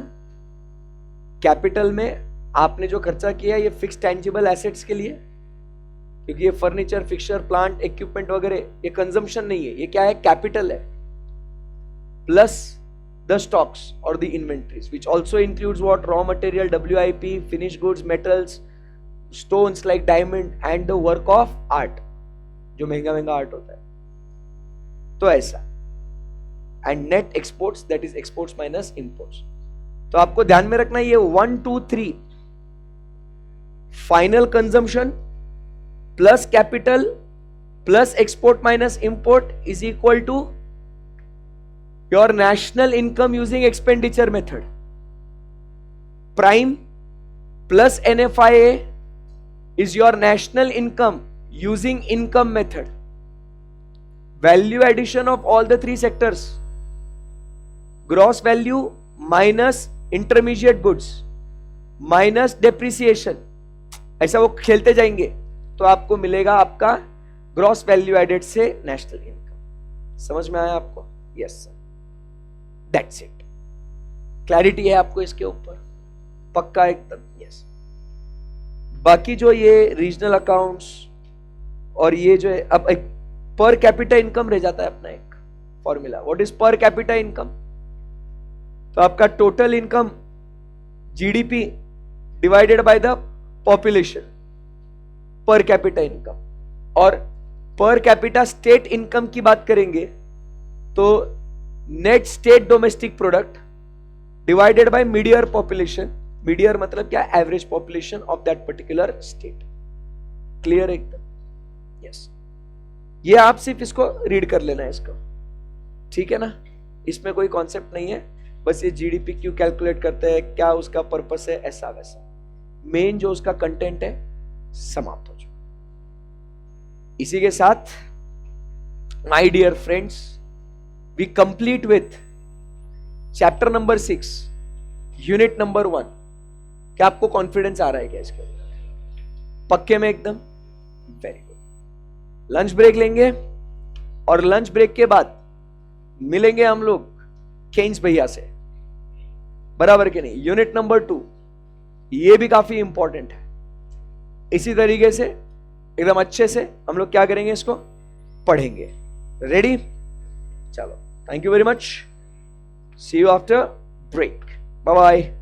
कैपिटल में आपने जो खर्चा किया ये फिक्स टेंजिबल एसेट्स के लिए, क्योंकि ये फर्नीचर, फिक्सचर, प्लांट, इक्विपमेंट वगैरह ये कंजम्पशन नहीं है, ये क्या है? कैपिटल है। प्लस द स्टॉक्स और the inventories which also includes what? Raw material, WIP, finish goods, metals, stones like diamond and the work of art, जो महंगा महंगा आर्ट होता है। तो ऐसा, and net exports, that is exports minus imports. तो आपको ध्यान में रखना ये 1 2 3 final consumption plus capital plus export minus import is equal to your national income using expenditure method. Prime plus NFIA is your national income using income method. Value addition of all the three sectors, gross value minus intermediate goods minus depreciation, ऐसा वो खेलते जाएंगे तो आपको मिलेगा आपका gross value added से national income. समझ में आया आपको? Yes sir, that's it. Clarity है आपको इसके ऊपर? पक्का एकदम? यस। बाकी जो ये रीजनल अकाउंट्स और ये जो है, अब एक पर कैपिटा इनकम रह जाता है अपना एक formula. What is per capita income? तो आपका total income GDP divided by the population, per capita income. और पर कैपिटा स्टेट इनकम की बात करेंगे तो net state domestic product divided by mid year population. Mid year मतलब क्या? Average population of that particular state. Clear एकदम? यस। ये आप सिर्फ इसको रीड कर लेना है इसको, ठीक है ना? इसमें कोई कॉन्सेप्ट नहीं है, बस ये GDP क्यों कैलकुलेट करते हैं, क्या उसका पर्पस है, ऐसा वैसा। मेन जो उसका कंटेंट है समाप्त हो चुका। इसी के साथ my dear friends, we complete with chapter number 6 unit number 1। क्या आपको कॉन्फिडेंस आ रहा है क्या इसके ऊपर? पक्के में एकदम? Very good. लंच ब्रेक लेंगे और लंच ब्रेक के बाद मिलेंगे हम लोग केन्स भैया से, बराबर के नहीं? यूनिट नंबर 2 ये भी काफी इंपॉर्टेंट है। इसी तरीके से एकदम अच्छे से हम लोग क्या करेंगे, इसको पढ़ेंगे। रेडी? चलो, thank you very much, see you after break, bye bye.